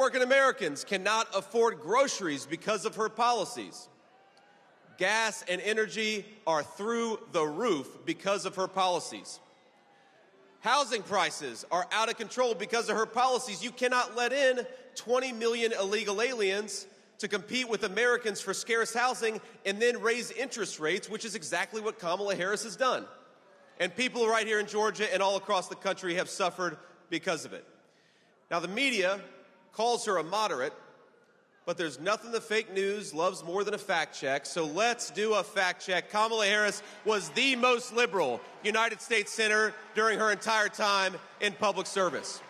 Hardworking Americans cannot afford groceries because of her policies. Gas and energy are through the roof because of her policies. Housing prices are out of control because of her policies. You cannot let in 20 million illegal aliens to compete with Americans for scarce housing and then raise interest rates, which is exactly what Kamala Harris has done. And people right here in Georgia and all across the country have suffered because of it. Now, the media calls her a moderate, but there's nothing the fake news loves more than a fact check, so let's do a fact check. Kamala Harris was the most liberal United States senator during her entire time in public service.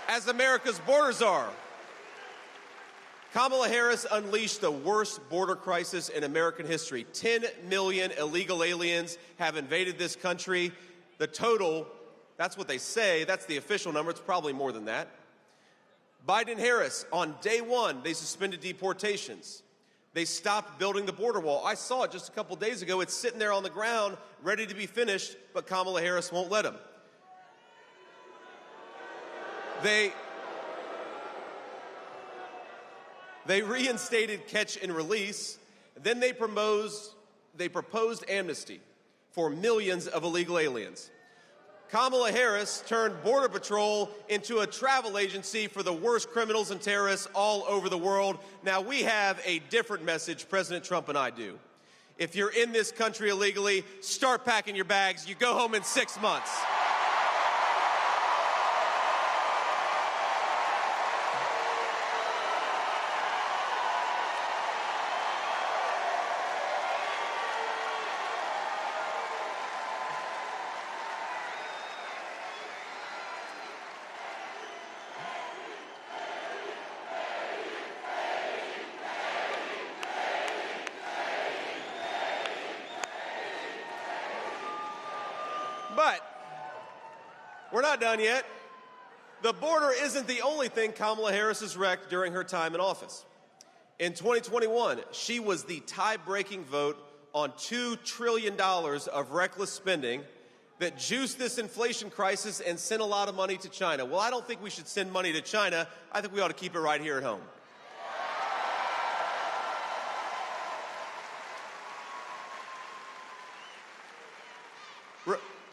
As America's borders are, Kamala Harris unleashed the worst border crisis in American history. 10 million illegal aliens have invaded this country. The total, that's what they say, that's the official number, it's probably more than that. Biden and Harris, on day one, they suspended deportations. They stopped building the border wall. I saw it just a couple days ago. It's sitting there on the ground, ready to be finished, but Kamala Harris won't let them. They reinstated catch and release. Then they proposed amnesty for millions of illegal aliens. Kamala Harris turned Border Patrol into a travel agency for the worst criminals and terrorists all over the world. Now, we have a different message, President Trump and I do. If you're in this country illegally, start packing your bags. You go home in 6 months. But we're not done yet. The border isn't the only thing Kamala Harris has wrecked during her time in office. In 2021, she was the tie-breaking vote on $2 trillion of reckless spending that juiced this inflation crisis and sent a lot of money to China. Well, I don't think we should send money to China. I think we ought to keep it right here at home.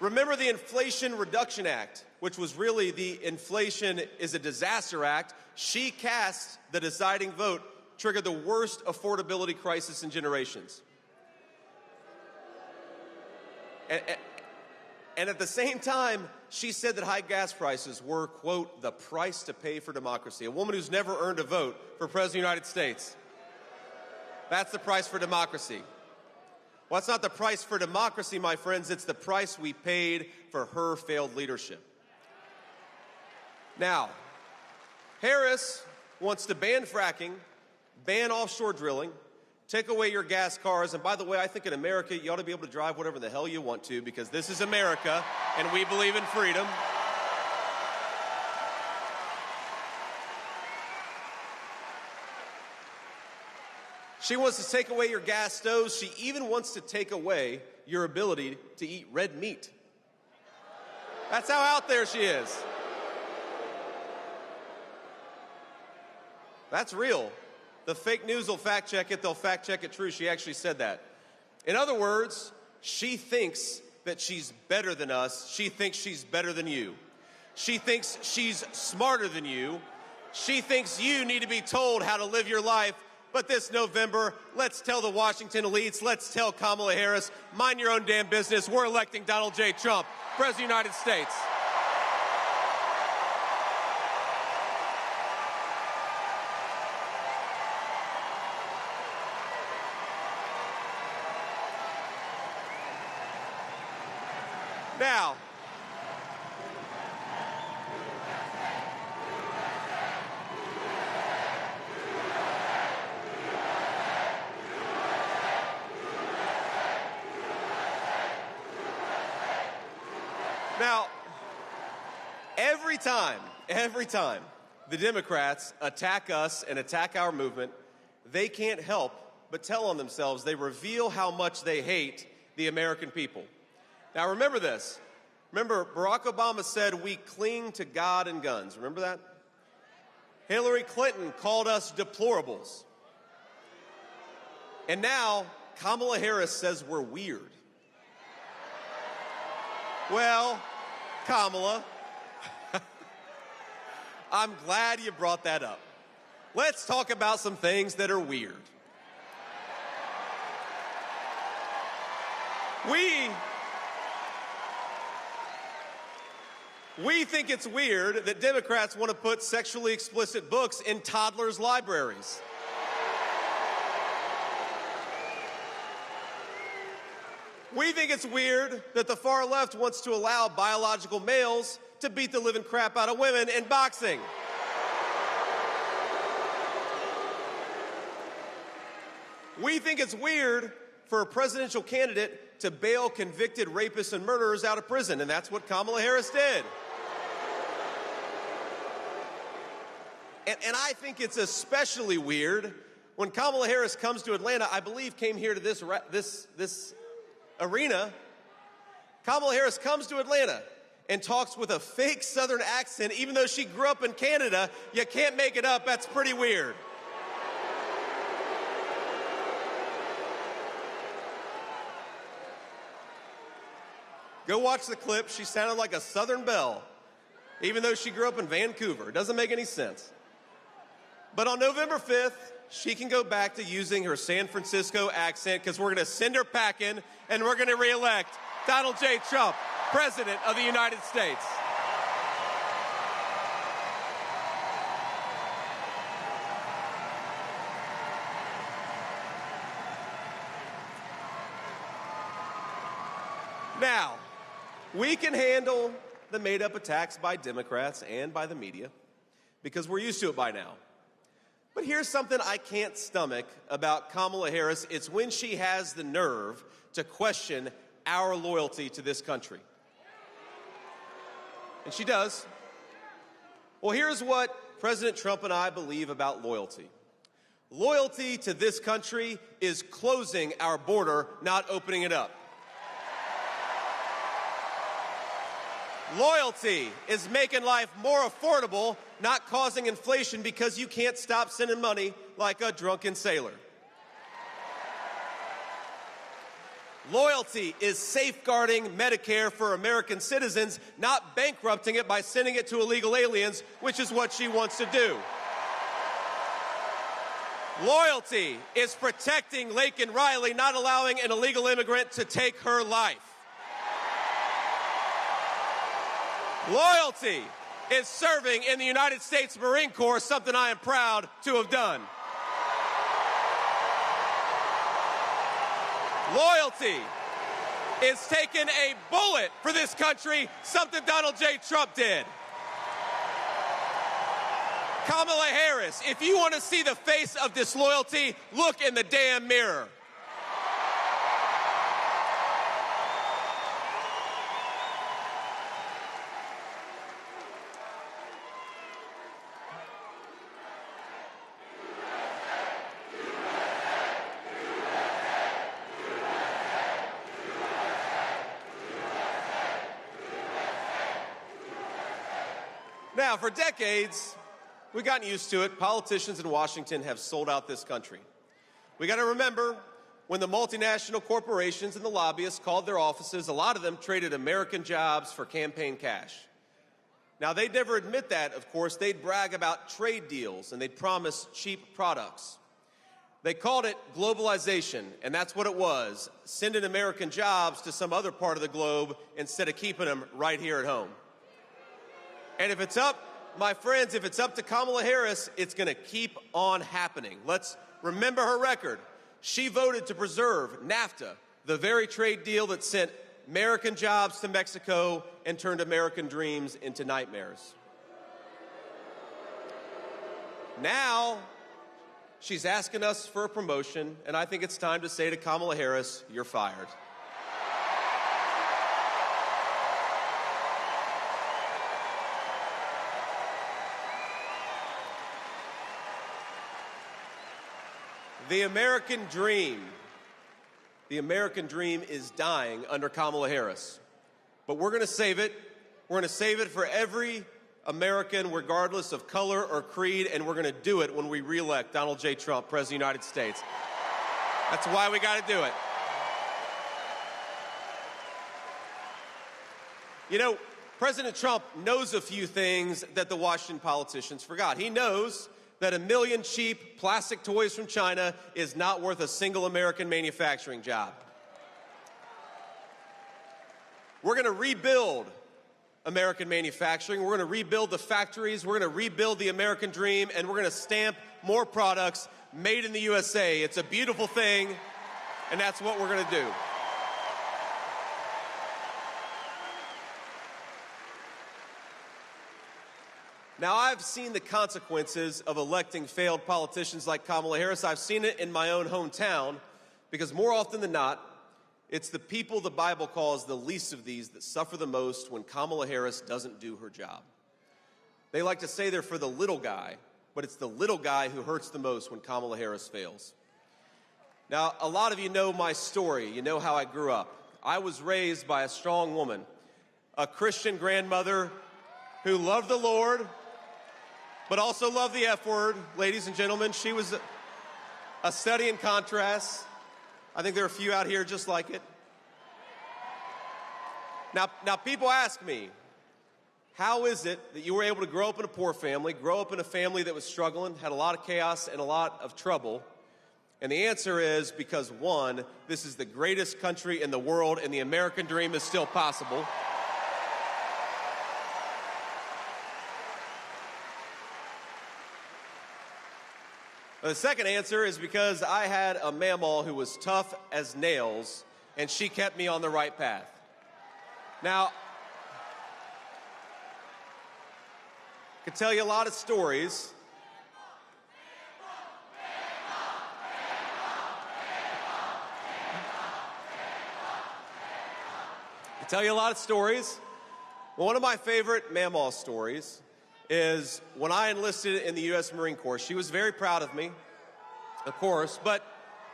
Remember the Inflation Reduction Act, which was really the Inflation is a Disaster Act. She cast the deciding vote, triggered the worst affordability crisis in generations. And at the same time, she said that high gas prices were, quote, the price to pay for democracy. A woman who's never earned a vote for President of the United States. That's the price for democracy. Well, it's not the price for democracy, my friends. It's the price we paid for her failed leadership. Now, Harris wants to ban fracking, ban offshore drilling, take away your gas cars. And by the way, I think in America, you ought to be able to drive whatever the hell you want to, because this is America, and we believe in freedom. She wants to take away your gas stoves. She even wants to take away your ability to eat red meat. That's how out there she is. That's real. The fake news will fact check it. They'll fact check it true. She actually said that. In other words, she thinks that she's better than us. She thinks she's better than you. She thinks she's smarter than you. She thinks you need to be told how to live your life. But this November, let's tell the Washington elites, let's tell Kamala Harris, mind your own damn business. We're electing Donald J. Trump, President of the United States. Now, every time the Democrats attack us and attack our movement, they can't help but tell on themselves. They reveal how much they hate the American people. Now, remember this. Remember, Barack Obama said we cling to God and guns. Remember that? Hillary Clinton called us deplorables. And now Kamala Harris says we're weird. Well, Kamala, I'm glad you brought that up. Let's talk about some things that are weird. We think it's weird that Democrats want to put sexually explicit books in toddlers' libraries. We think it's weird that the far left wants to allow biological males to beat the living crap out of women in boxing. We think it's weird for a presidential candidate to bail convicted rapists and murderers out of prison, and that's what Kamala Harris did. And I think it's especially weird when Kamala Harris comes to Atlanta, I believe came here to this arena. Kamala Harris comes to Atlanta and talks with a fake Southern accent, even though she grew up in Canada. You can't make it up. That's pretty weird. Go watch the clip. She sounded like a Southern belle, even though she grew up in Vancouver. It doesn't make any sense. But on November 5th, she can go back to using her San Francisco accent because we're going to send her packing and we're going to reelect Donald J. Trump, President of the United States. Now, we can handle the made-up attacks by Democrats and by the media because we're used to it by now. But here's something I can't stomach about Kamala Harris. It's when she has the nerve to question our loyalty to this country. And she does. Well, here's what President Trump and I believe about loyalty. Loyalty to this country is closing our border, not opening it up. Loyalty is making life more affordable, not causing inflation because you can't stop sending money like a drunken sailor. Loyalty is safeguarding Medicare for American citizens, not bankrupting it by sending it to illegal aliens, which is what she wants to do. Loyalty is protecting Laken Riley, not allowing an illegal immigrant to take her life. Loyalty is serving in the United States Marine Corps, something I am proud to have done. Loyalty is taking a bullet for this country, something Donald J. Trump did. Kamala Harris, if you want to see the face of disloyalty, look in the damn mirror. Now, for decades, we've gotten used to it. Politicians in Washington have sold out this country. We got to remember when the multinational corporations and the lobbyists called their offices, a lot of them traded American jobs for campaign cash. Now, they'd never admit that, of course. They'd brag about trade deals and they'd promise cheap products. They called it globalization, and that's what it was, sending American jobs to some other part of the globe instead of keeping them right here at home. And if it's up, my friends, if it's up to Kamala Harris, it's going to keep on happening. Let's remember her record. She voted to preserve NAFTA, the very trade deal that sent American jobs to Mexico and turned American dreams into nightmares. Now, she's asking us for a promotion, and I think it's time to say to Kamala Harris, you're fired. The American dream is dying under Kamala Harris. But we're going to save it. We're going to save it for every American, regardless of color or creed, and we're going to do it when we re-elect Donald J. Trump, President of the United States. That's why we got to do it. You know, President Trump knows a few things that the Washington politicians forgot. He knows that 1 million cheap plastic toys from China is not worth a single American manufacturing job. We're going to rebuild American manufacturing. We're going to rebuild the factories. We're going to rebuild the American dream, and we're going to stamp more products made in the USA. It's a beautiful thing, and that's what we're going to do. Now, I've seen the consequences of electing failed politicians like Kamala Harris. I've seen it in my own hometown, because more often than not, it's the people the Bible calls the least of these that suffer the most when Kamala Harris doesn't do her job. They like to say they're for the little guy, but it's the little guy who hurts the most when Kamala Harris fails. Now, a lot of you know my story. You know how I grew up. I was raised by a strong woman, a Christian grandmother who loved the Lord, but also loved the F word. Ladies and gentlemen, she was a study in contrast. I think there are a few out here just like it. Now people ask me, how is it that you were able to grow up in a poor family, grow up in a family that was struggling, had a lot of chaos and a lot of trouble? And the answer is because, one, this is the greatest country in the world and the American dream is still possible. The second answer is because I had a mamaw who was tough as nails, and she kept me on the right path. Now, I could tell you a lot of stories. One of my favorite mamaw stories is when I enlisted in the U.S. Marine Corps. She was very proud of me, of course, but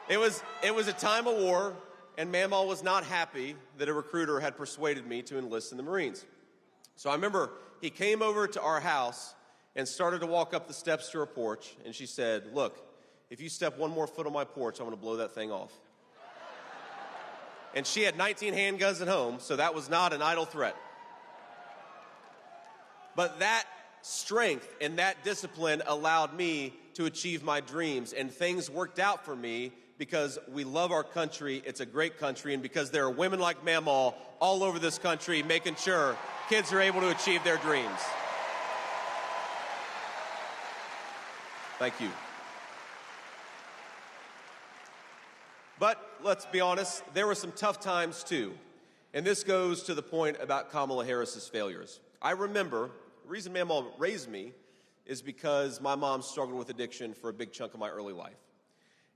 it was a time of war, and Mamaw was not happy that a recruiter had persuaded me to enlist in the Marines. So I remember he came over to our house and started to walk up the steps to her porch, and she said, "Look, if you step one more foot on my porch, I'm going to blow that thing off." And she had 19 handguns at home, so that was not an idle threat. But that strength and that discipline allowed me to achieve my dreams, and things worked out for me because we love our country. It's a great country, and because there are women like Mamaw all over this country making sure kids are able to achieve their dreams. Thank you. But let's be honest, there were some tough times too, and this goes to the point about Kamala Harris's failures. I remember the reason Mamaw raised me is because my mom struggled with addiction for a big chunk of my early life.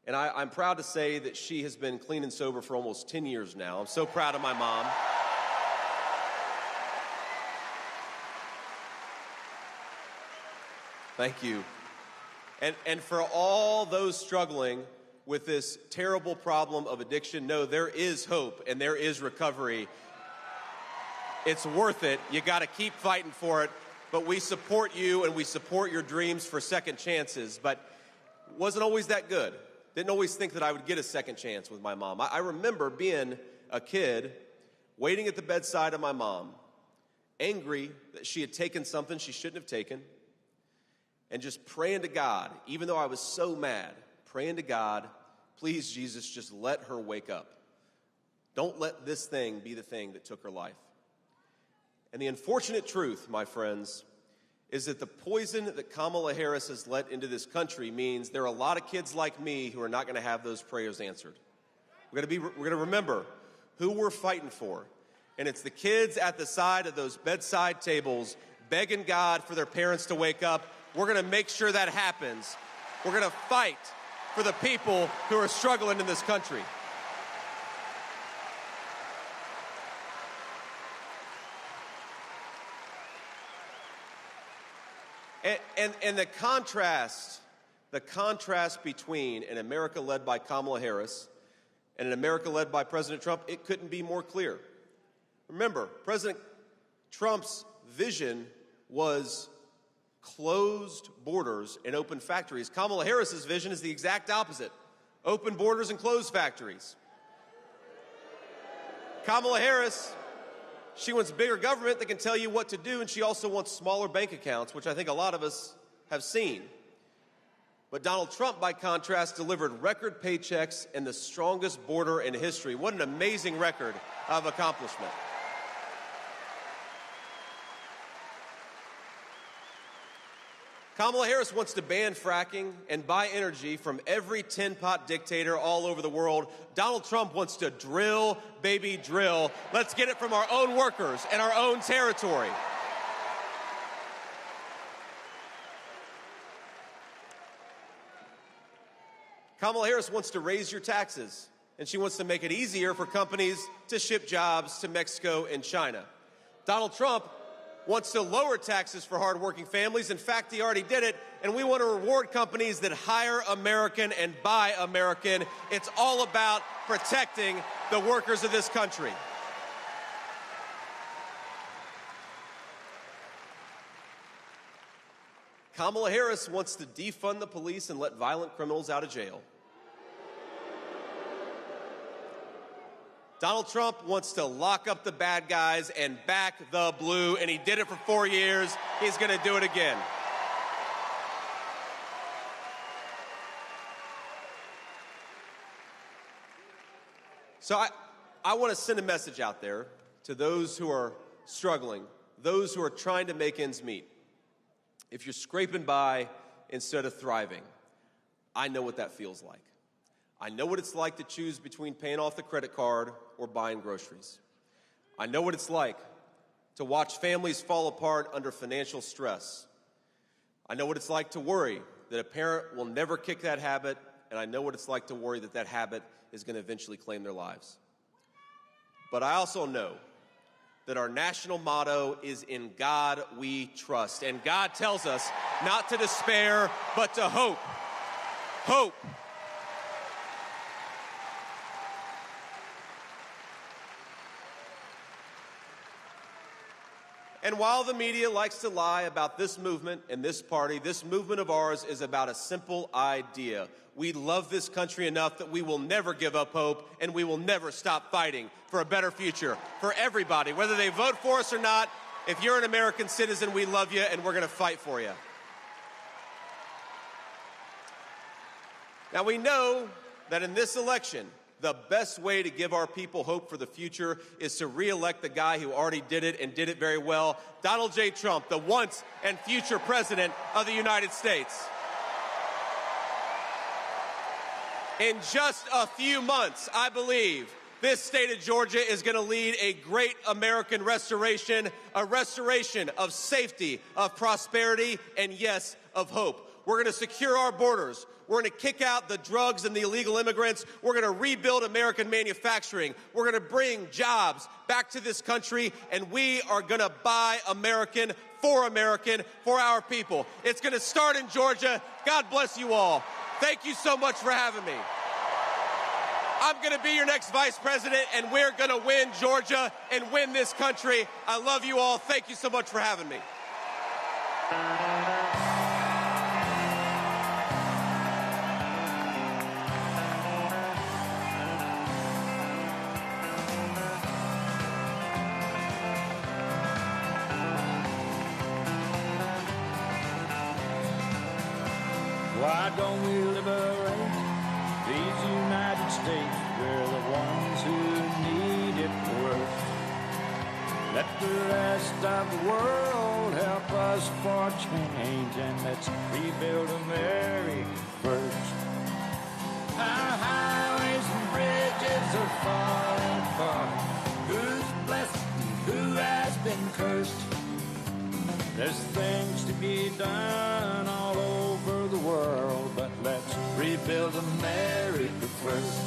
And I'm proud to say that she has been clean and sober for almost 10 years now. I'm so proud of my mom. Thank you. And for all those struggling with this terrible problem of addiction, no, there is hope and there is recovery. It's worth it. You got to keep fighting for it. But we support you and we support your dreams for second chances. But it wasn't always that good. Didn't always think that I would get a second chance with my mom. I remember being a kid, waiting at the bedside of my mom, angry that she had taken something she shouldn't have taken, and just praying to God, even though I was so mad, praying to God, please, Jesus, just let her wake up. Don't let this thing be the thing that took her life. And the unfortunate truth, my friends, is that the poison that Kamala Harris has let into this country means there are a lot of kids like me who are not going to have those prayers answered. We're going to remember who we're fighting for. And it's the kids at the side of those bedside tables begging God for their parents to wake up. We're going to make sure that happens. We're going to fight for the people who are struggling in this country. And the contrast between an America led by Kamala Harris and an America led by President Trump, it couldn't be more clear. Remember, President Trump's vision was closed borders and open factories. Kamala Harris's vision is the exact opposite: open borders and closed factories. Kamala Harris, she wants bigger government that can tell you what to do, and she also wants smaller bank accounts, which I think a lot of us have seen. But Donald Trump, by contrast, delivered record paychecks and the strongest border in history. What an amazing record of accomplishment. Kamala Harris wants to ban fracking and buy energy from every tin-pot dictator all over the world. Donald Trump wants to drill, baby, drill. Let's get it from our own workers and our own territory. Kamala Harris wants to raise your taxes, and she wants to make it easier for companies to ship jobs to Mexico and China. Donald Trump wants to lower taxes for hardworking families. In fact, he already did it, and we want to reward companies that hire American and buy American. It's all about protecting the workers of this country. Kamala Harris wants to defund the police and let violent criminals out of jail. Donald Trump wants to lock up the bad guys and back the blue, and he did it for 4 years. He's going to do it again. So I want to send a message out there to those who are struggling, those who are trying to make ends meet. If you're scraping by instead of thriving, I know what that feels like. I know what it's like to choose between paying off the credit card or buying groceries. I know what it's like to watch families fall apart under financial stress. I know what it's like to worry that a parent will never kick that habit, and I know what it's like to worry that that habit is going to eventually claim their lives. But I also know that our national motto is "In God We Trust," and God tells us not to despair, but to hope. Hope. And while the media likes to lie about this movement and this party, this movement of ours is about a simple idea. We love this country enough that we will never give up hope, and we will never stop fighting for a better future for everybody, whether they vote for us or not. If you're an American citizen, we love you, and we're going to fight for you. Now, we know that in this election, the best way to give our people hope for the future is to re-elect the guy who already did it and did it very well, Donald J. Trump, the once and future president of the United States. In just a few months, I believe, this state of Georgia is going to lead a great American restoration, a restoration of safety, of prosperity, and yes, of hope. We're going to secure our borders. We're going to kick out the drugs and the illegal immigrants. We're going to rebuild American manufacturing. We're going to bring jobs back to this country, and we are going to buy American, for our people. It's going to start in Georgia. God bless you all. Thank you so much for having me. I'm going to be your next vice president, and we're going to win Georgia and win this country. I love you all. Thank you so much for having me. Why don't we liberate these United States? We're the ones who need it worst. Let the rest of the world help us for change, and let's rebuild America first. Our highways and bridges are falling apart. Who's blessed and who has been cursed? There's things to be done all over the world, but let's rebuild America first.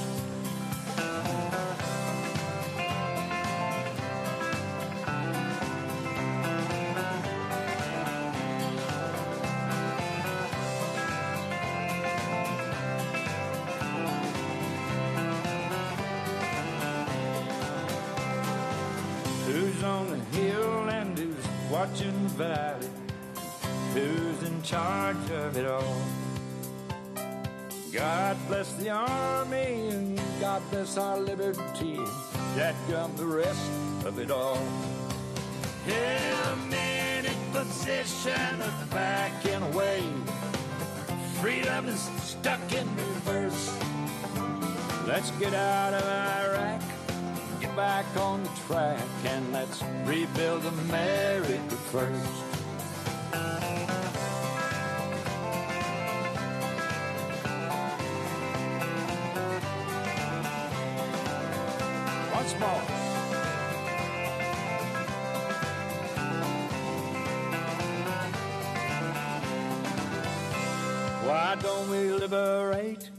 watching the valley, who's in charge of it all. God bless the Army and God bless our liberty, that got the rest of it all. Yeah, men in position of backing away, freedom is stuck in reverse. Let's get out of Iraq, get back on the track, and let's rebuild America first. Once more. Why don't we liberate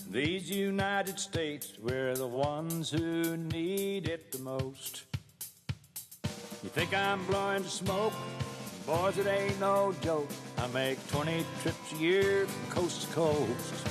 these United States? We're the ones who need it the most. You think I'm blowing smoke? Boys, it ain't no joke. I make 20 trips a year from coast to coast.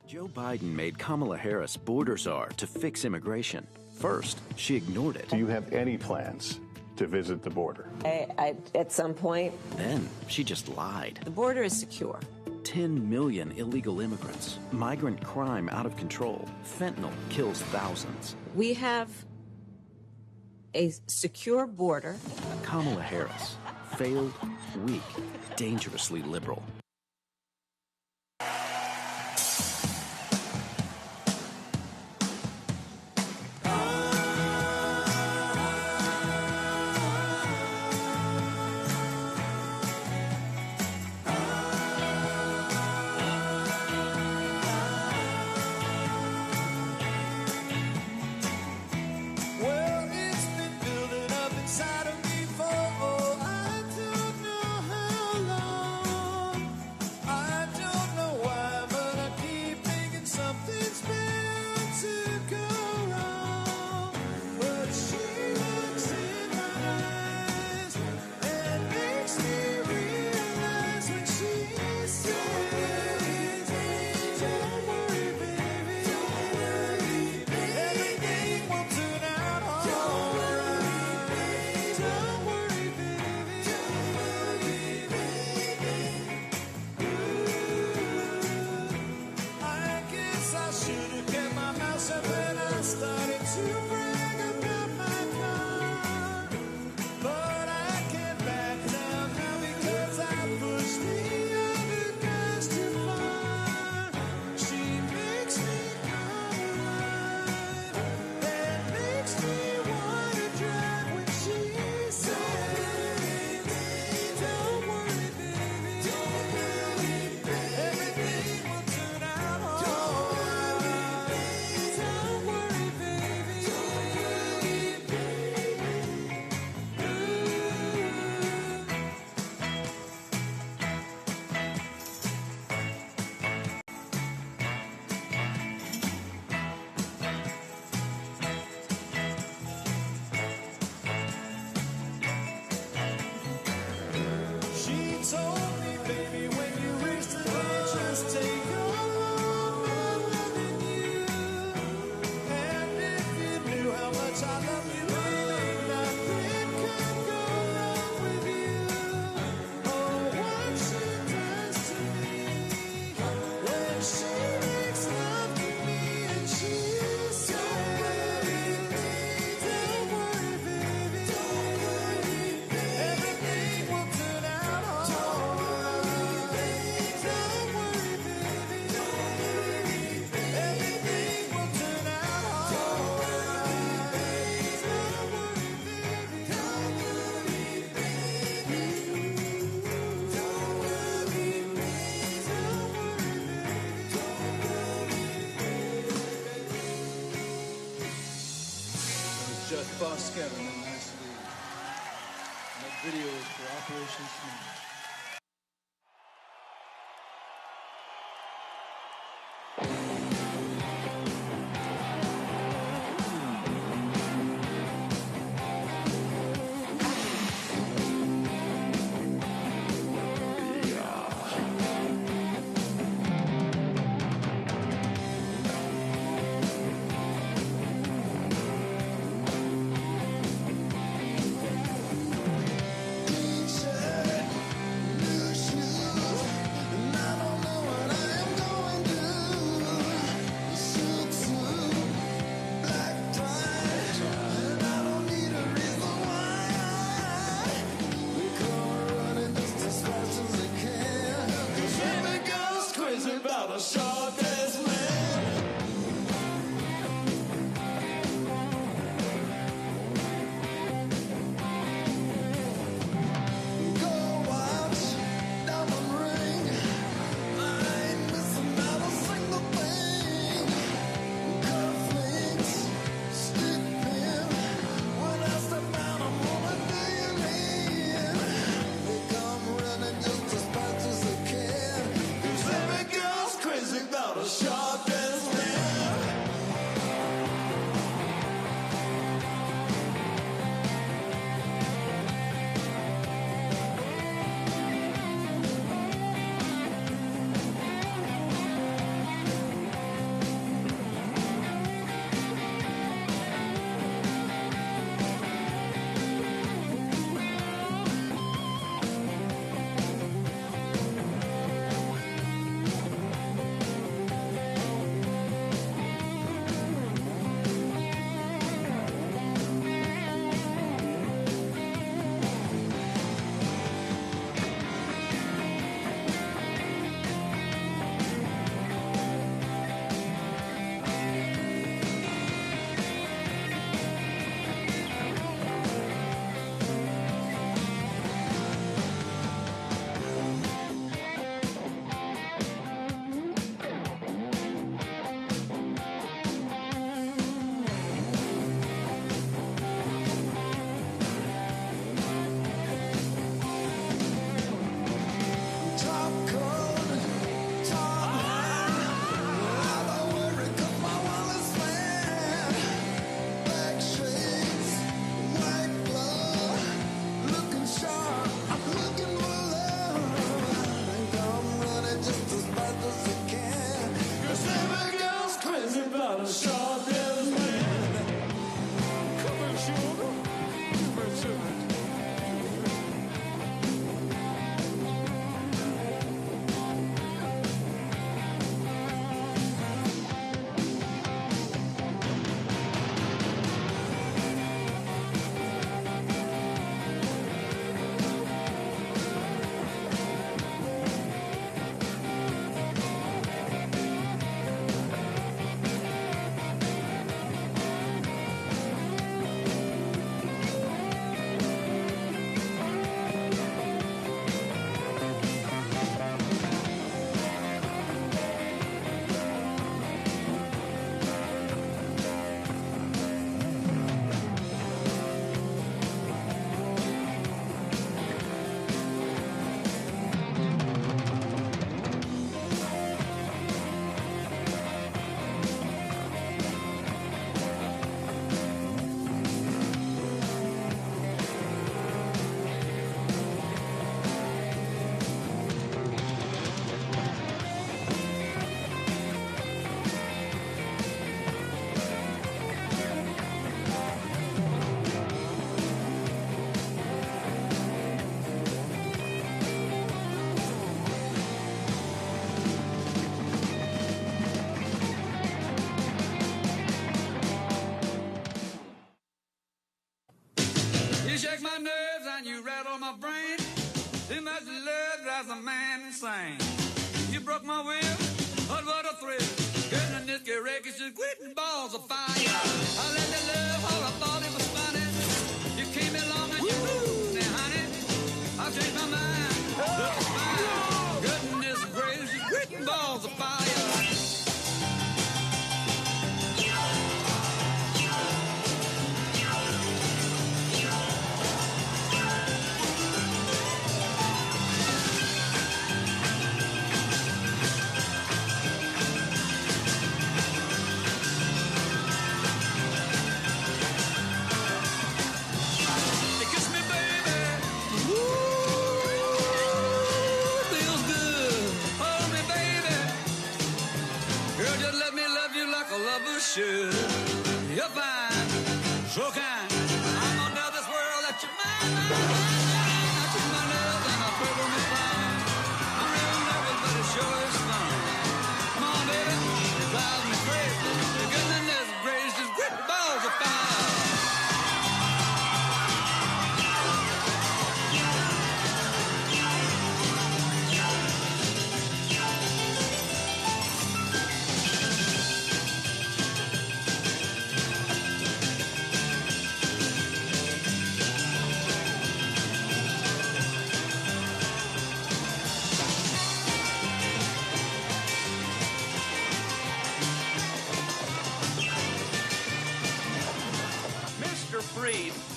Joe Biden made Kamala Harris border czar to fix immigration. First, she ignored it. Do you have any plans to visit the border? At some point. Then she just lied. The border is secure. 10 million illegal immigrants. Migrant crime out of control. Fentanyl kills thousands. We have a secure border. Kamala Harris. Failed, weak, dangerously liberal. Video for Operation Smile. shake my nerves and you rattle my brain. Too much love drives a man insane. You broke my will, but what a thrill. Getting this wreckage just quitting balls of fire. I let the love all I thought it was funny. You came along and you moved me, honey. I changed my mind. Look fine. Goodness gracious, quitting balls of fire. Should. You're fine, so kind. I'm under this world that you're mine. I took my nails and I purple my spine. I'm real nervous, but it sure is fun. Come on, baby, it drives me crazy. The goodness gracious, great balls of fire.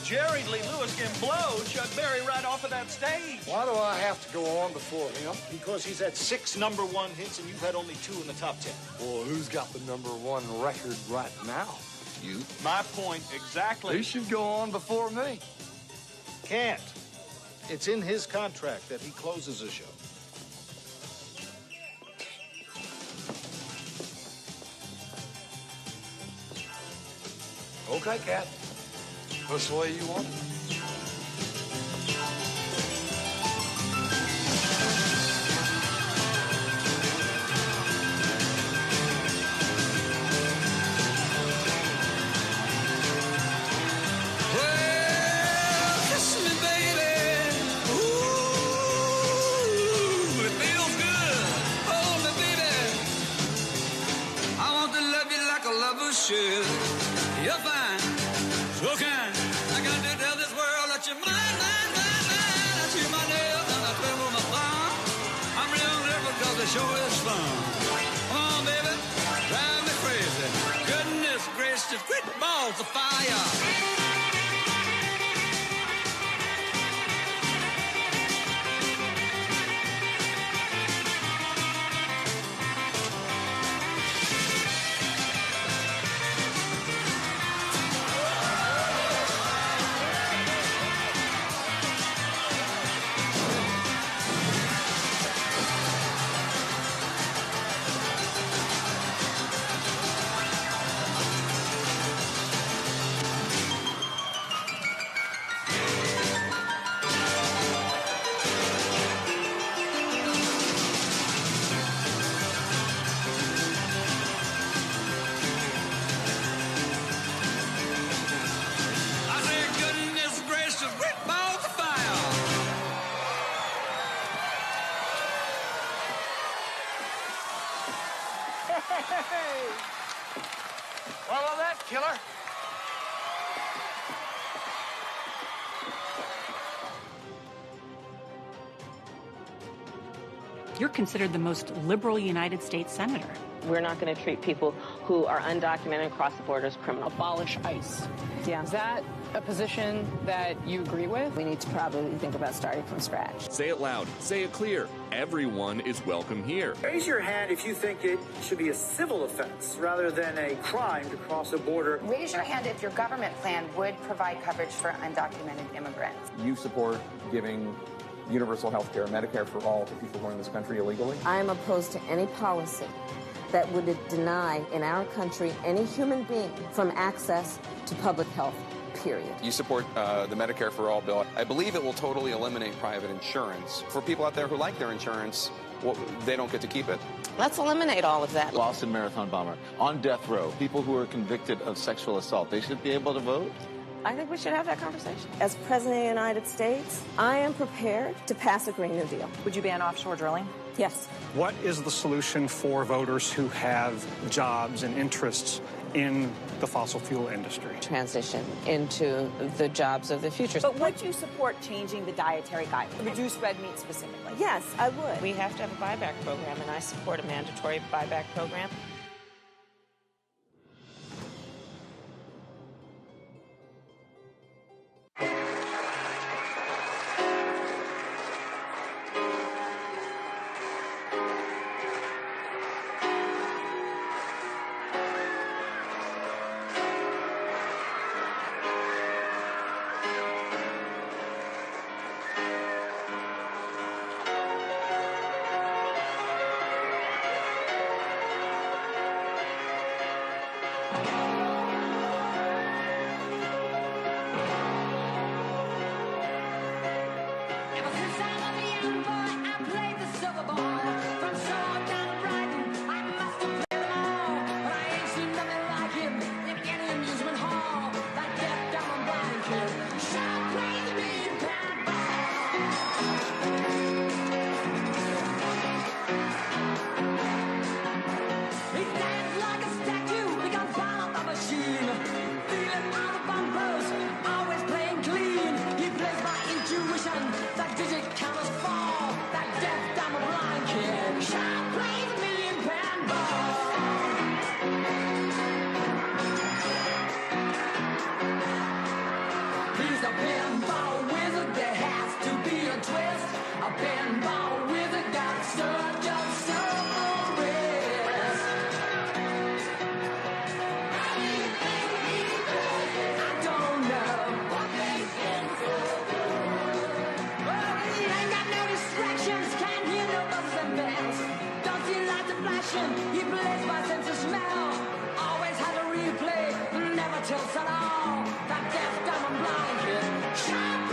Jerry Lee Lewis can blow Chuck Berry right off of that stage. Why do I have to go on before him? Because he's had 6 #1 hits and you've had only 2 in the top 10. Well, who's got the #1 record right now? You. My point exactly. He should go on before me. Can't. It's in his contract that he closes a show. Okay, Cat. This way you want it. Should. You're fine, so kind. I got to tell this world that you're mine. I chew my nails and I tremble my thumb. I'm real nervous because the show is fun. Come on, baby, drive me crazy. Goodness gracious, quit balls of fire. Follow that, killer. You're considered the most liberal United States senator. We're not going to treat people who are undocumented across the border as criminal. Abolish ICE. Yeah. Is that a position that you agree with? We need to probably think about starting from scratch. Say it loud. Say it clear. Everyone is welcome here. Raise your hand if you think it should be a civil offense rather than a crime to cross a border. Raise your hand if your government plan would provide coverage for undocumented immigrants. You support giving universal health care, Medicare for all, to people who are in this country illegally? I am opposed to any policy that would deny in our country any human being from access to public health, period. You support the Medicare for all bill. I believe it will totally eliminate private insurance. For people out there who like their insurance, well, they don't get to keep it. Let's eliminate all of that. Boston Marathon bomber, on death row, people who are convicted of sexual assault, they should be able to vote? I think we should have that conversation. As President of the United States, I am prepared to pass a Green New Deal. Would you ban offshore drilling? Yes. What is the solution for voters who have jobs and interests in the fossil fuel industry? Transition into the jobs of the future. But would you support changing the dietary guidelines? Reduce red meat specifically? Yes, I would. We have to have a buyback program, and I support a mandatory buyback program. He plays my sense of smell. Always had a replay, never tilts at all. That deaf, dumb, and blind kid.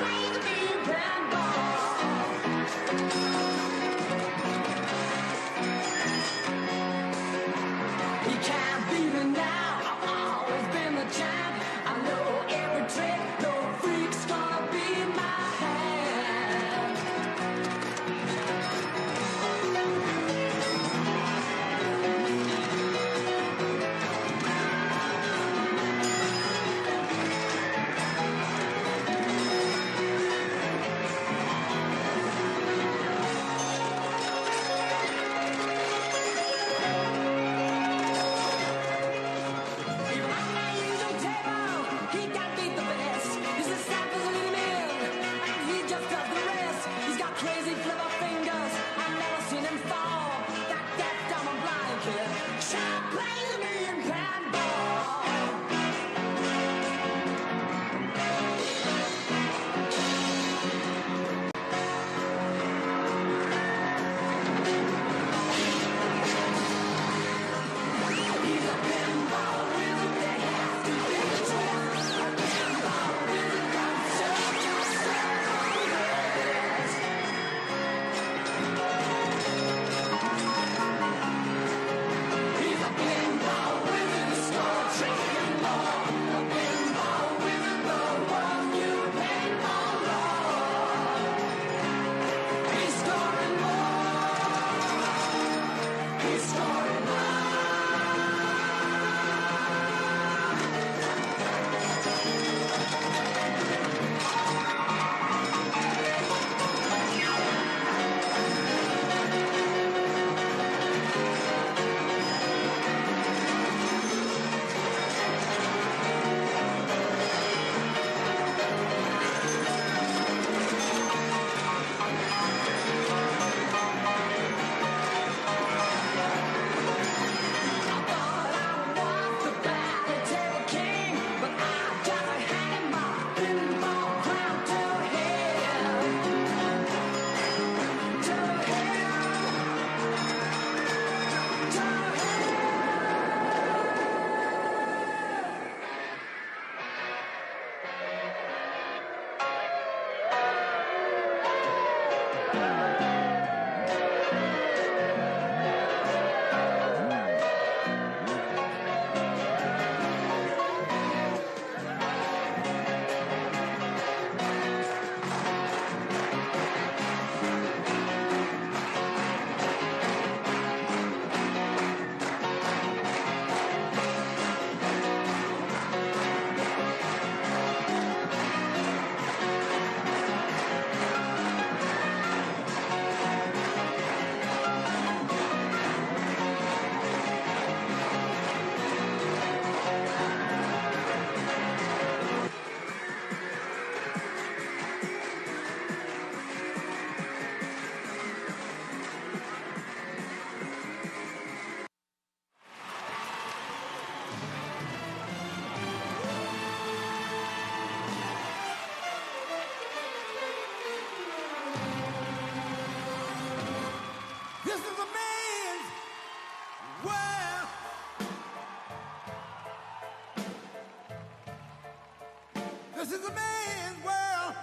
This is a man's world.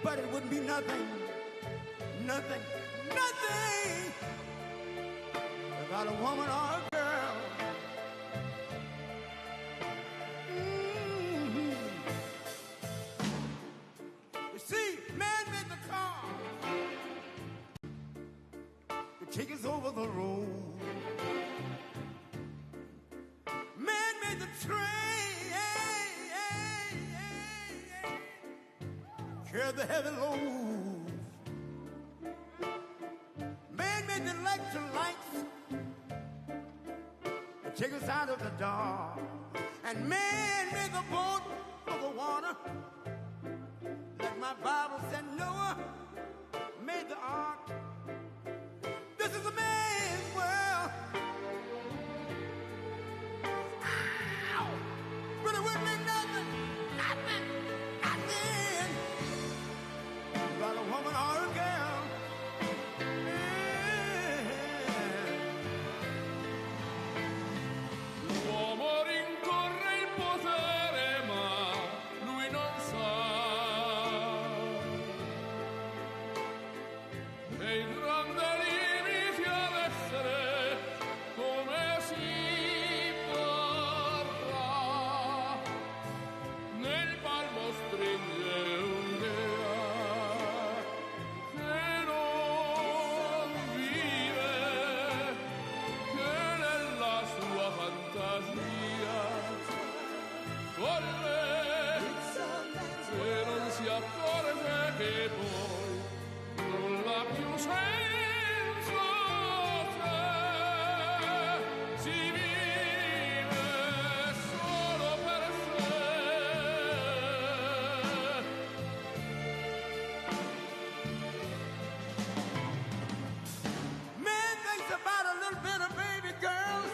But it wouldn't be nothing without a woman or a girl. You see, man made the car to take us over the road. Man made the train, carry the heavy load. Man made the electrolytes to take us out of the dark. And man made the boat for the water. Like my Bible said, Noah made the ark. This is a man's world. Ow! But it wouldn't be nothing about a woman or a girl. L'uomo rincorre il potere, ma lui non sa che il grande limite ad essere come si vorrà. Nel palmo stringe un'idea che non vive, che nella sua fantasia folle, se non si accorge che poi nulla più senso c'è, si vive solo per sé. Man thinks about a little bit of baby girls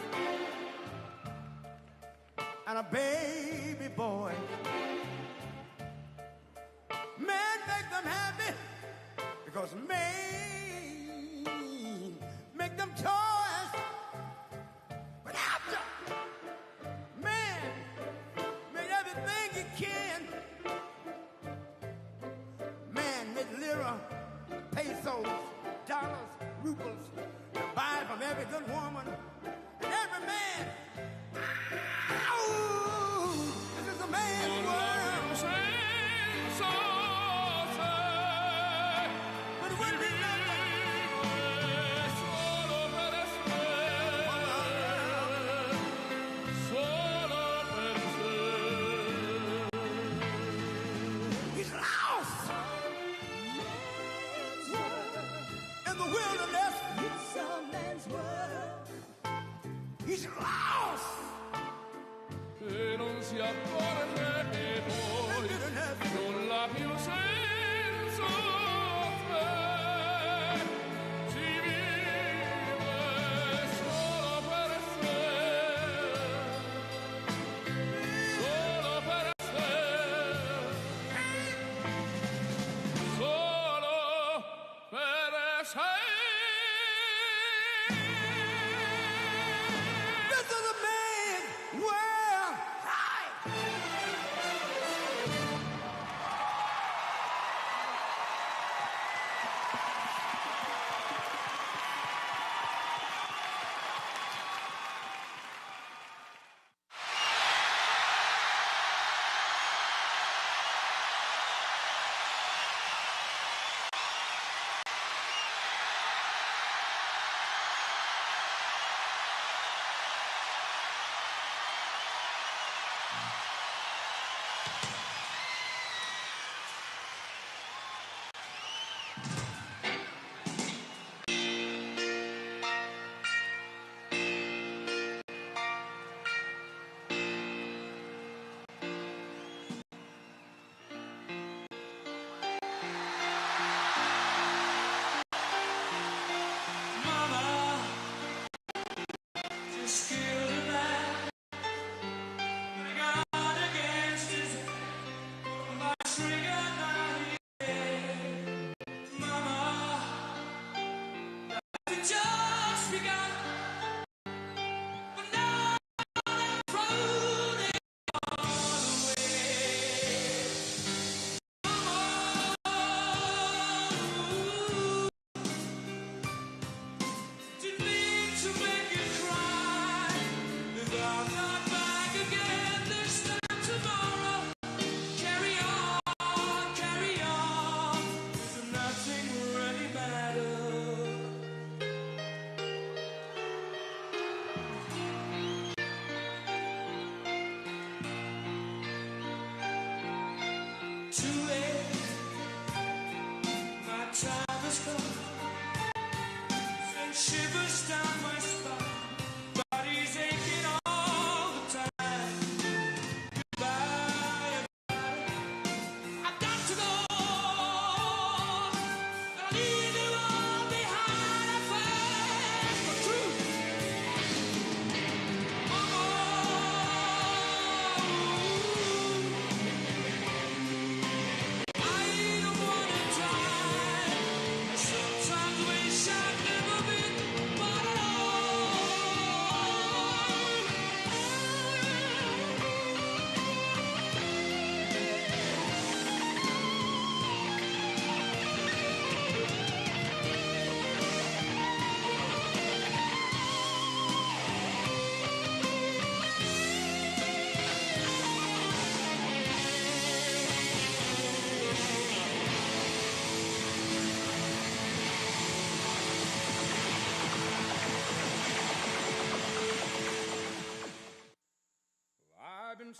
and a baby boy. Man make them happy because man make them toys. But after man made everything he can, man made lira, pesos, dollars, rubles, to buy from every good woman and every man. Ow! This is a man's world. But it wouldn't be He's lost in the wilderness. It's a man's world. He's lost. E non si accorge che poi nulla più senso c'è, si vive solo per sé, solo per sé, solo per sé. This is a man's world. Hi.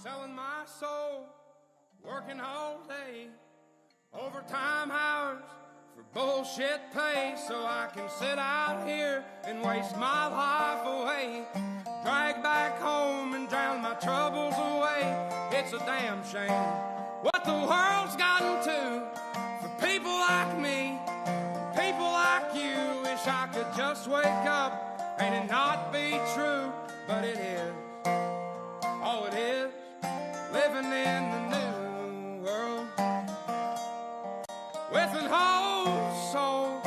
selling my soul, working all day, overtime hours for bullshit pay, so I can sit out here and waste my life away, drag back home and drown my troubles away. It's a damn shame what the world's gotten to for people like me, people like you. Wish I could just wake up and it not be true, but it is. Oh, it is living in the new world with an whole soul.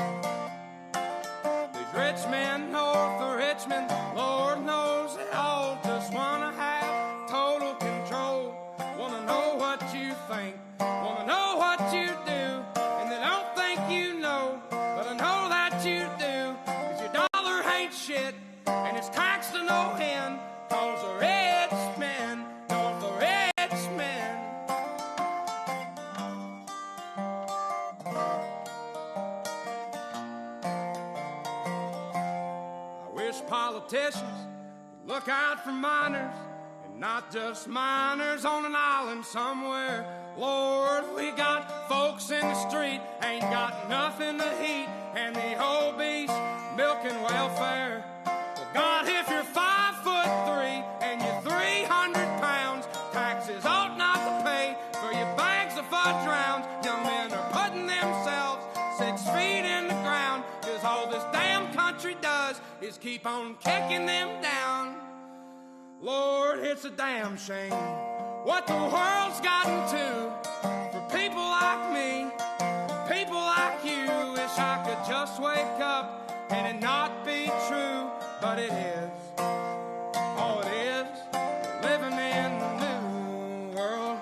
These rich men north of Richmond, Lord knows they all just wanna have total control. Wanna know what you think, wanna know what you do, and they don't think you know, but I know that you do, 'cause your dollar ain't shit, and it's taxed to no end, 'cause the rich men, north of Richmond. I wish politicians would look out for miners, and not just miners on an island somewhere. Lord, we got folks in the street, ain't got nothing to eat, and the obese milking welfare. Well, God, if you're 5'3" and you're 300 pounds, taxes ought not to pay for your bags of fudge rounds. Young men are putting themselves 6 feet in the ground, 'cause all this damn country does is keep on kicking them down. Lord, it's a damn shame what the world's gotten to for people like me, people like you. Wish I could just wake up and it not be true, but it is. Oh, it is living in the new world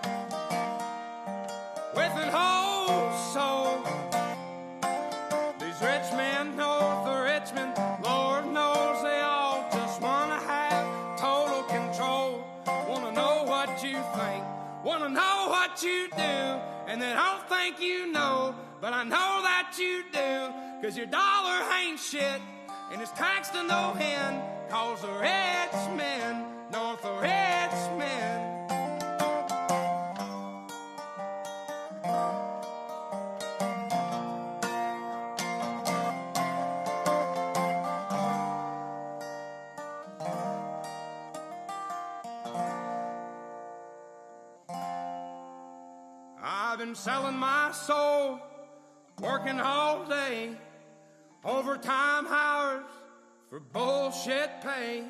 with an whole soul. These rich men north of Richmond, Lord knows they all just wanna have total control. Wanna know what you think, wanna know what you do, and they don't think you know, but I know that you do, 'cause your dollar ain't shit, and it's taxed to no end, 'cause the rich men, north of Richmond. I've been selling my soul, working all day, overtime hours for bullshit pay.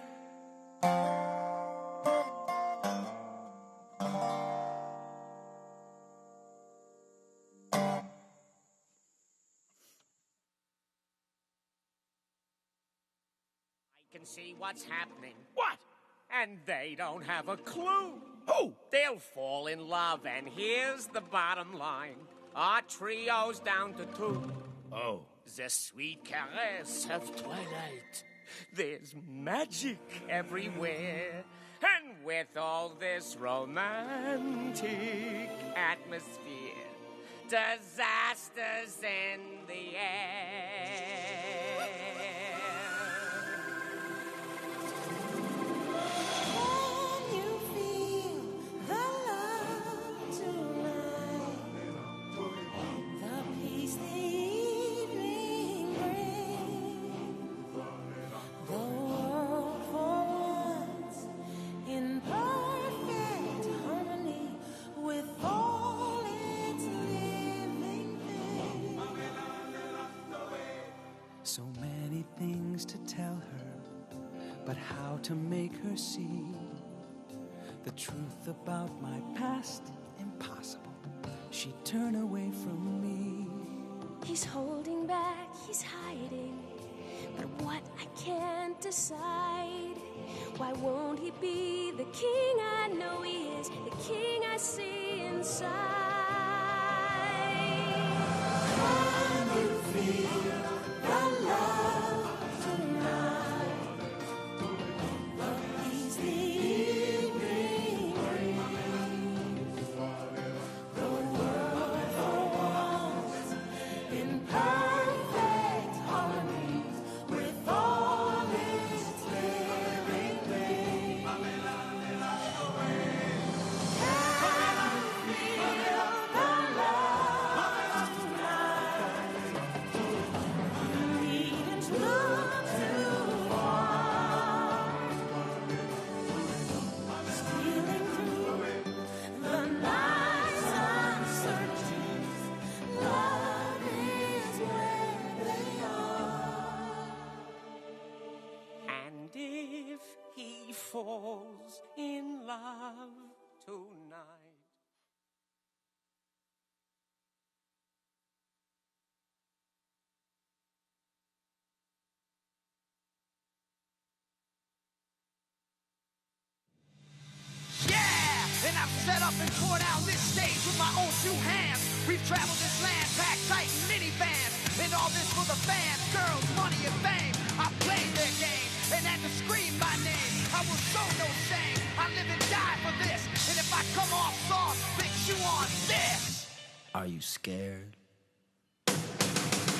I can see what's happening. What? And they don't have a clue. Who? They'll fall in love, and here's the bottom line. Our trio's down to 2. Oh. The sweet caress of twilight. There's magic everywhere. And with all this romantic atmosphere, disasters in the air. So many things to tell her, but how to make her see the truth about my past? Impossible. She'd turn away from me. He's holding back, he's hiding, but what I can't decide. Why won't he be the king I know he is, the king I see inside? Can you feel the love tonight? The peace the evening brings. The world for once in perfect harmony with all its living things. falls in love tonight. And I've set up and tore down this stage with my own two hands. We've traveled this land, packed tight in minivans. And all this for the fans, girls, money, and fame. I played their game and had to scream my name. I will show no shame. I live and die for this. And if I come off soft, bitch, you on this. Are you scared?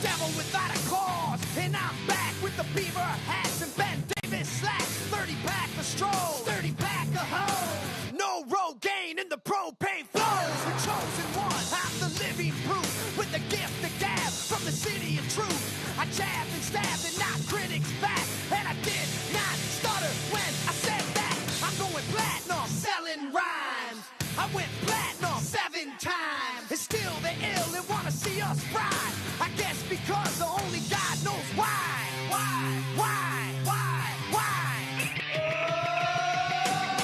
Devil without a cause. And I'm back with the beaver hats and Ben Davis slacks. 30-pack of strolls, 30-pack of hoes. No Rogaine in the propane flows. The chosen one, I'm the living proof. With the gift of gab from the city of truth. I jabbed and stabbed and knocked critics back. And I did not stutter when I said that. I'm going platinum, selling rhymes. I went platinum 7 times. And still they're ill and wanna see us ride. I guess because only God knows why.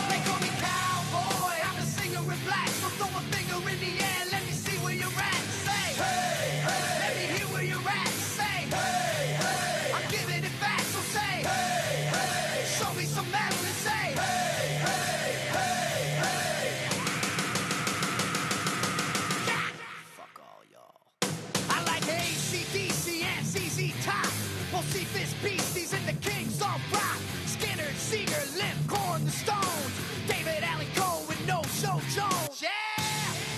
They call me cowboy, I'm a singer in black. So throw a finger in the air, let me see where you're at. Say, hey, hey. Let me hear where you're at. Say, hey, hey. I'm giving it back, so say, hey, hey. Show me some metal and say, hey, hey, hey, hey. Yeah. Fuck all y'all. I like AC/DC and ZZ Top. Bocephus Beasties and the Kings on rock. Skinner, Seeger, Limp, Corn, the Stones. David Allen Coe with No Show Jones. Yeah!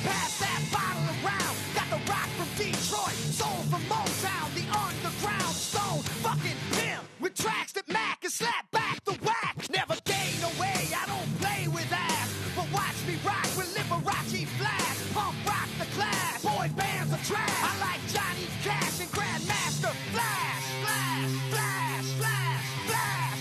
Pass that bottle around. Got the rock from Detroit. Soul from Motown. The underground stone. Fucking pimp. With tracks that Mac and slap back the whack. Never gain away. I don't play with ass. But watch me rock with Liberace Flash. Punk rock the class. Boy bands are trash. I like Johnny Cash and Grandmaster Flash. Flash, flash, flash, flash.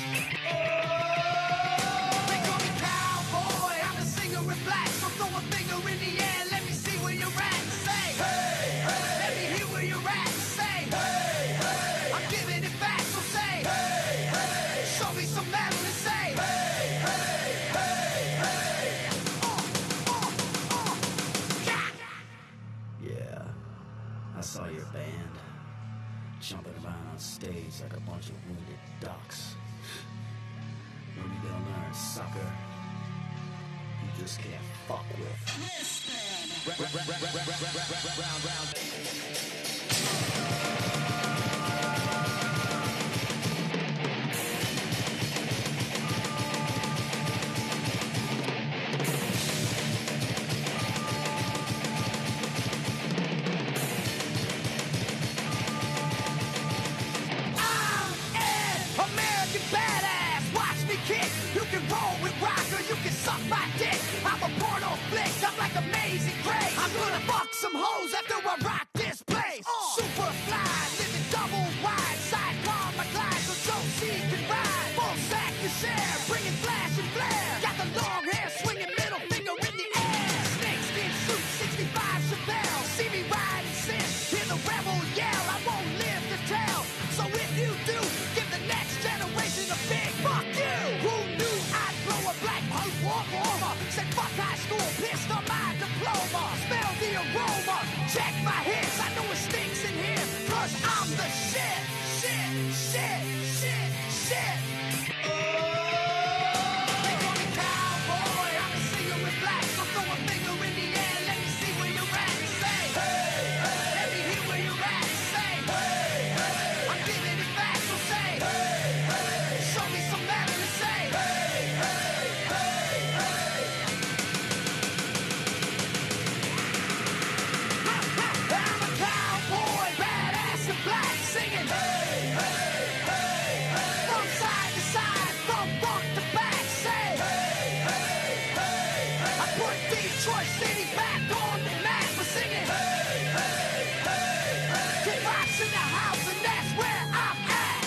They call me cowboy, I'm a singer in black. So throw a finger in the air, let me see where you're at. Say, hey, hey. Let me hear where you're at. Say, hey, hey. I'm giving it back, so say, hey, hey. Show me some metal and say, hey, hey, hey, hey. Yeah, I saw your band jumping around on stage like a bunch of wounded ducks. When you gonna learn, sucker? You just can't fuck with. American badass, watch me kick. You can roll with rock or you can suck my dick. I'm a porno flick, I'm like Amazing Grace. I'm gonna fuck some hoes after I rock this place. Super fly, living double wide, sidecar my glide so Joe C can ride. Full sack to share, bringing flash and flare. Got the long hair, swinging middle finger in the air. Snakeskin suit, 65 Chevelle. See me ride and sin, hear the rebel yell. I won't live to tell, so if you do, give the next generation a big fuck you. Who knew I'd blow a black hole warmer? Said fuck high school, pissed on my diploma. Smell the aroma, check my hits. I know it stinks in here, cause I'm the shit. Shit, shit, shit, shit. They call me cowboy, I'm a singer in black. So throw a finger in the air, let me see where you're at. Say, hey, hey. Let me hear where you're at. Say, hey, hey. I'm giving it back, so say, hey, hey. Show me some metal and say, hey, hey, hey, hey. I'm a cowboy, badass and black, singing, hey, hey, hey, hey. From side to side, from front to back, say, hey, hey, hey, hey. I put Detroit City back on the map for singing, hey, hey, hey, hey. Kid Rock's in the house and that's where I'm at.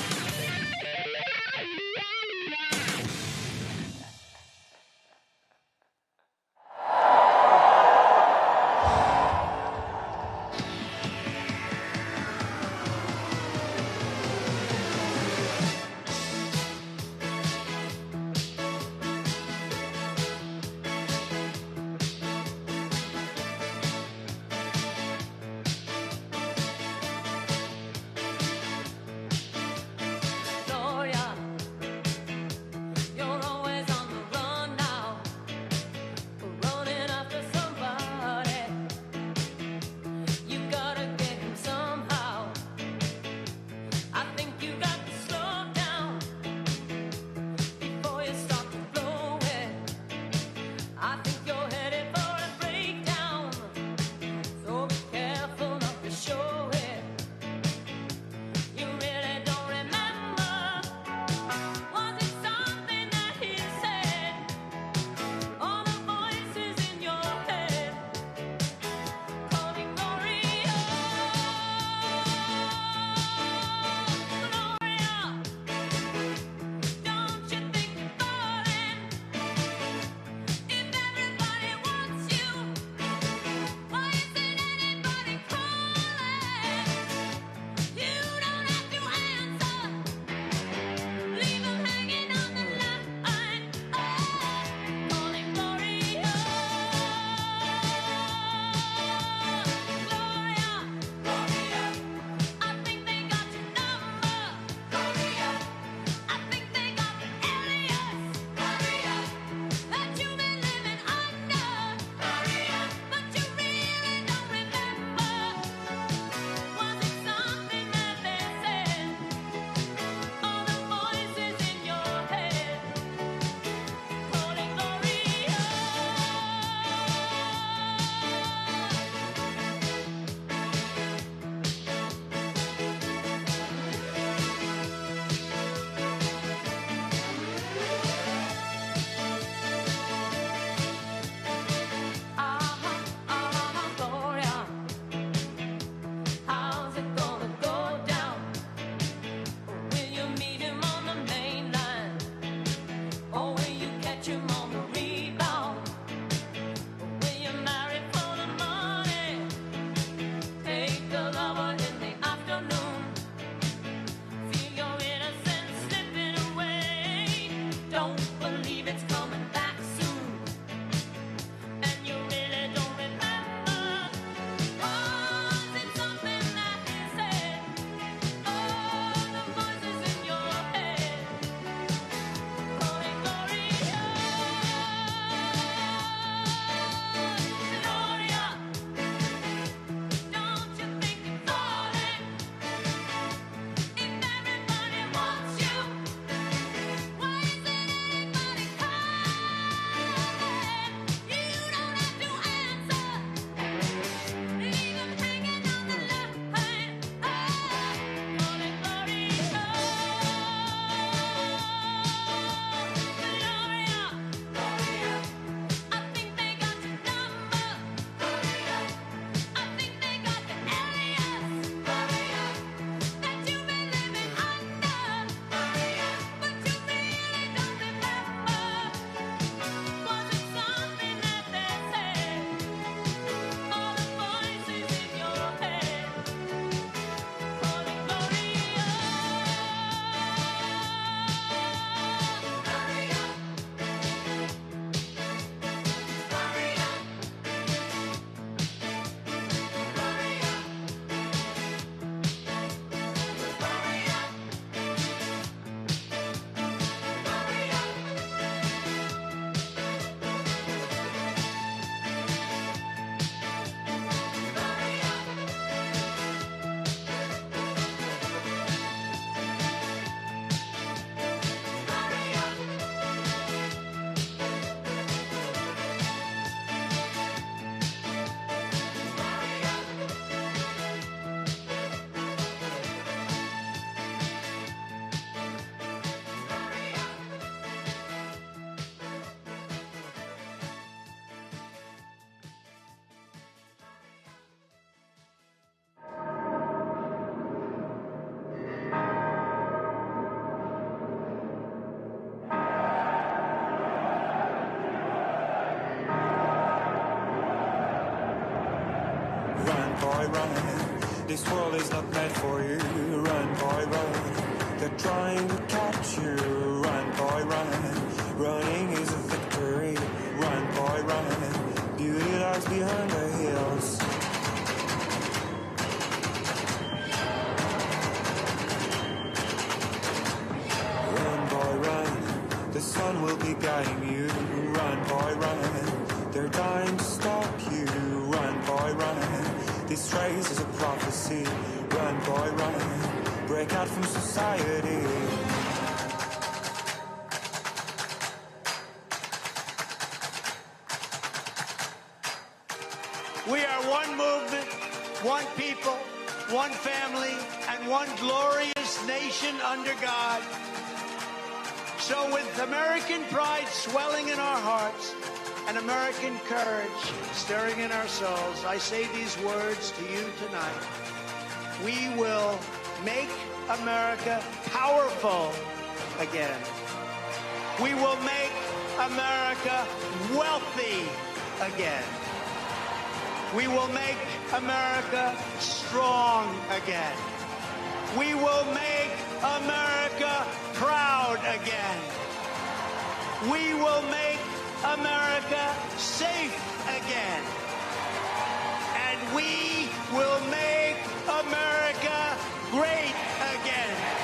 boy, run. This world is not meant for you. Run, boy, run. They're trying to catch you. Run, boy, run. Running is a victory. Run, boy, run. Beauty lies behind the hills. Run, boy, run. The sun will be guiding you. Run, boy, run. They're dying to stop you. Run, boy, run. This race is a prophecy. Run, boy, run. Break out from society. We are one movement, one people, one family, and one glorious nation under God. So with American pride swelling in our hearts and American courage stirring in our souls, I say these words to you tonight. We will make America powerful again. We will make America wealthy again. We will make America strong again. We will make America proud again. We will make America safe again. And we will make America great again.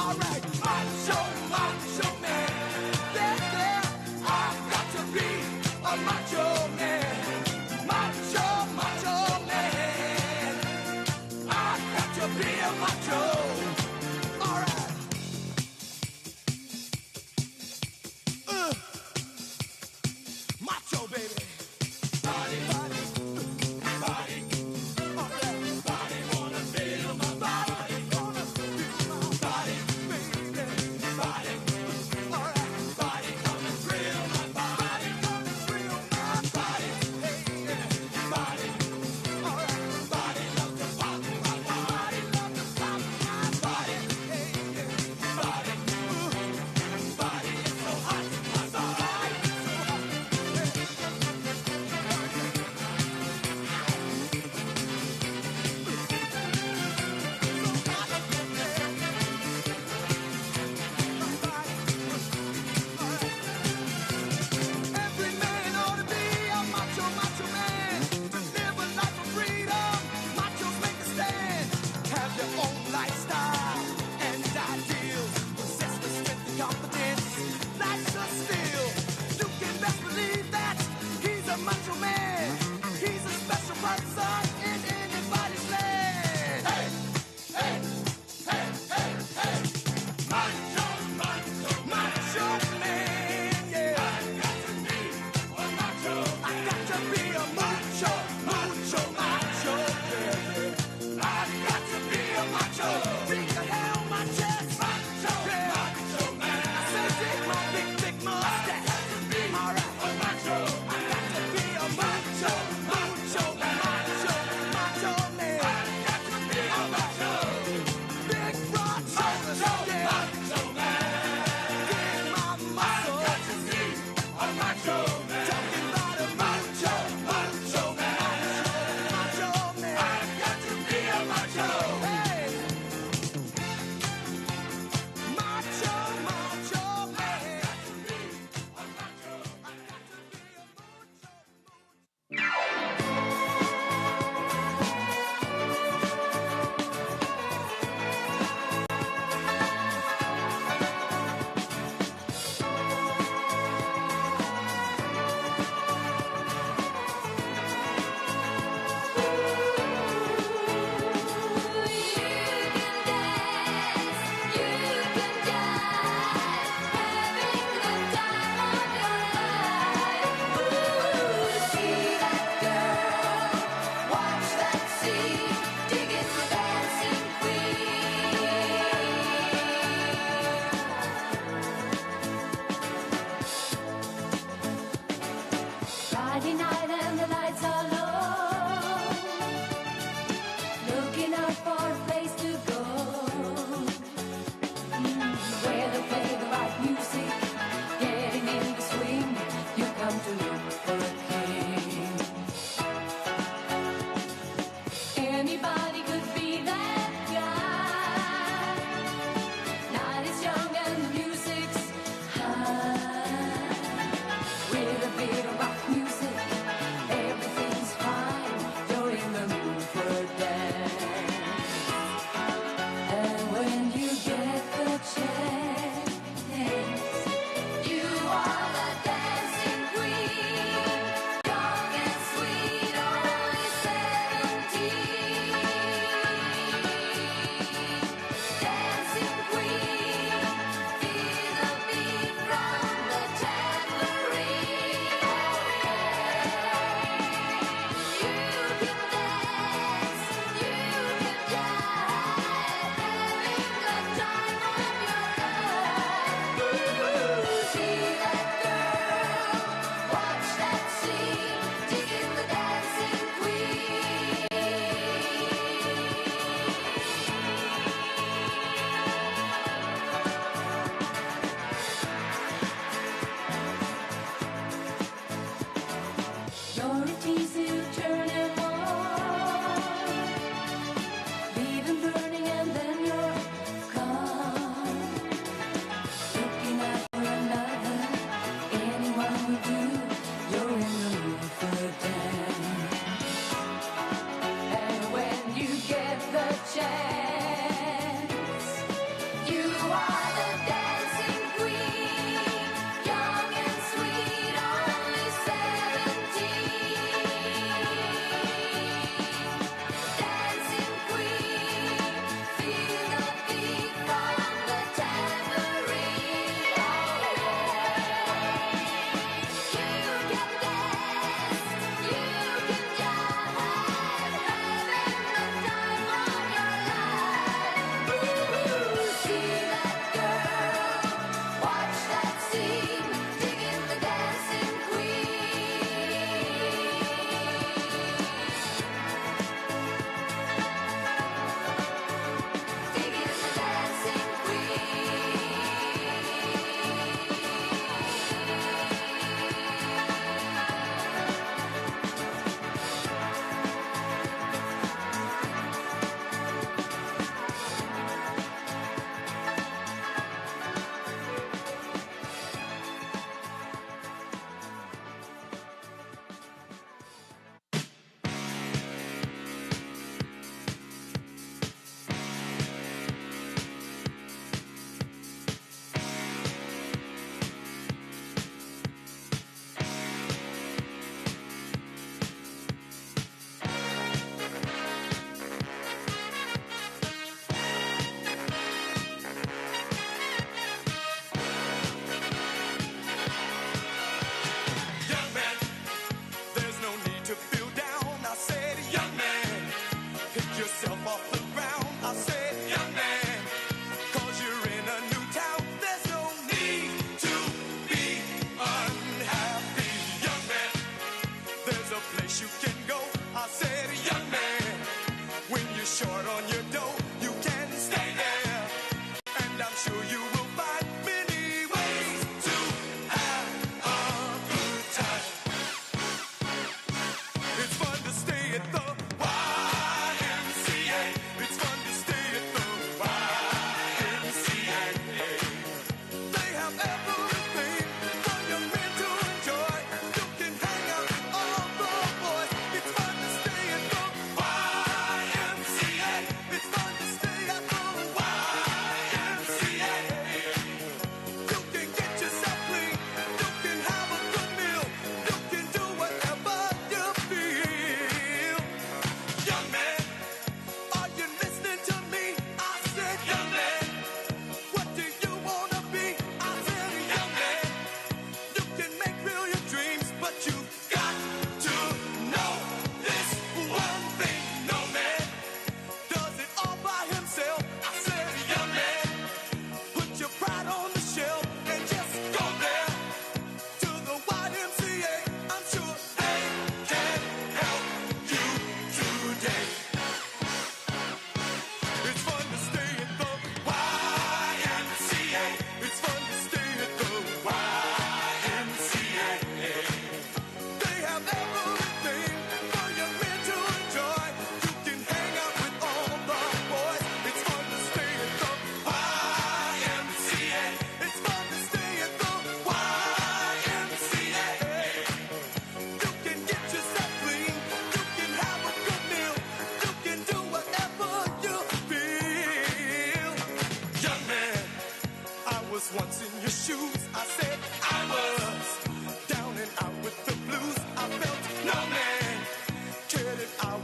All right, macho man. Friday night and the lights are low, looking up for a place to go, where they play the right music, getting in the swing. You come to look for a king. Any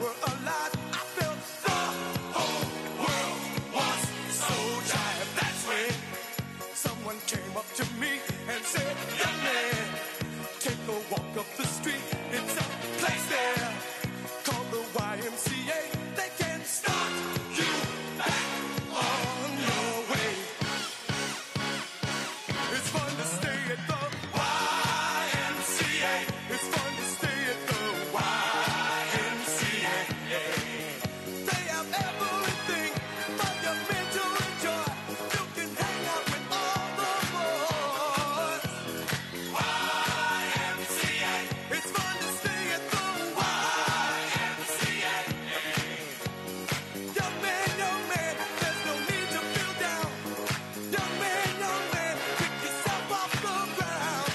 were alive, I felt the whole world was so jive. That's when someone came up to me and said, young man, take a walk up the street. It's a place there called the YMCA. They can start you back on your way. It's fun to stay at the YMCA. It's fun to stay at the YMCA. They have everything for your mental enjoy. You can hang out with all the boys. YMCA. It's fun to stay at the YMCA. Young man, there's no need to feel down. Young man, pick yourself off the ground.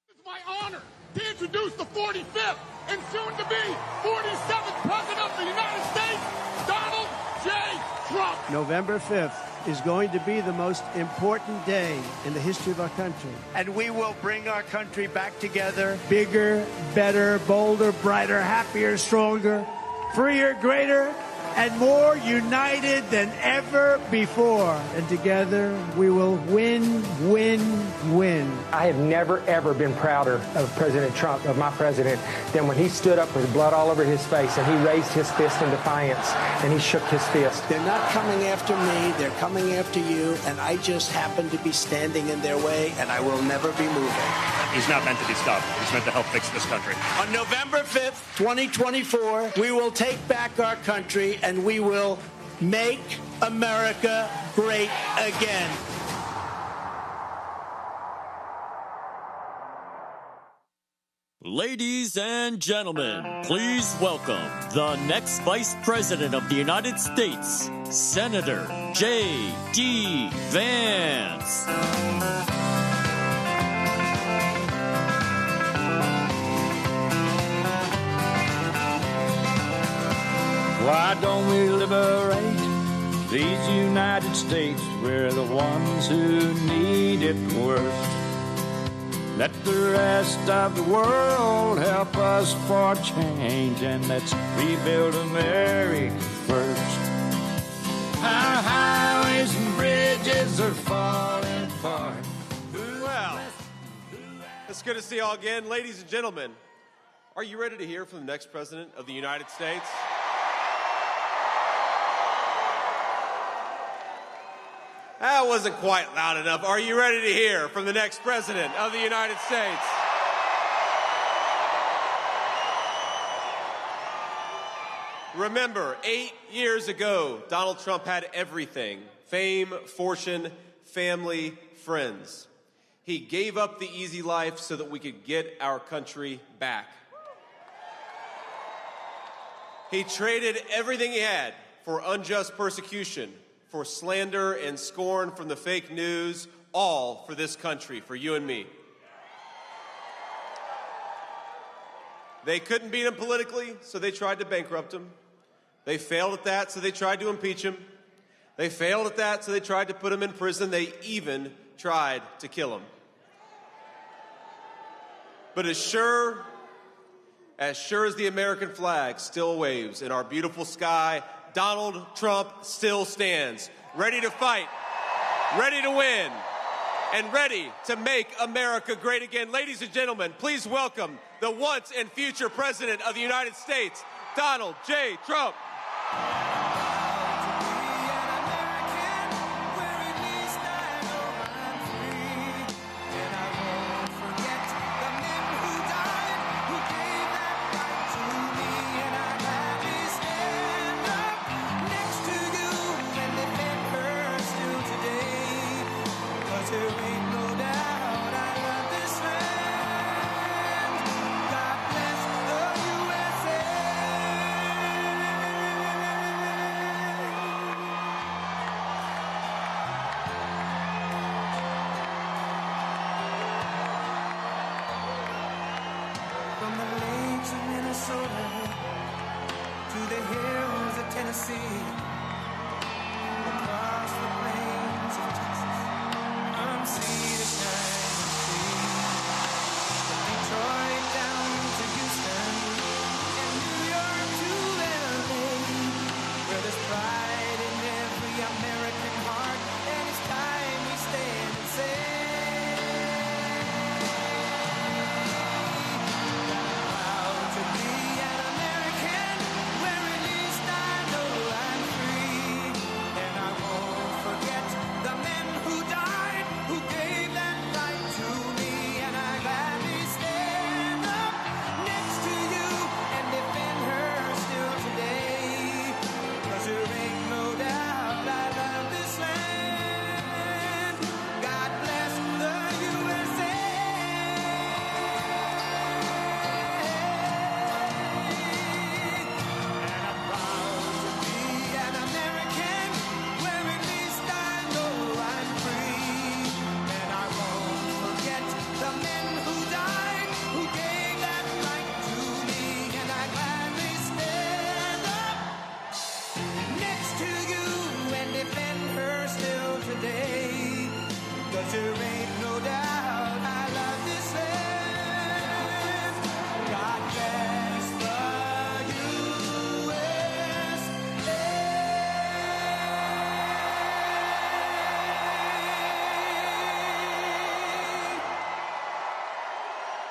It's my honor to introduce the 45th and soon to be 47th President of the United States, Donald J. Trump. November 5th is going to be the most important day in the history of our country. And we will bring our country back together. Bigger, better, bolder, brighter, happier, stronger, freer, greater, and more united than ever before. And together we will win, win, win. I have never, ever been prouder of President Trump, of my president, than when he stood up with blood all over his face and he raised his fist in defiance and he shook his fist. They're not coming after me, they're coming after you, and I just happen to be standing in their way, and I will never be moving. He's not meant to be stopped. He's meant to help fix this country. On November 5th, 2024, we will take back our country and we will make America great again. Ladies and gentlemen, please welcome the next Vice President of the United States, Senator J.D. Vance. Why don't we liberate these United States? We're the ones who need it worst. Let the rest of the world help us for change, and let's rebuild America first. Our highways and bridges are falling apart. Well, it's good to see you all again. Ladies and gentlemen, are you ready to hear from the next President of the United States? That wasn't quite loud enough. Are you ready to hear from the next President of the United States? Remember, 8 years ago, Donald Trump had everything: fame, fortune, family, friends. He gave up the easy life so that we could get our country back. He traded everything he had for unjust persecution, for slander and scorn from the fake news, all for this country, for you and me. They couldn't beat him politically, so they tried to bankrupt him. They failed at that, so they tried to impeach him. They failed at that, so they tried to put him in prison. They even tried to kill him. But as sure as the American flag still waves in our beautiful sky, Donald Trump still stands, ready to fight, ready to win, and ready to make America great again. Ladies and gentlemen, please welcome the once and future President of the United States, Donald J. Trump.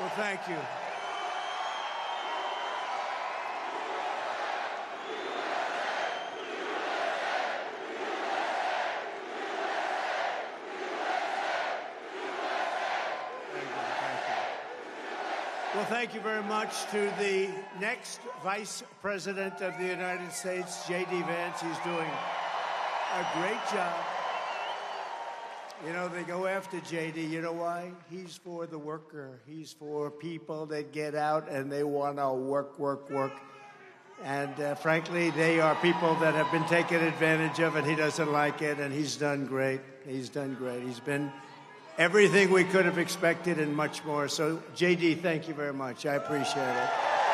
Well, thank you. Well, thank you very much to the next Vice President of the United States, J.D. Vance. He's doing a great job. You know, they go after J.D. You know why? He's for the worker. He's for people that get out and they want to work, work, work. And frankly, they are people that have been taken advantage of, and he doesn't like it, and he's done great. He's done great. He's been everything we could have expected and much more. So, J.D., thank you very much. I appreciate it.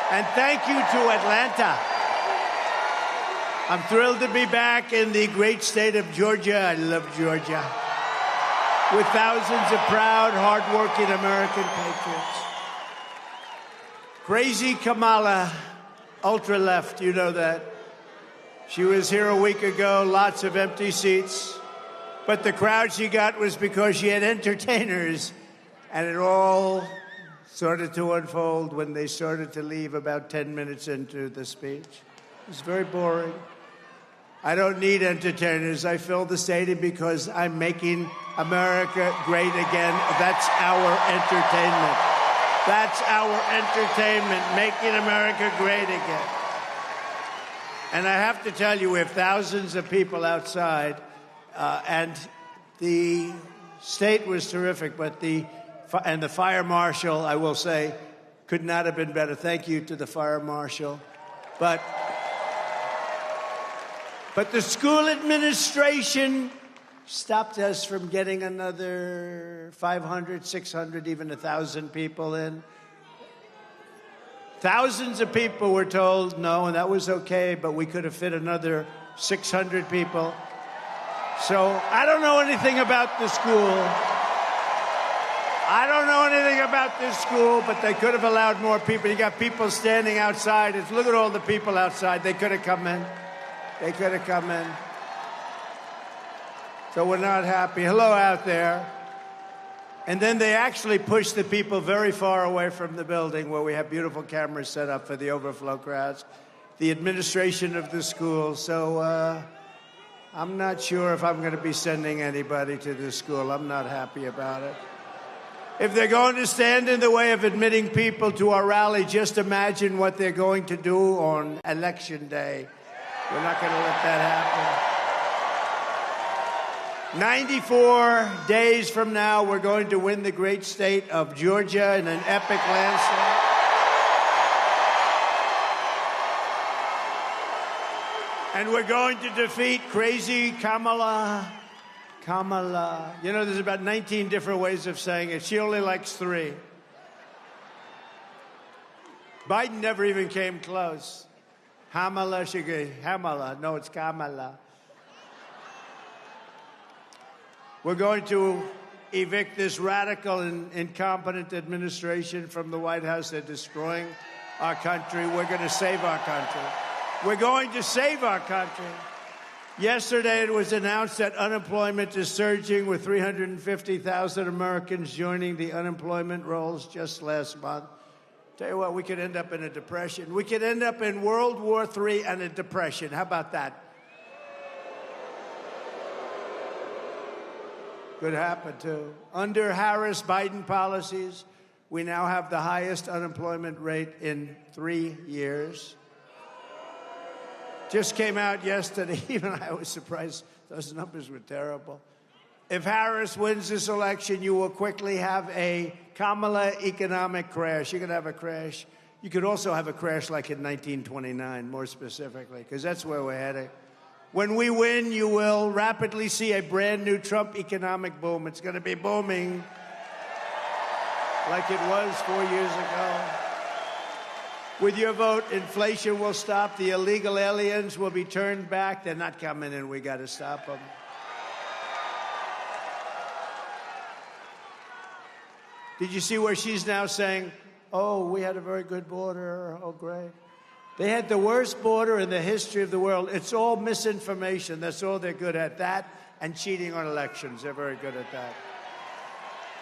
And thank you to Atlanta. I'm thrilled to be back in the great state of Georgia. I love Georgia. With thousands of proud, hardworking American patriots. Crazy Kamala, ultra-left, you know that. She was here a week ago, lots of empty seats. But the crowd she got was because she had entertainers, and it all started to unfold when they started to leave about 10 minutes into the speech. It was very boring. I don't need entertainers. I fill the stadium because I'm making America great again. That's our entertainment. That's our entertainment, making America great again. And I have to tell you, we have thousands of people outside. And the state was terrific, but the fire marshal, I will say, could not have been better. Thank you to the fire marshal. But the school administration stopped us from getting another 500, 600, even 1,000 people in. Thousands of people were told no, and that was okay, but we could have fit another 600 people. So I don't know anything about the school. I don't know anything about this school, but they could have allowed more people. You got people standing outside. Look at all the people outside. They could have come in. They could have come in. So we're not happy. Hello out there. And then they actually pushed the people very far away from the building where we have beautiful cameras set up for the overflow crowds. The administration of the school. So, I'm not sure if I'm going to be sending anybody to this school. I'm not happy about it. If they're going to stand in the way of admitting people to our rally, just imagine what they're going to do on Election Day. We're not going to let that happen. 94 days from now, we're going to win the great state of Georgia in an epic landslide. And we're going to defeat crazy Kamala. Kamala. You know, there's about 19 different ways of saying it. She only likes 3. Biden never even came close. Kamala, Kamala. No, it's Kamala. We're going to evict this radical and incompetent administration from the White House. They're destroying our country. We're going to save our country. We're going to save our country. Yesterday, it was announced that unemployment is surging, with 350,000 Americans joining the unemployment rolls just last month. Tell you what, we could end up in a depression. We could end up in World War III and a depression. How about that? Could happen, too. Under Harris-Biden policies, we now have the highest unemployment rate in 3 years. Just came out yesterday. Even I was surprised. Those numbers were terrible. If Harris wins this election, you will quickly have a Kamala economic crash. You're going to have a crash. You could also have a crash like in 1929, more specifically, because that's where we're heading. When we win, you will rapidly see a brand new Trump economic boom. It's going to be booming like it was 4 years ago. With your vote, inflation will stop. The illegal aliens will be turned back. They're not coming in. We got to stop them. Did you see where she's now saying, oh, we had a very good border. Oh, great. They had the worst border in the history of the world. It's all misinformation. That's all they're good at. That and cheating on elections. They're very good at that.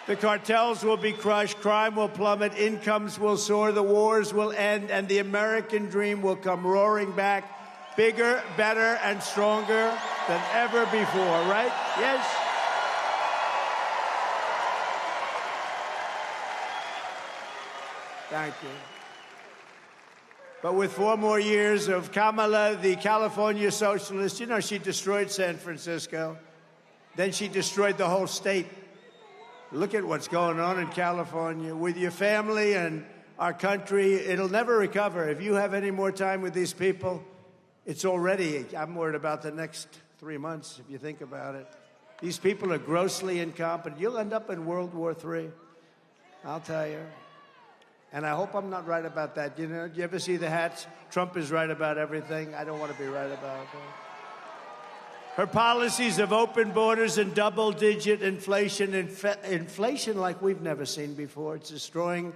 The cartels will be crushed, crime will plummet, incomes will soar, the wars will end, and the American dream will come roaring back, bigger, better, and stronger than ever before, right? Yes? Thank you. But with 4 more years of Kamala, the California socialist, you know, she destroyed San Francisco. Then she destroyed the whole state. Look at what's going on in California. With your family and our country, it'll never recover. If you have any more time with these people, it's already, I'm worried about the next 3 months, if you think about it. These people are grossly incompetent. You'll end up in World War III, I'll tell you. And I hope I'm not right about that. You know, do you ever see the hats? Trump is right about everything. I don't want to be right about that. Her policies of open borders and double-digit inflation, inflation like we've never seen before. It's destroying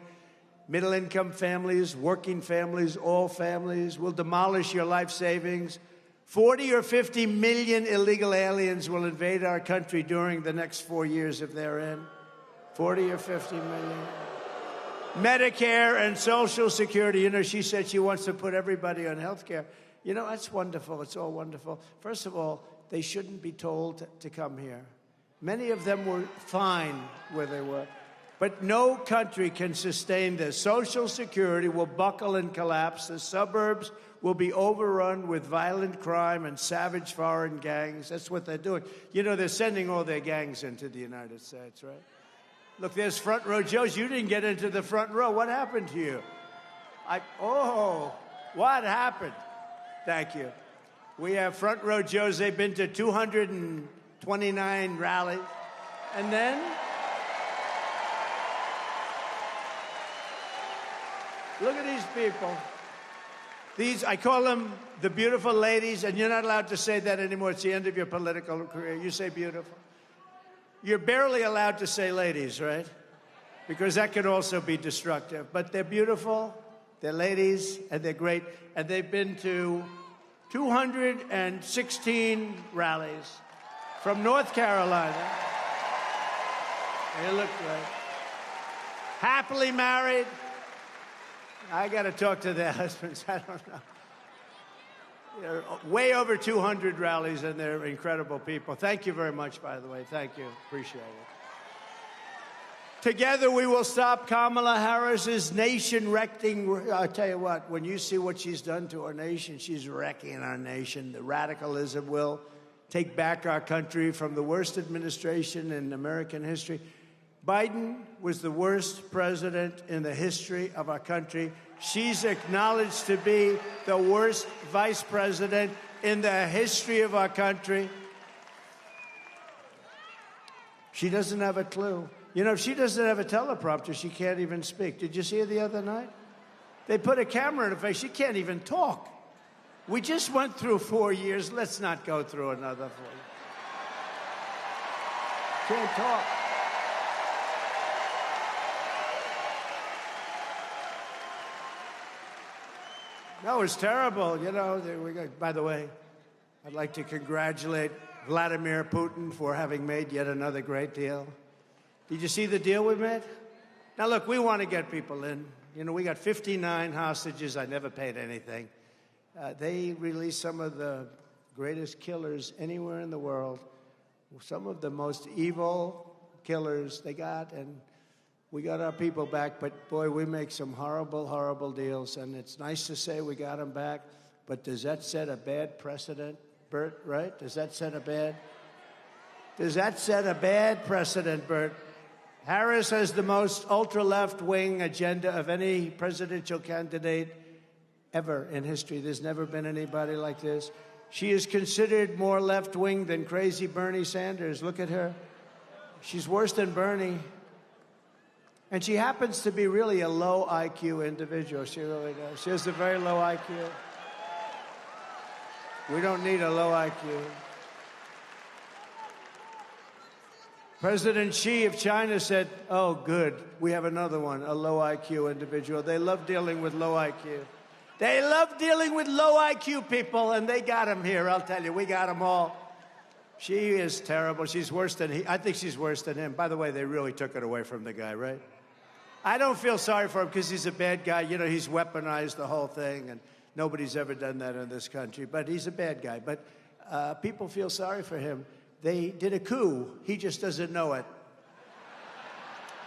middle-income families, working families, all families. Will demolish your life savings. 40 or 50 million illegal aliens will invade our country during the next 4 years if they're in. 40 or 50 million. Medicare and Social Security. You know, she said she wants to put everybody on health care. You know, that's wonderful. It's all wonderful. First of all, they shouldn't be told to come here. Many of them were fine where they were. But no country can sustain this. Social Security will buckle and collapse. The suburbs will be overrun with violent crime and savage foreign gangs. That's what they're doing. You know, they're sending all their gangs into the United States, right? Look, there's Front Row Joe's. You didn't get into the front row. What happened to you? What happened? Thank you. We have Front Row Joe's. They've been to 229 rallies. And then look at these people. These, I call them the beautiful ladies, and you're not allowed to say that anymore. It's the end of your political career. You say beautiful. You're barely allowed to say ladies, right? Because that could also be destructive. But they're beautiful, they're ladies, and they're great. And they've been to 216 rallies from North Carolina. They look great. Happily married. I got to talk to their husbands. I don't know. They're way over 200 rallies, and they're incredible people. Thank you very much, by the way. Thank you. Appreciate it. Together, we will stop Kamala Harris's nation-wrecking. I'll tell you what, when you see what she's done to our nation, she's wrecking our nation. The radicalism will take back our country from the worst administration in American history. Biden was the worst president in the history of our country. She's acknowledged to be the worst vice president in the history of our country. She doesn't have a clue. You know, if she doesn't have a teleprompter, she can't even speak. Did you see her the other night? They put a camera in her face. She can't even talk. We just went through 4 years. Let's not go through another 4 years. Can't talk. No, it's terrible. You know, by the way, I'd like to congratulate Vladimir Putin for having made yet another great deal. Did you see the deal we made? Now, look, we want to get people in. You know, we got 59 hostages. I never paid anything. They released some of the greatest killers anywhere in the world, some of the most evil killers they got, and we got our people back, but boy, we make some horrible, horrible deals, and it's nice to say we got them back, but does that set a bad precedent, Bert, right? Does that set a bad precedent, Bert? Harris has the most ultra-left-wing agenda of any presidential candidate ever in history. There's never been anybody like this. She is considered more left-wing than crazy Bernie Sanders. Look at her. She's worse than Bernie. And she happens to be really a low IQ individual. She really does. She has a very low IQ. We don't need a low IQ. President Xi of China said, oh, good, we have another one, a low IQ individual. They love dealing with low IQ. They love dealing with low IQ people, and they got them here, I'll tell you. We got them all. She is terrible. She's worse than he. I think she's worse than him. By the way, they really took it away from the guy, right? I don't feel sorry for him because he's a bad guy. You know, he's weaponized the whole thing, and nobody's ever done that in this country. But he's a bad guy. But people feel sorry for him. They did a coup. He just doesn't know it.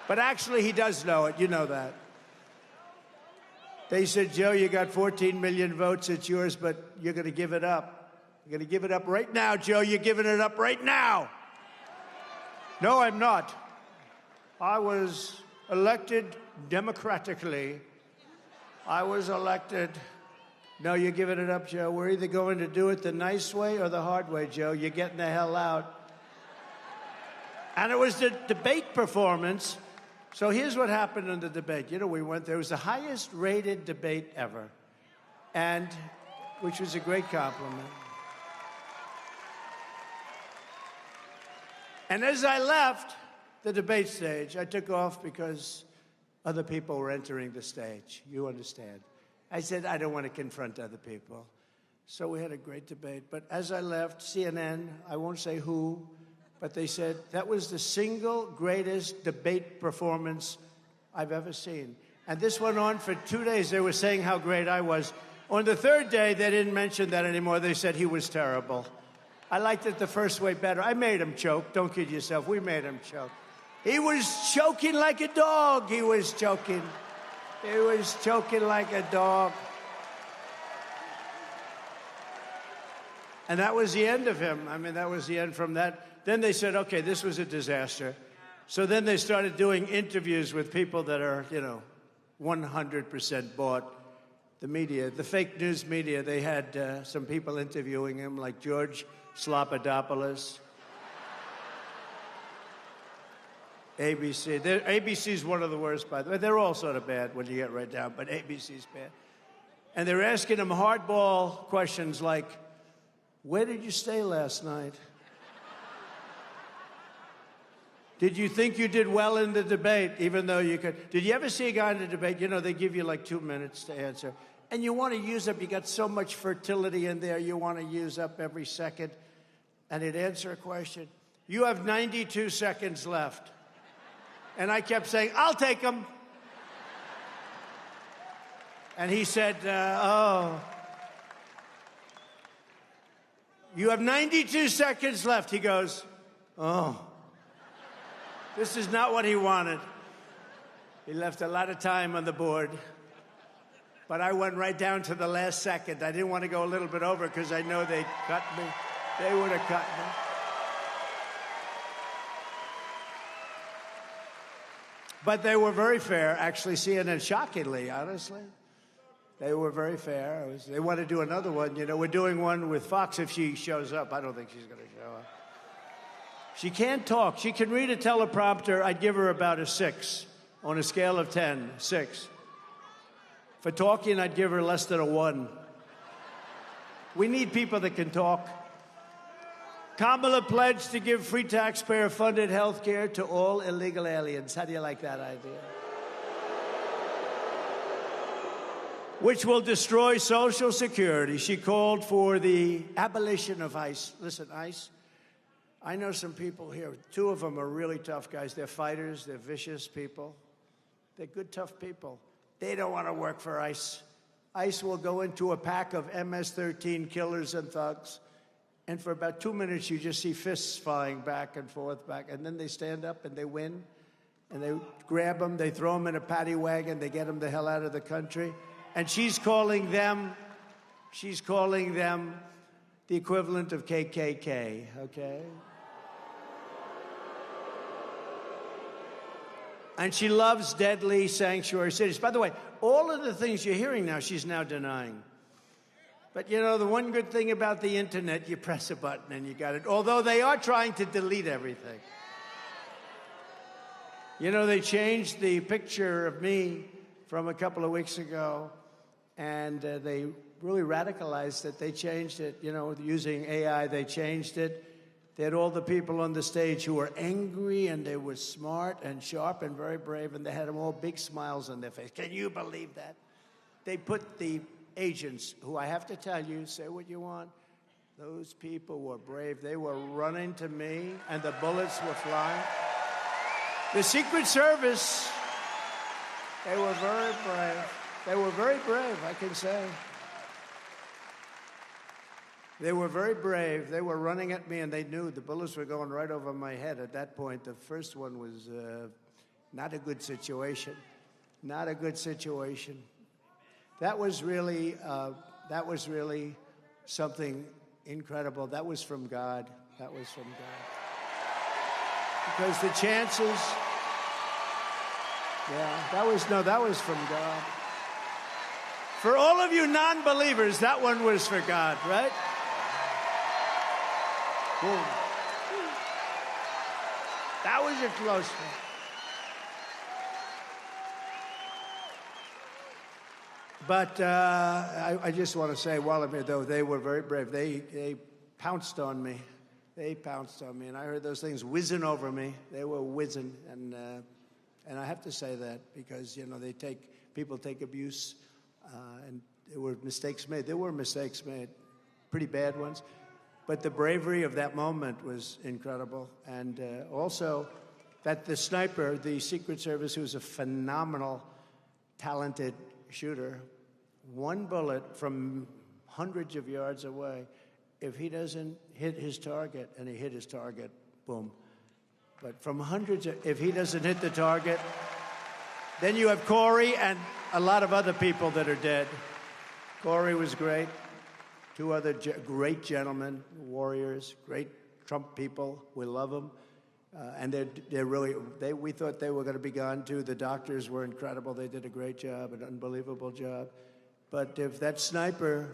But actually, he does know it. You know that. They said, Joe, you got 14 million votes. It's yours, but you're going to give it up. You're going to give it up right now, Joe. You're giving it up right now. No, I'm not. I was elected democratically. I was elected. No, you're giving it up, Joe. We're either going to do it the nice way or the hard way, Joe. You're getting the hell out. And it was the debate performance. So here's what happened in the debate. You know, there was the highest rated debate ever, and which was a great compliment. And as I left the debate stage, I took off because other people were entering the stage. You understand. I said, I don't want to confront other people. So we had a great debate. But as I left, CNN, I won't say who, but they said that was the single greatest debate performance I've ever seen. And this went on for 2 days. They were saying how great I was. On the third day, they didn't mention that anymore. They said he was terrible. I liked it the first way better. I made him choke. Don't kid yourself. We made him choke. He was choking like a dog. He was choking. He was choking like a dog. And that was the end of him. I mean, that was the end from that. Then they said, okay, this was a disaster. So then they started doing interviews with people that are, 100% bought. The media, the fake news media, they had some people interviewing him, like George Slopadopoulos. ABC. ABC's one of the worst, by the way. They're all sort of bad when you get right down, but ABC's bad. And they're asking him hardball questions like, where did you stay last night? Did you think you did well in the debate, even though you could? Did you ever see a guy in the debate, they give you like 2 minutes to answer. And you want to use up, you got so much fertility in there, you want to use up every second. And he'd answer a question. You have 92 seconds left. And I kept saying, I'll take them. And he said, you have 92 seconds left. He goes, oh. This is not what he wanted. He left a lot of time on the board. But I went right down to the last second. I didn't want to go a little bit over because I know they'd cut me. They would have cut me. But they were very fair, actually, CNN, shockingly, honestly. They were very fair. They want to do another one. We're doing one with Fox if she shows up. I don't think she's going to show up. She can't talk. She can read a teleprompter. I'd give her about a 6 on a scale of 10, 6. For talking, I'd give her less than a 1. We need people that can talk. Kamala pledged to give free taxpayer-funded health care to all illegal aliens. How do you like that idea? Which will destroy Social Security. She called for the abolition of ICE. Listen, ICE, I know some people here. 2 of them are really tough guys. They're fighters. They're vicious people. They're good, tough people. They don't want to work for ICE. ICE will go into a pack of MS-13 killers and thugs, and for about 2 minutes, you just see fists flying back and forth, and then they stand up and they win, and they grab them, they throw them in a paddy wagon, they get them the hell out of the country, and she's calling them the equivalent of KKK, okay? And she loves deadly sanctuary cities. By the way, all of the things you're hearing now, she's now denying. But, the one good thing about the internet, you press a button and you got it. Although they are trying to delete everything. They changed the picture of me from a couple of weeks ago, and they really radicalized it. They changed it, using AI, they changed it. They had all the people on the stage who were angry, and they were smart and sharp and very brave, and they had them all big smiles on their face. Can you believe that? They put the agents, who I have to tell you, say what you want, Those people were brave. They were running to me, and the bullets were flying. The Secret Service, they were very brave. They were very brave, I can say. They were very brave. They were running at me, and they knew the bullets were going right over my head. At that point, the first one was not a good situation. Not a good situation. That was really something incredible. That was from God. That was from God. Because the chances, that was from God. For all of you non-believers, that one was for God, right? Boom. That was a close one. But I just want to say, Wallachia, though, they were very brave. They pounced on me. They pounced on me, and I heard those things whizzing over me. They were whizzing, and I have to say that because people take abuse, and there were mistakes made. There were mistakes made, pretty bad ones, but the bravery of that moment was incredible, and also that the sniper, the Secret Service, who's a phenomenal, talented shooter, one bullet from hundreds of yards away, if he doesn't hit his target, and he hit his target, boom. But from hundreds, if he doesn't hit the target, then you have Corey and a lot of other people that are dead. Corey was great. Two other great gentlemen, warriors, great Trump people. We love them. And they're really, we thought they were going to be gone too. The doctors were incredible. They did a great job, an unbelievable job. But if that sniper,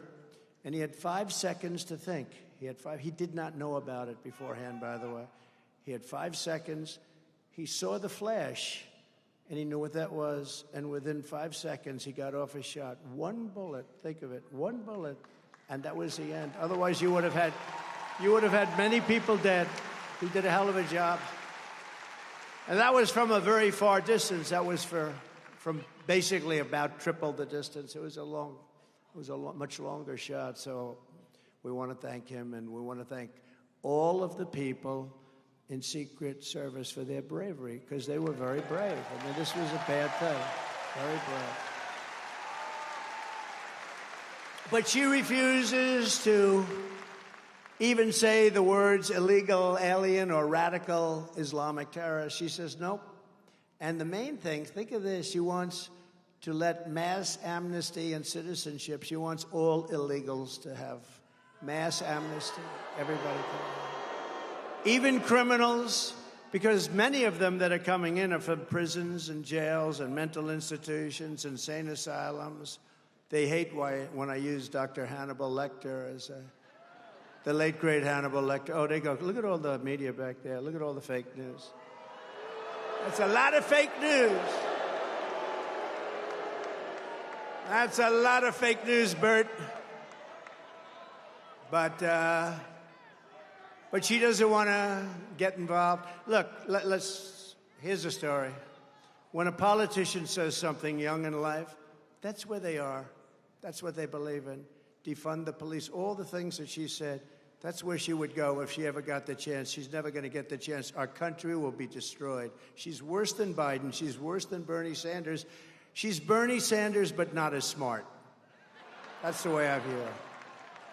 and he had 5 seconds to think. He did not know about it beforehand, by the way. He had 5 seconds. He saw the flash, and he knew what that was. And within 5 seconds, he got off his shot. One bullet, think of it, one bullet, and that was the end. Otherwise, you would have had many people dead. He did a hell of a job. And that was from a very far distance. That was from basically about triple the distance. It was a much longer shot. So we want to thank him, and we want to thank all of the people in Secret Service for their bravery, because they were very brave. I mean, this was a bad thing. Very brave. But she refuses to even say the words illegal alien or radical Islamic terrorist. She says nope. And the main thing, think of this, she wants to let mass amnesty and citizenship. She wants all illegals to have mass amnesty. Everybody can. Even criminals, because many of them that are coming in are from prisons and jails and mental institutions, insane asylums. They hate when I use Dr. Hannibal Lecter as the late, great Hannibal Lecter. Oh, they go, look at all the media back there. Look at all the fake news. That's a lot of fake news. That's a lot of fake news, Bert. But she doesn't want to get involved. Look, here's a story. When a politician says something young in life, that's where they are. That's what they believe in. Defund the police, all the things that she said, that's where she would go if she ever got the chance. She's never going to get the chance. Our country will be destroyed. She's worse than Biden. She's worse than Bernie Sanders. She's Bernie Sanders, but not as smart. That's the way I view her.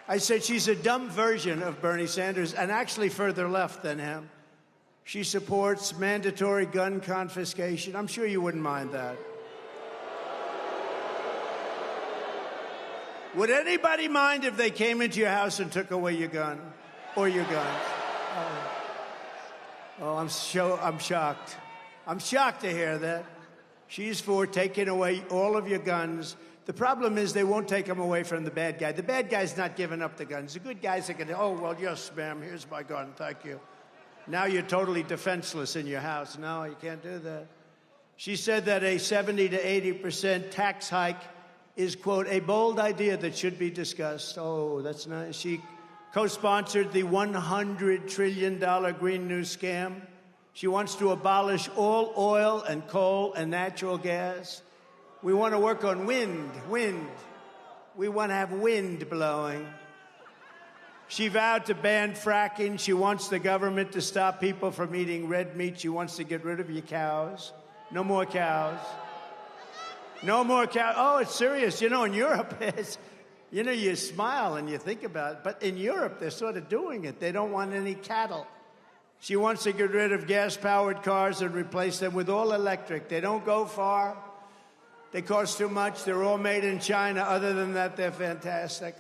I said she's a dumb version of Bernie Sanders, and actually further left than him. She supports mandatory gun confiscation. I'm sure you wouldn't mind that. Would anybody mind if they came into your house and took away your gun or your guns? I'm shocked. I'm shocked to hear that. She's for taking away all of your guns. The problem is they won't take them away from the bad guy. The bad guy's not giving up the guns. The good guys are going to, oh, well, yes, ma'am, here's my gun, thank you. Now you're totally defenseless in your house. No, you can't do that. She said that a 70 to 80% tax hike is, quote, a bold idea that should be discussed. Oh, that's nice. She co-sponsored the $100 trillion Green New Scam. She wants to abolish all oil and coal and natural gas. We want to work on wind. We want to have wind blowing. She vowed to ban fracking. She wants the government to stop people from eating red meat. She wants to get rid of your cows. No more cows. No more cows. Oh, it's serious. You know, in Europe, you know, you smile and you think about it. But in Europe, they're sort of doing it. They don't want any cattle. She wants to get rid of gas-powered cars and replace them with all electric. They don't go far. They cost too much. They're all made in China. Other than that, they're fantastic.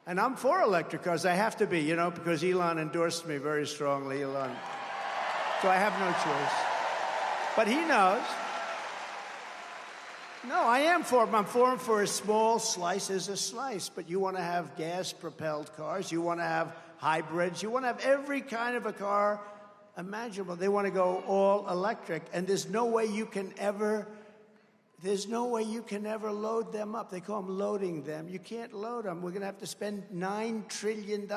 And I'm for electric cars. I have to be, you know, because Elon endorsed me very strongly, Elon. So I have no choice. But he knows. No, I am for him. I'm for him for a small slice is a slice. But you want to have gas-propelled cars. You want to have hybrids. You want to have every kind of a car imaginable. They want to go all electric. And there's no way you can ever load them up. They call them loading them. You can't load them. We're going to have to spend $9 trillion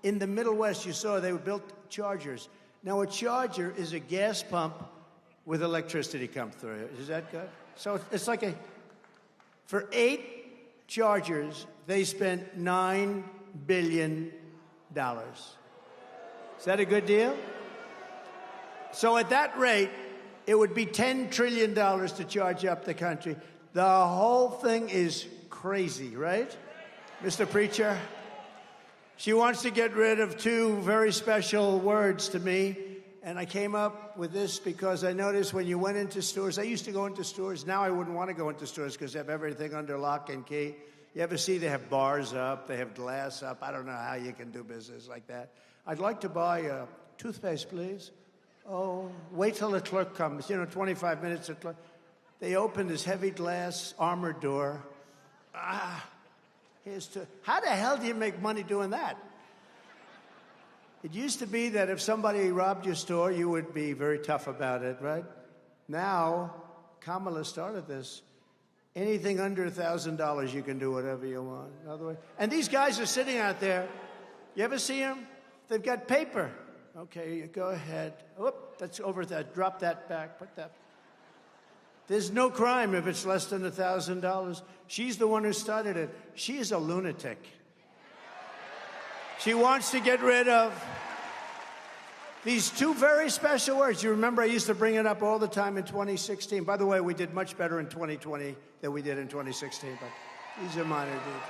in the Middle West. You saw they built chargers. Now, a charger is a gas pump with electricity come through it. Is that good? So it's like for 8 chargers, they spent $9 billion. Is that a good deal? So at that rate, it would be $10 trillion to charge up the country. The whole thing is crazy, right, Mr. Preacher? She wants to get rid of 2 very special words to me, and I came up with this because I noticed when you went into stores, I used to go into stores. Now I wouldn't want to go into stores because they have everything under lock and key. You ever see they have bars up, they have glass up? I don't know how you can do business like that. I'd like to buy a toothpaste, please. Oh, wait till the clerk comes. You know, 25 minutes. They open this heavy glass armored door. How the hell do you make money doing that? It used to be that if somebody robbed your store, you would be very tough about it, right? Now, Kamala started this. Anything under $1,000, you can do whatever you want. And these guys are sitting out there. You ever see them? They've got paper. Okay, you go ahead. Whoop, that's over that. Drop that back. Put that. There's no crime if it's less than $1,000. She's the one who started it. She is a lunatic. She wants to get rid of these 2 very special words. You remember I used to bring it up all the time in 2016. By the way, we did much better in 2020 than we did in 2016, but these are minor details.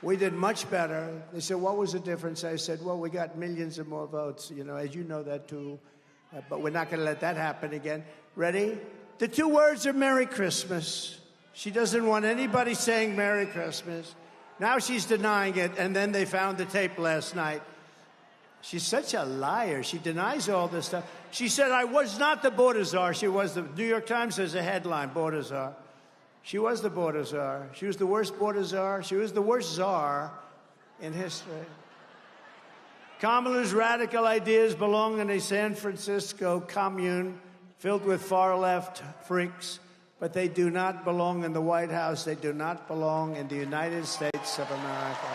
We did much better. They said, what was the difference? I said, well, we got millions of more votes. You know, as you know that too. But we're not going to let that happen again. Ready? The 2 words are Merry Christmas. She doesn't want anybody saying Merry Christmas. Now she's denying it, and then they found the tape last night. She's such a liar. She denies all this stuff. She said, I was not the border czar. She was the New York Times has a headline, border czar. She was the border czar. She was the worst border czar. She was the worst czar in history. Kamala's radical ideas belong in a San Francisco commune filled with far-left freaks, but they do not belong in the White House. They do not belong in the United States of America.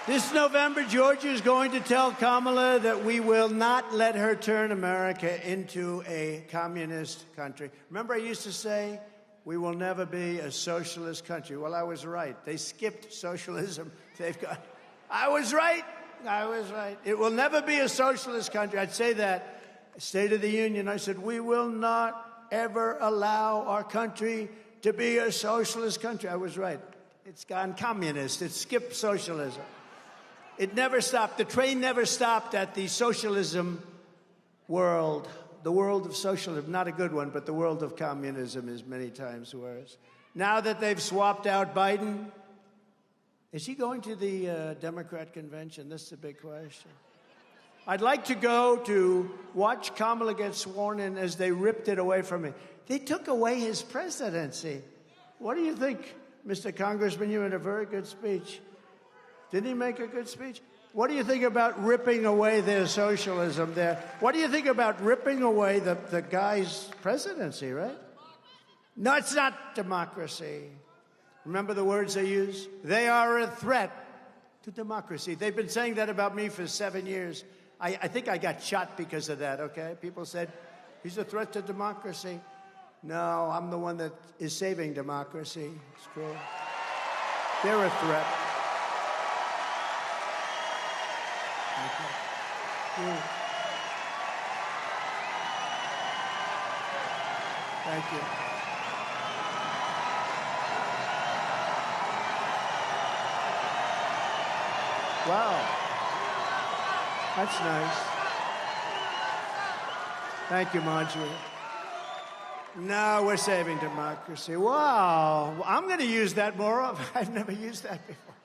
This November, Georgia is going to tell Kamala that we will not let her turn America into a communist country. Remember I used to say, we will never be a socialist country. Well, I was right. They skipped socialism. I was right. It will never be a socialist country. I'd say that. State of the Union, I said, we will not ever allow our country to be a socialist country. I was right. It's gone communist. It skipped socialism. It never stopped. The train never stopped at the socialism world. The world of socialism, not a good one, but the world of communism is many times worse. Now that they've swapped out Biden, is he going to the Democrat convention? This is a big question. I'd like to go to watch Kamala get sworn in as they ripped it away from him. They took away his presidency. What do you think, Mr. Congressman? You had a very good speech. Didn't he make a good speech? What do you think about ripping away their socialism there? What do you think about ripping away the guy's presidency, right? No, it's not democracy. Remember the words they use? They are a threat to democracy. They've been saying that about me for 7 years. I think I got shot because of that, okay? People said, he's a threat to democracy. No, I'm the one that is saving democracy. It's true. They're a threat. Thank you. Thank you. Wow. That's nice. Thank you, Marjorie. No, we're saving democracy. Wow. I'm going to use that more often. I've never used that before.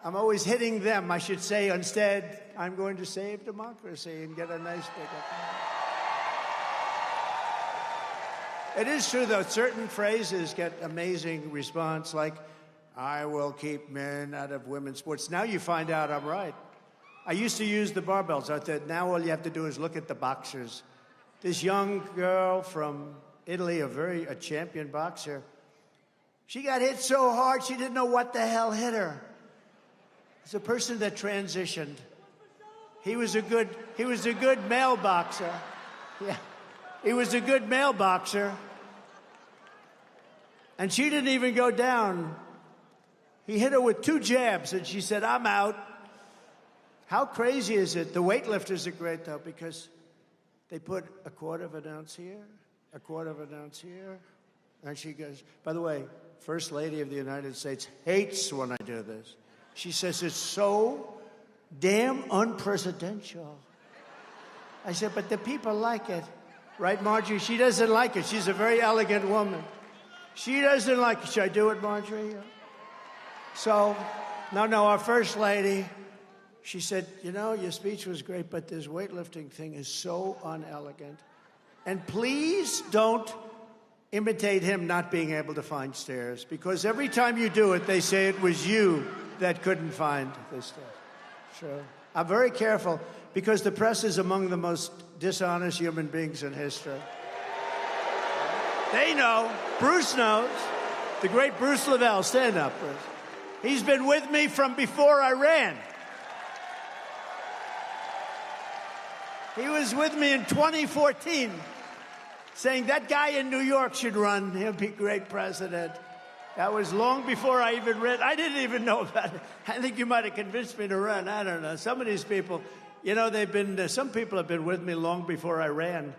I'm always hitting them. I should say instead, I'm going to save democracy and get a nice big... It is true, though, certain phrases get amazing response, like, I will keep men out of women's sports. Now you find out I'm right. I used to use the barbells. I thought, now all you have to do is look at the boxers. This young girl from Italy, a champion boxer, she got hit so hard she didn't know what the hell hit her. It's a person that transitioned. He was a good male boxer. Yeah. He was a good male boxer. And she didn't even go down. He hit her with 2 jabs, and she said, I'm out. How crazy is it? The weightlifters are great, though, because they put a quarter of an ounce here, a quarter of an ounce here. And she goes, by the way, First Lady of the United States hates when I do this. She says it's so damn unpresidential. I said, but the people like it. Right, Marjorie? She doesn't like it. She's a very elegant woman. She doesn't like it. Should I do it, Marjorie? So, no, our First Lady, she said, you know, your speech was great, but this weightlifting thing is so unelegant. And please don't imitate him not being able to find stairs, because every time you do it, they say it was you that couldn't find the stairs. Sure. I'm very careful, because the press is among the most dishonest human beings in history. They know. Bruce knows. The great Bruce Lavelle. Stand up, Bruce. He's been with me from before I ran. He was with me in 2014, saying that guy in New York should run. He'll be great president. That was long before I even read. I didn't even know about it. I think you might have convinced me to run. I don't know. Some of these people, you know, some people have been with me long before I ran.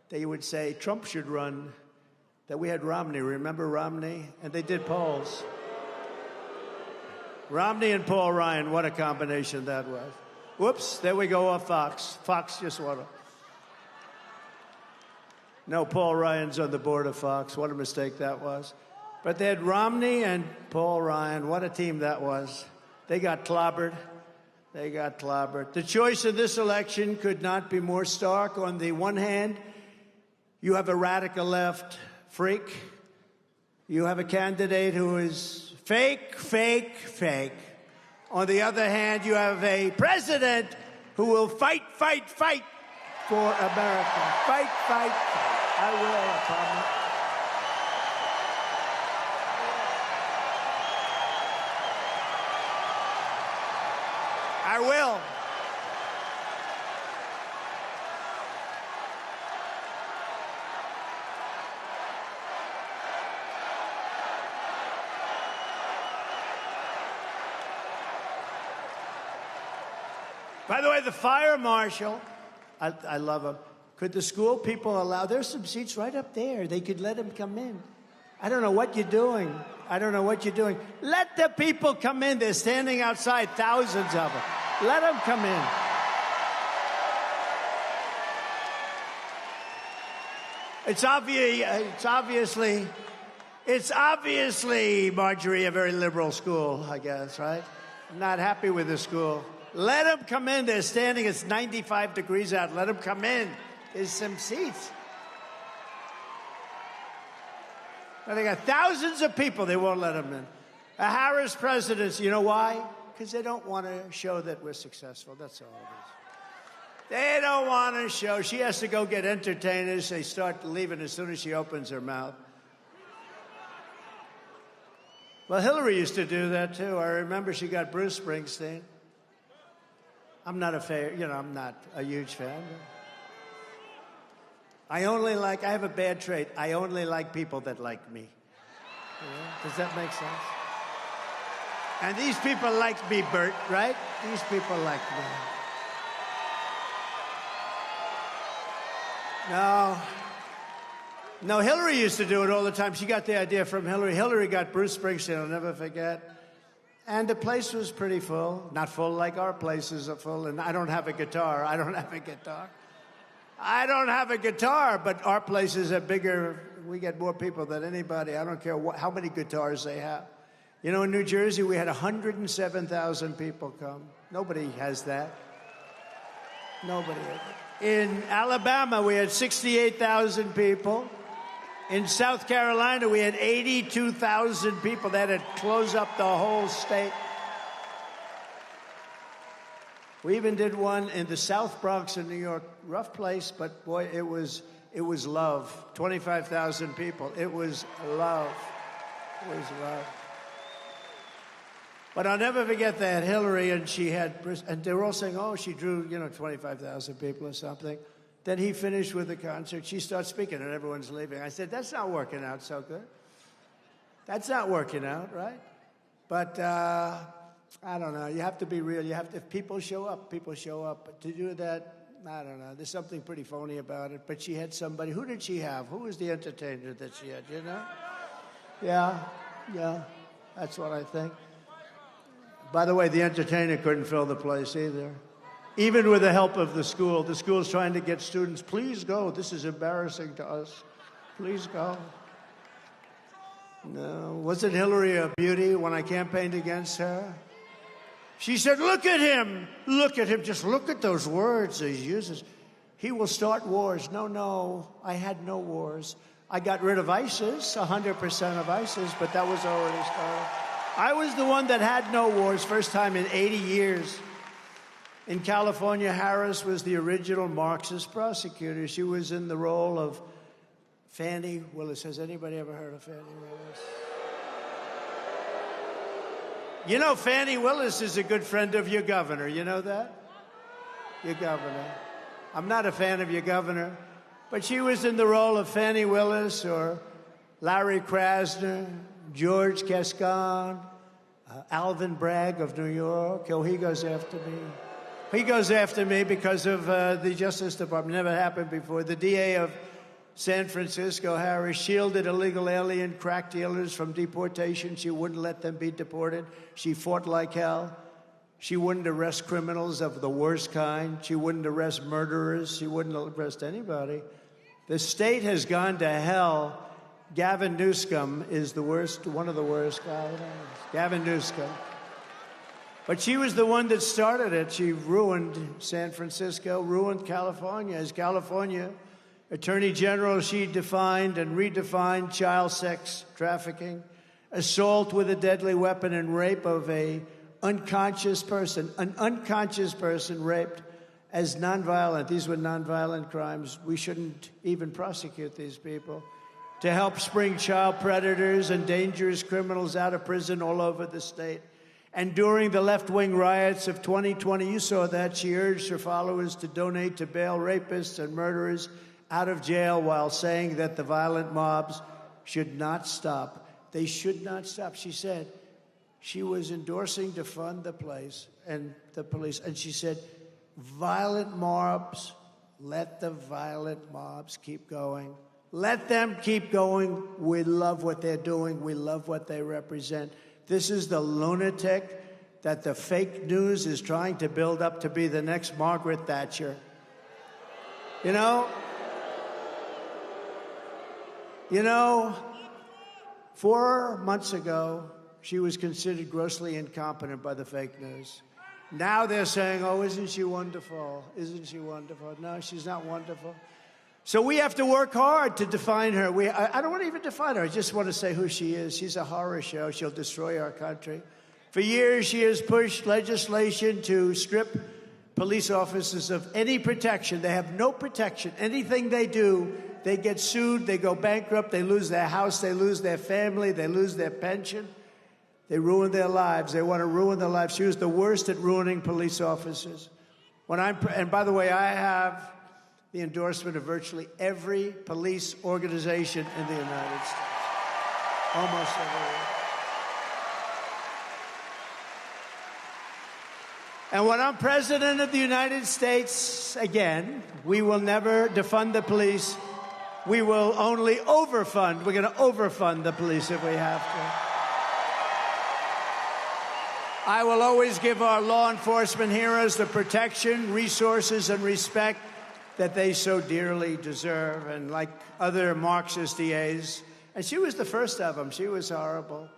They would say Trump should run. That we had Romney. Remember Romney? And they did polls. Romney and Paul Ryan, what a combination that was. Whoops, there we go off Fox. Fox just won. No, Paul Ryan's on the board of Fox. What a mistake that was. But they had Romney and Paul Ryan. What a team that was. They got clobbered. They got clobbered. The choice in this election could not be more stark. On the one hand, you have a radical left freak. You have a candidate who is fake, fake, fake. On the other hand, you have a president who will fight, fight, fight for America. Fight, fight, fight. I will, I promise. I will. By the way, the fire marshal, I love him. Could the school people allow, there's some seats right up there. They could let him come in. I don't know what you're doing. I don't know what you're doing. Let the people come in. They're standing outside, thousands of them. Let them come in. It's obviously, Marjorie, a very liberal school, I guess, right? I'm not happy with the school. Let them come in. They're standing. It's 95 degrees out. Let them come in. There's some seats. And they got thousands of people. They won't let them in. A Harris presidency. You know why? Because they don't want to show that we're successful. That's all it is. They don't want to show. She has to go get entertainers. They start leaving as soon as she opens her mouth. Well, Hillary used to do that, too. I remember she got Bruce Springsteen. I'm not a huge fan. I have a bad trait. I only like people that like me. Yeah? Does that make sense? And these people like me, Bert, right? These people like me. No, Hillary used to do it all the time. She got the idea from Hillary. Hillary got Bruce Springsteen, I'll never forget. And the place was pretty full. Not full like our places are full. And I don't have a guitar. I don't have a guitar, but our places are bigger. We get more people than anybody. I don't care how many guitars they have. You know, in New Jersey, we had 107,000 people come. Nobody has that. Nobody. In Alabama, we had 68,000 people. In South Carolina, we had 82,000 people. That had closed up the whole state. We even did one in the South Bronx in New York. Rough place, but boy, it was love. 25,000 people. It was love. It was love. But I'll never forget that Hillary, and they were all saying, oh, she drew, 25,000 people or something. Then he finished with the concert. She starts speaking, and everyone's leaving. I said, that's not working out so good. That's not working out, right? But I don't know. You have to be real. If people show up, people show up. But to do that, I don't know. There's something pretty phony about it. But she had somebody. Who did she have? Who was the entertainer that she had, you know? Yeah. That's what I think. By the way, the entertainer couldn't fill the place either. Even with the help of the school. The school's trying to get students, please go. This is embarrassing to us. Please go. No. Wasn't Hillary a beauty when I campaigned against her? She said, look at him. Look at him. Just look at those words he uses. He will start wars. No. I had no wars. I got rid of ISIS, 100% of ISIS, but that was already started. I was the one that had no wars, first time in 80 years. In California, Harris was the original Marxist prosecutor. She was in the role of Fannie Willis. Has anybody ever heard of Fannie Willis? You know, Fannie Willis is a good friend of your governor. You know that? Your governor. I'm not a fan of your governor, but she was in the role of Fannie Willis or Larry Krasner, George Gascon, Alvin Bragg of New York. Oh, he goes after me. He goes after me because of the Justice Department. Never happened before. The DA of San Francisco, Harris, shielded illegal alien crack dealers from deportation. She wouldn't let them be deported. She fought like hell. She wouldn't arrest criminals of the worst kind. She wouldn't arrest murderers. She wouldn't arrest anybody. The state has gone to hell. Gavin Newsom is the worst, one of the worst guys. Gavin Newsom. But she was the one that started it. She ruined San Francisco, ruined California. As California Attorney General, she defined and redefined child sex trafficking, assault with a deadly weapon, and rape of an unconscious person raped as nonviolent. These were nonviolent crimes. We shouldn't even prosecute these people. To help spring child predators and dangerous criminals out of prison all over the state. And during the left-wing riots of 2020, you saw that, she urged her followers to donate to bail rapists and murderers out of jail while saying that the violent mobs should not stop. They should not stop. She said she was endorsing to fund the police, and she said, violent mobs, let the violent mobs keep going. Let them keep going. We love what they're doing. We love what they represent. This is the lunatic that the fake news is trying to build up to be the next Margaret Thatcher. You know, 4 months ago, she was considered grossly incompetent by the fake news. Now they're saying, oh, isn't she wonderful? Isn't she wonderful? No, she's not wonderful. So we have to work hard to define her. I don't want to even define her. I just want to say who she is. She's a horror show. She'll destroy our country. For years, she has pushed legislation to strip police officers of any protection. They have no protection. Anything they do, they get sued, they go bankrupt, they lose their house, they lose their family, they lose their pension. They ruin their lives. They want to ruin their lives. She was the worst at ruining police officers. And by the way, I have the endorsement of virtually every police organization in the United States. Almost every. And when I'm president of the United States again, we will never defund the police. We will only overfund. We're going to overfund the police if we have to. I will always give our law enforcement heroes the protection, resources, and respect that they so dearly deserve. And like other Marxist DAs, and she was the first of them. She was horrible.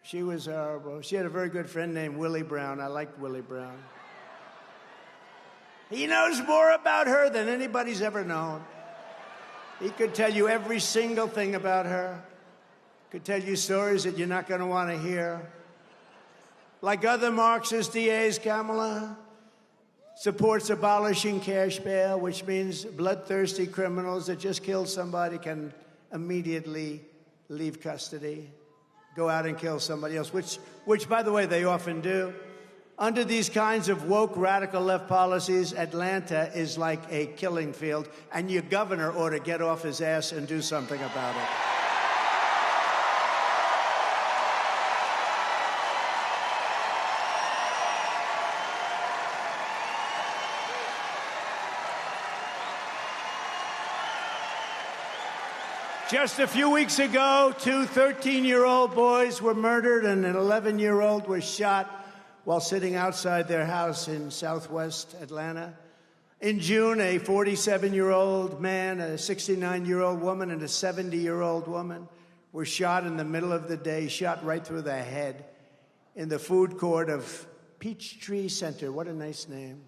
She was horrible. She had a very good friend named Willie Brown. I liked Willie Brown. He knows more about her than anybody's ever known. He could tell you every single thing about her. Could tell you stories that you're not going to want to hear. Like other Marxist DAs, Kamala supports abolishing cash bail, which means bloodthirsty criminals that just killed somebody can immediately leave custody, go out and kill somebody else, which, by the way, they often do. Under these kinds of woke, radical left policies, Atlanta is like a killing field, and your governor ought to get off his ass and do something about it. Just a few weeks ago, 2 13-year-old boys were murdered and an 11-year-old was shot while sitting outside their house in southwest Atlanta. In June, a 47-year-old man, a 69-year-old woman, and a 70-year-old woman were shot in the middle of the day, shot right through the head in the food court of Peachtree Center. What a nice name.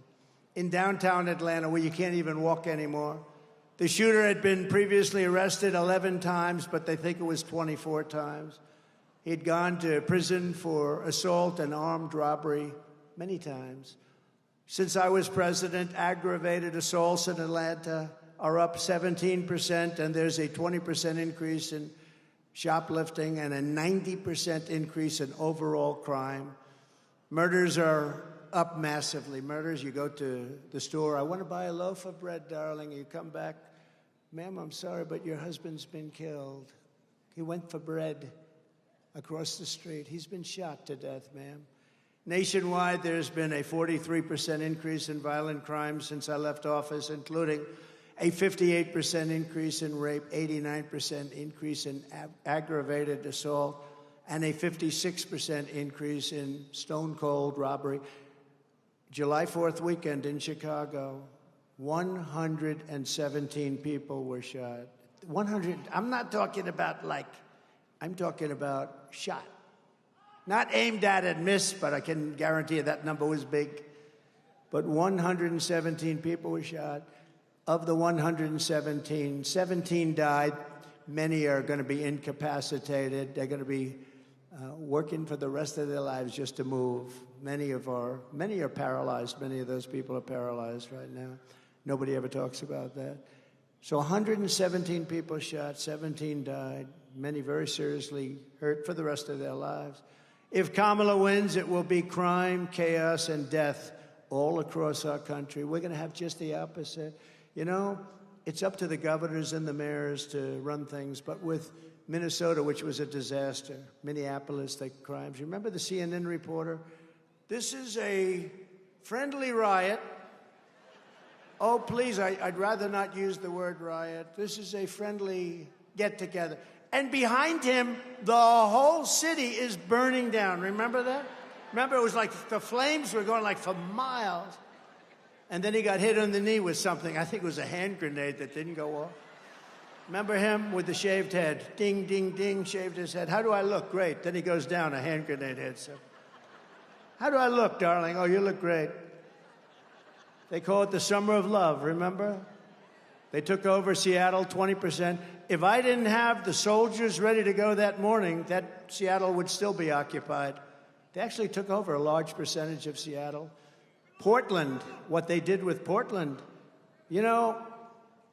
In downtown Atlanta, where you can't even walk anymore. The shooter had been previously arrested 11 times, but they think it was 24 times. He'd gone to prison for assault and armed robbery many times. Since I was president, aggravated assaults in Atlanta are up 17%, and there's a 20% increase in shoplifting and a 90% increase in overall crime. Murders are up massively. Murders, you go to the store, I want to buy a loaf of bread, darling. You come back, ma'am, I'm sorry, but your husband's been killed. He went for bread across the street. He's been shot to death, ma'am. Nationwide, there's been a 43% increase in violent crimes since I left office, including a 58% increase in rape, 89% increase in aggravated assault, and a 56% increase in stone-cold robbery. July 4th weekend in Chicago, 117 people were shot. 100, I'm not talking about I'm talking about shot. Not aimed at and missed, but I can guarantee you that number was big. But 117 people were shot. Of the 117, 17 died. Many are going to be incapacitated. They're going to be working for the rest of their lives just to move. Many are paralyzed. Many of those people are paralyzed right now. Nobody ever talks about that. So 117 people shot, 17 died, many very seriously hurt for the rest of their lives. If Kamala wins, it will be crime, chaos, and death all across our country. We're going to have just the opposite. You know, it's up to the governors and the mayors to run things, but with Minnesota, which was a disaster, Minneapolis, the crimes. Remember the CNN reporter? This is a friendly riot. Oh, please, I'd rather not use the word riot. This is a friendly get-together. And behind him, the whole city is burning down. Remember that? Remember, it was like the flames were going like for miles. And then he got hit on the knee with something. I think it was a hand grenade that didn't go off. Remember him with the shaved head? Ding, ding, ding, shaved his head. How do I look? Great. Then he goes down, a hand grenade hits him. How do I look, darling? Oh, you look great. They call it the summer of love, remember? They took over Seattle, 20%. If I didn't have the soldiers ready to go that morning, that Seattle would still be occupied. They actually took over a large percentage of Seattle. Portland, what they did with Portland. You know,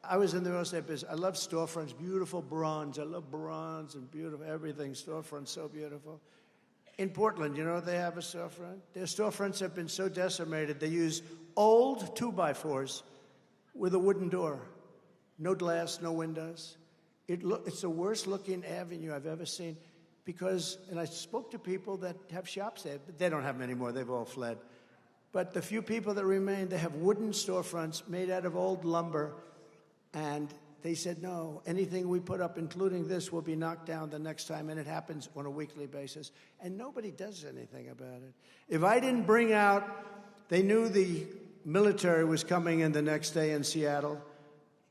I was in the real estate business. I love storefronts, beautiful bronze. I love bronze and beautiful everything. Storefronts, so beautiful. In Portland, you know they have a storefront? Their storefronts have been so decimated, they use old 2x4s with a wooden door. No glass, no windows. It's the worst looking avenue I've ever seen because, and I spoke to people that have shops there, but they don't have them anymore, they've all fled. But the few people that remain, they have wooden storefronts made out of old lumber, and they said, no, anything we put up, including this, will be knocked down the next time, and it happens on a weekly basis. And nobody does anything about it. If I didn't bring out, they knew the military was coming in the next day in Seattle.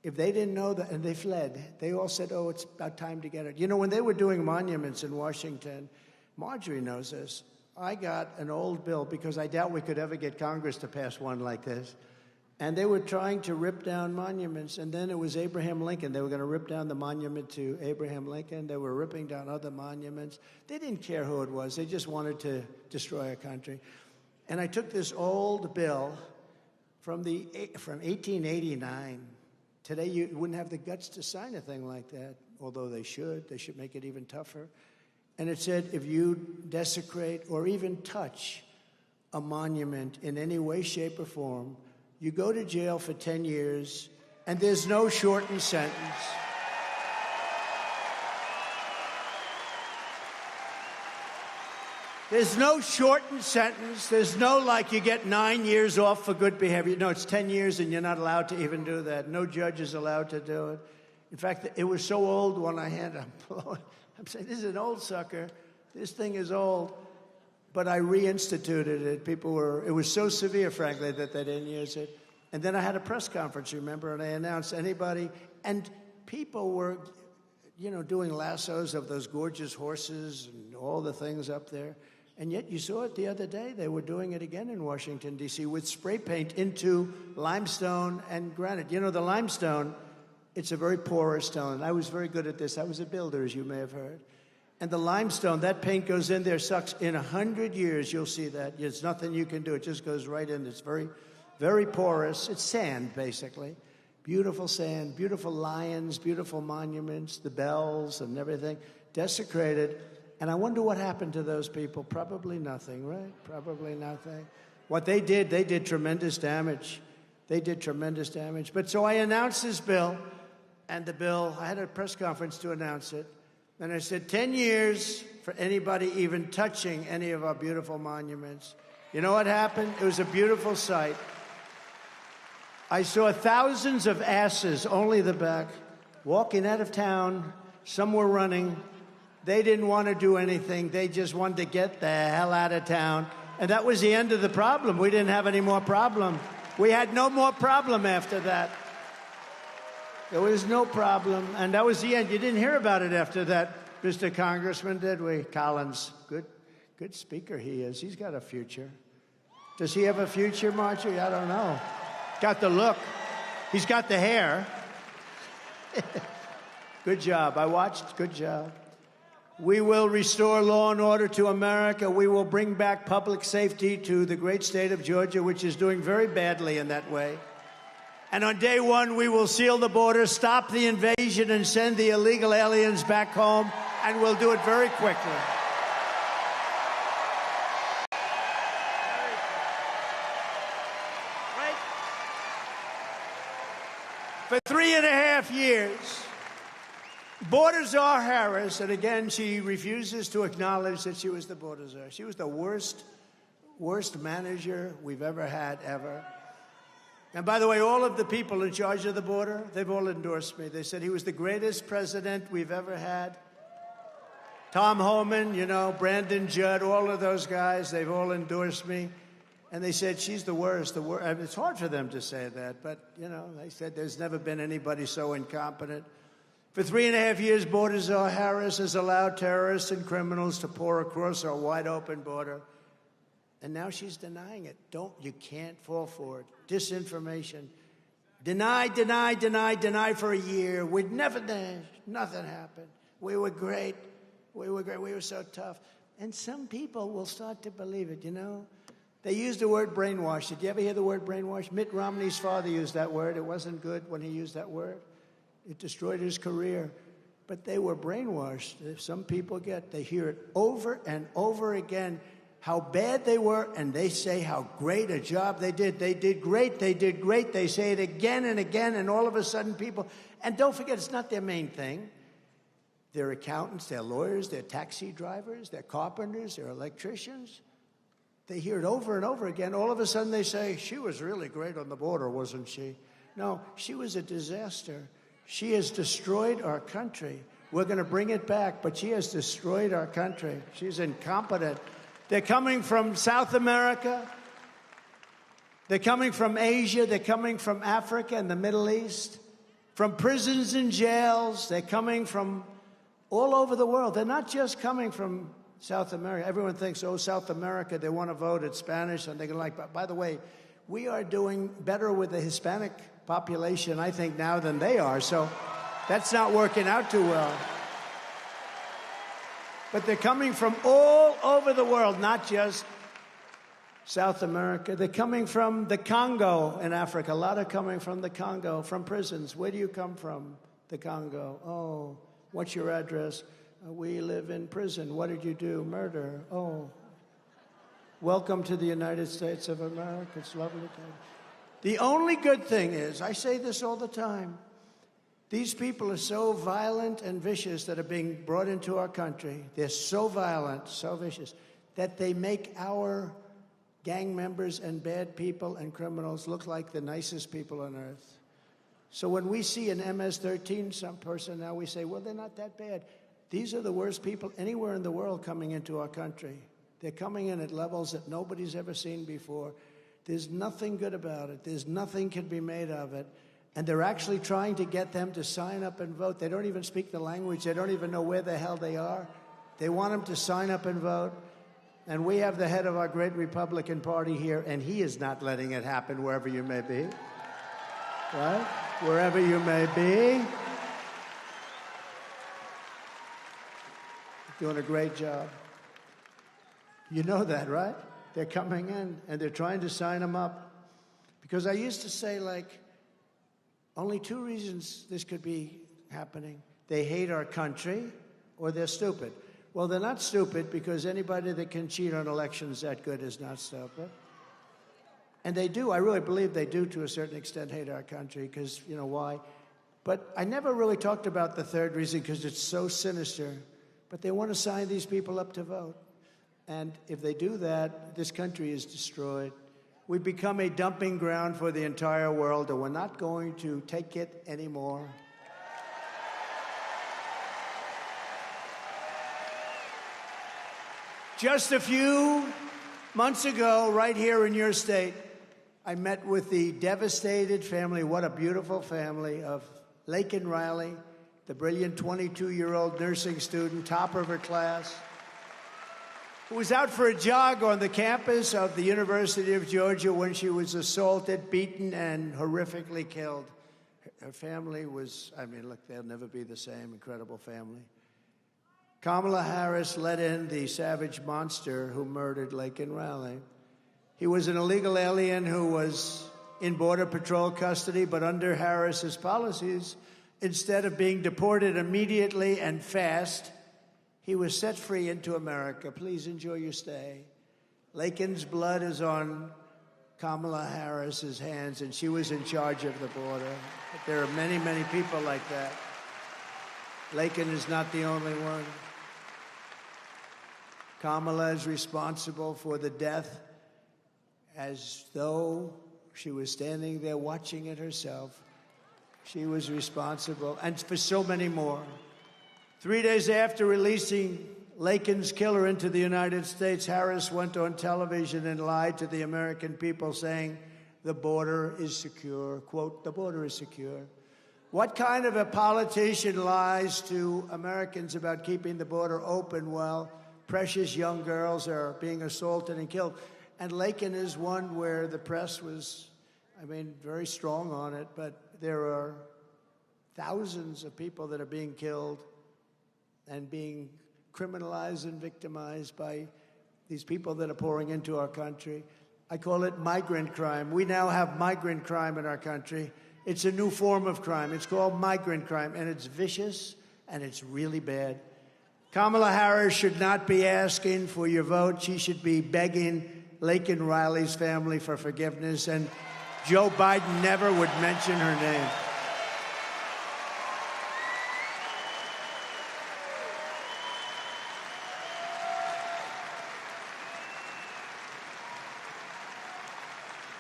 If they didn't know that, and they fled, they all said, oh, it's about time to get it. You know, when they were doing monuments in Washington, Marjorie knows this, I got an old bill, because I doubt we could ever get Congress to pass one like this. And they were trying to rip down monuments, and then it was Abraham Lincoln. They were going to rip down the monument to Abraham Lincoln. They were ripping down other monuments. They didn't care who it was. They just wanted to destroy a country. And I took this old bill from 1889. Today, you wouldn't have the guts to sign a thing like that, although they should. They should make it even tougher. And it said, if you desecrate or even touch a monument in any way, shape, or form, you go to jail for 10 years, and there's no shortened sentence. There's no shortened sentence. There's no, like, you get 9 years off for good behavior. No, it's 10 years, and you're not allowed to even do that. No judge is allowed to do it. In fact, it was so old when I had I'm saying, this is an old sucker. This thing is old. But I reinstituted it. It was so severe, frankly, that they didn't use it. And then I had a press conference, remember, and I announced anybody. And people were, you know, doing lassos of those gorgeous horses and all the things up there. And yet you saw it the other day. They were doing it again in Washington, D.C. with spray paint into limestone and granite. You know, the limestone, it's a very porous stone. I was very good at this. I was a builder, as you may have heard. And the limestone, that paint goes in there, sucks. In 100 years, you'll see that. There's nothing you can do. It just goes right in. It's very, very porous. It's sand, basically. Beautiful sand, beautiful lions, beautiful monuments, the bells and everything. Desecrated. And I wonder what happened to those people. Probably nothing, right? Probably nothing. What they did tremendous damage. They did tremendous damage. But so I announced this bill, and the bill, I had a press conference to announce it. And I said, 10 years for anybody even touching any of our beautiful monuments. You know what happened? It was a beautiful sight. I saw thousands of asses, only the back, walking out of town. Some were running. They didn't want to do anything. They just wanted to get the hell out of town. And that was the end of the problem. We didn't have any more problem. We had no more problem after that. There was no problem, and that was the end. You didn't hear about it after that, Mr. Congressman, did we? Collins, good speaker he is. He's got a future. Does he have a future, Marjorie? I don't know. Got the look. He's got the hair. Good job. I watched. Good job. We will restore law and order to America. We will bring back public safety to the great state of Georgia, which is doing very badly in that way. And on day one, we will seal the border, stop the invasion, and send the illegal aliens back home, and we'll do it very quickly. For 3.5 years, Border Czar Harris, and again, she refuses to acknowledge that she was the border czar. She was the worst manager we've ever had, ever. And by the way, all of the people in charge of the border, they've all endorsed me. They said he was the greatest president we've ever had. Tom Homan, you know, Brandon Judd, all of those guys, they've all endorsed me. And they said, she's the worst. I mean, it's hard for them to say that, but, you know, they said there's never been anybody so incompetent. For 3.5 years, Border Czar Harris has allowed terrorists and criminals to pour across our wide-open border. And now she's denying it. You can't fall for it. Disinformation. Deny for a year. We'd never done. Nothing happened. We were great. We were so tough. And some people will start to believe it, you know. They used the word brainwash. Did you ever hear the word brainwash? Mitt Romney's father used that word. It wasn't good when he used that word. It destroyed his career. But they were brainwashed. Some people they hear it over and over again. how bad they were, and they say how great a job they did. They did great, they did great. They say it again and again, and all of a sudden people, and don't forget, it's not their main thing. They're accountants, they're lawyers, they're taxi drivers, they're carpenters, they're electricians. They hear it over and over again. All of a sudden they say, she was really great on the border, wasn't she? No, she was a disaster. She has destroyed our country. We're going to bring it back, but she has destroyed our country. She's incompetent. They're coming from South America. They're coming from Asia. They're coming from Africa and the Middle East, from prisons and jails. They're coming from all over the world. They're not just coming from South America. Everyone thinks, oh, South America, they want to vote in Spanish, and they're going to like. By the way, we are doing better with the Hispanic population, I think, now than they are. So that's not working out too well. But they're coming from all over the world, not just South America. They're coming from the Congo in Africa. A lot are coming from the Congo, from prisons. Where do you come from? The Congo. Oh, what's your address? We live in prison. What did you do? Murder. Oh. Welcome to the United States of America. It's lovely to have you. The only good thing is, I say this all the time, these people are so violent and vicious that are being brought into our country. They're so violent, so vicious, that they make our gang members and bad people and criminals look like the nicest people on earth. So when we see an MS-13 some person now, we say, well, they're not that bad. These are the worst people anywhere in the world coming into our country. They're coming in at levels that nobody's ever seen before. There's nothing good about it. There's nothing can be made of it. And they're actually trying to get them to sign up and vote. They don't even speak the language. They don't even know where the hell they are. They want them to sign up and vote. And we have the head of our great Republican Party here, and he is not letting it happen wherever you may be. Right? Wherever you may be. Doing a great job. You know that, right? They're coming in, and they're trying to sign them up. Because I used to say, like, only two reasons this could be happening. They hate our country, or they're stupid. Well, they're not stupid, because anybody that can cheat on elections that good is not stupid. And they do, I really believe they do to a certain extent hate our country, because, you know, why? But I never really talked about the third reason, because it's so sinister. But they want to sign these people up to vote. And if they do that, this country is destroyed. We become a dumping ground for the entire world, and we're not going to take it anymore. Just a few months ago, right here in your state, I met with the devastated family, what a beautiful family, of Laken Riley, the brilliant 22-year-old nursing student, topper of her class, who was out for a jog on the campus of the University of Georgia when she was assaulted, beaten, and horrifically killed. Her family was, I mean, look, they'll never be the same. Incredible family. Kamala Harris let in the savage monster who murdered Laken Riley. He was an illegal alien who was in Border Patrol custody, but under Harris's policies, instead of being deported immediately and fast, he was set free into America. Please enjoy your stay. Laken's blood is on Kamala Harris's hands, and she was in charge of the border. But there are many, many people like that. Laken is not the only one. Kamala is responsible for the death as though she was standing there watching it herself. She was responsible, and for so many more. 3 days after releasing Laken's killer into the United States, Harris went on television and lied to the American people, saying the border is secure. Quote, the border is secure. What kind of a politician lies to Americans about keeping the border open while precious young girls are being assaulted and killed? And Laken is one where the press was, I mean, very strong on it, but there are thousands of people that are being killed and being criminalized and victimized by these people that are pouring into our country. I call it migrant crime. We now have migrant crime in our country. It's a new form of crime. It's called migrant crime, and it's vicious, and it's really bad. Kamala Harris should not be asking for your vote. She should be begging Laken Riley's family for forgiveness, and Joe Biden never would mention her name.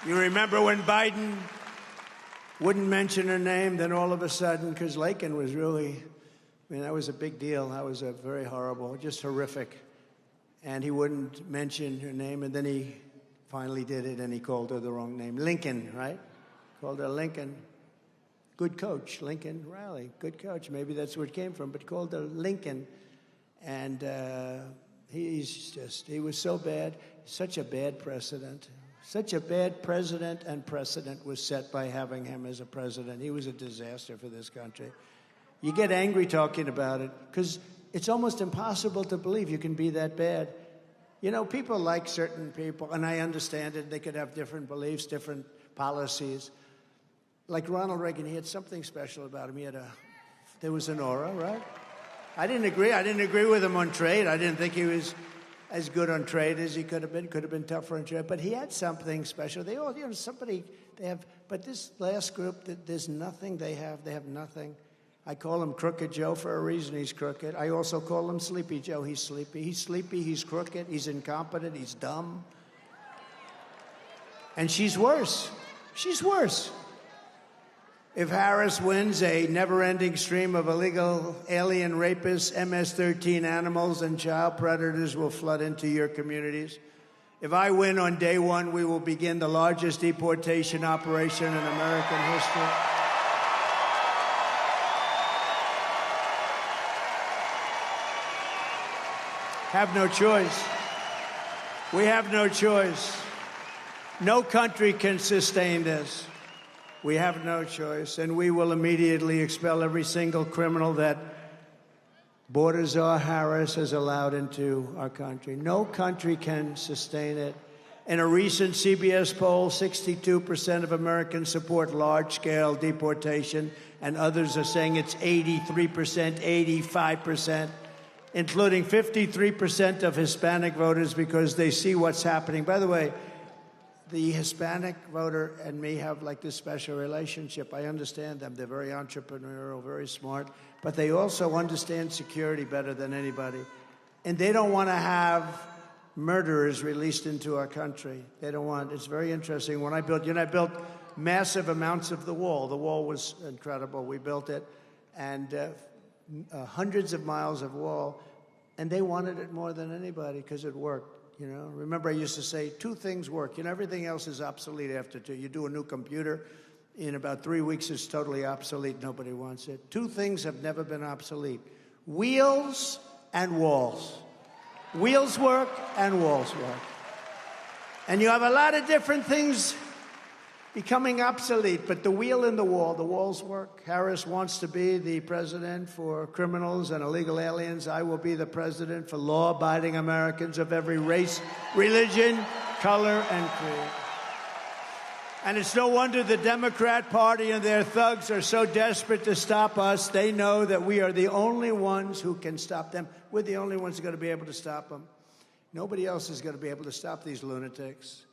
You remember when Biden wouldn't mention her name, then all of a sudden, because Laken was really, I mean, that was a big deal. That was a very horrible, just horrific. And he wouldn't mention her name, and then he finally did it, and he called her the wrong name. Lincoln, right? Called her Lincoln. Good coach, Lincoln Riley. Good coach. Maybe that's where it came from, but called her Lincoln. And he was so bad, such a bad precedent. Such a bad president, and precedent was set by having him as a president. He was a disaster for this country. You get angry talking about it because it's almost impossible to believe you can be that bad. You know, people like certain people, and I understand it. They could have different beliefs, different policies. Like Ronald Reagan, he had something special about him. There was an aura, right? I didn't agree with him on trade. I didn't think he was as good on trade as he could have been tougher on trade, but he had something special. They all, but this last group, there's nothing they have nothing. I call him Crooked Joe for a reason. He's crooked. I also call him Sleepy Joe. He's sleepy. He's sleepy, he's crooked, he's incompetent, he's dumb. And she's worse. She's worse. If Harris wins, a never-ending stream of illegal alien rapists, MS-13 animals, and child predators will flood into your communities. If I win on day one, we will begin the largest deportation operation in American history. Have no choice. We have no choice. No country can sustain this. We have no choice, and we will immediately expel every single criminal that Baltazar Harris has allowed into our country. No country can sustain it. In a recent CBS poll, 62% of Americans support large-scale deportation, and others are saying it's 83%, 85%, including 53% of Hispanic voters because they see what's happening. By the way, the Hispanic voter and me have like this special relationship. I understand them. They're very entrepreneurial, very smart, but they also understand security better than anybody. And they don't want to have murderers released into our country. They don't want, it's very interesting. When I built, I built massive amounts of the wall. The wall was incredible. We built it, and hundreds of miles of wall, and they wanted it more than anybody because it worked. You know, remember I used to say, 2 things work. You know, everything else is obsolete after 2. You do a new computer, in about 3 weeks it's totally obsolete. Nobody wants it. 2 things have never been obsolete: wheels and walls. Wheels work and walls work. And you have a lot of different things becoming obsolete, but the wheel and the walls work. Harris wants to be the president for criminals and illegal aliens. I will be the president for law-abiding Americans of every race, religion, color, and creed. And it's no wonder the Democrat Party and their thugs are so desperate to stop us. They know that we are the only ones who can stop them. We're the only ones who are going to be able to stop them. Nobody else is going to be able to stop these lunatics.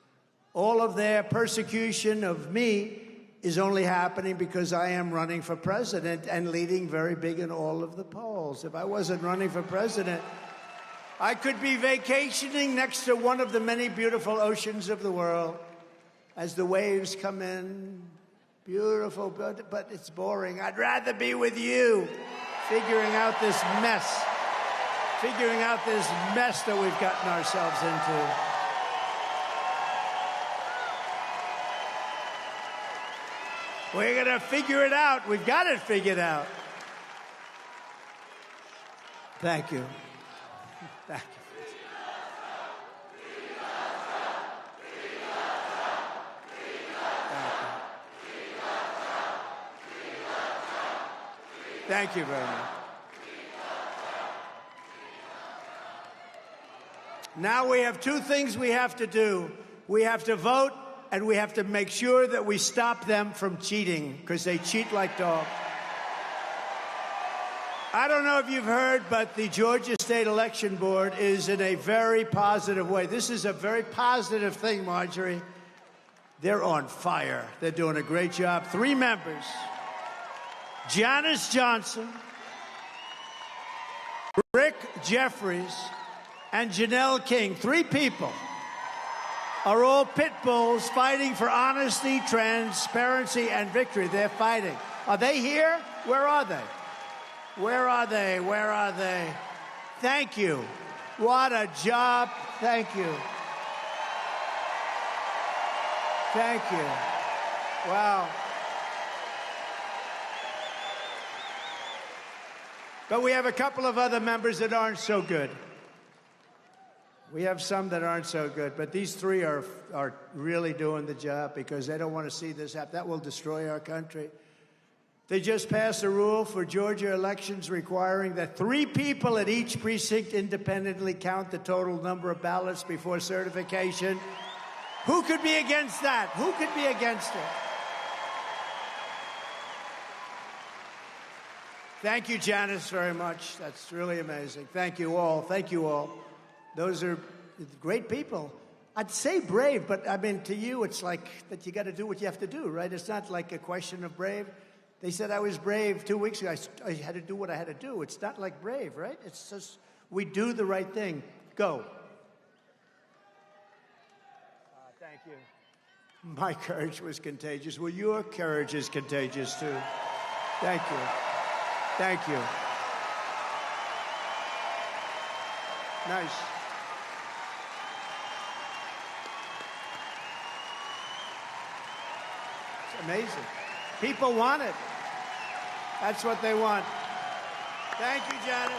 All of their persecution of me is only happening because I am running for president and leading very big in all of the polls. If I wasn't running for president, I could be vacationing next to one of the many beautiful oceans of the world as the waves come in. Beautiful, but it's boring. I'd rather be with you, figuring out this mess that we've gotten ourselves into. We're going to figure it out. We've got it figured out. Thank you. Thank you. Thank you very much. Now we have 2 things we have to do. We have to vote, and we have to make sure that we stop them from cheating, because they cheat like dogs. I don't know if you've heard, but the Georgia State Election Board is in a very positive way. This is a very positive thing, Marjorie. They're on fire. They're doing a great job. 3 members, Janice Johnson, Rick Jeffries, and Janelle King. 3 people are all pit bulls fighting for honesty, transparency, and victory. They're fighting. Are they here? Where are they? Where are they? Where are they? Thank you. What a job. Thank you. Thank you. Wow. But we have a couple of other members that aren't so good. We have some that aren't so good, but these 3 are really doing the job because they don't want to see this happen. That will destroy our country. They just passed a rule for Georgia elections requiring that 3 people at each precinct independently count the total number of ballots before certification. Who could be against that? Who could be against it? Thank you, Janice, very much. That's really amazing. Thank you all. Thank you all. Those are great people. I'd say brave, but I mean, to you, it's like that you got to do what you have to do, right? It's not like a question of brave. They said I was brave 2 weeks ago. I had to do what I had to do. It's not like brave, right? It's just we do the right thing. Go. Thank you. My courage was contagious. Well, your courage is contagious, too. Thank you. Thank you. Nice. It's amazing. People want it. That's what they want. Thank you, Janice.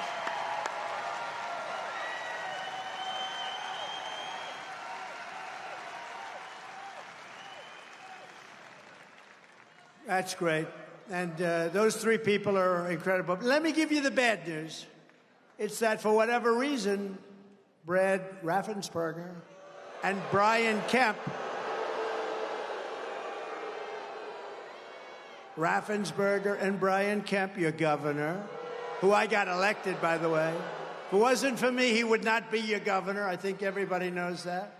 That's great. And those 3 people are incredible. Let me give you the bad news. It's that for whatever reason, Brad Raffensperger and Brian Kemp, Raffensperger and Brian Kemp, your governor, who I got elected, by the way. If it wasn't for me, he would not be your governor. I think everybody knows that.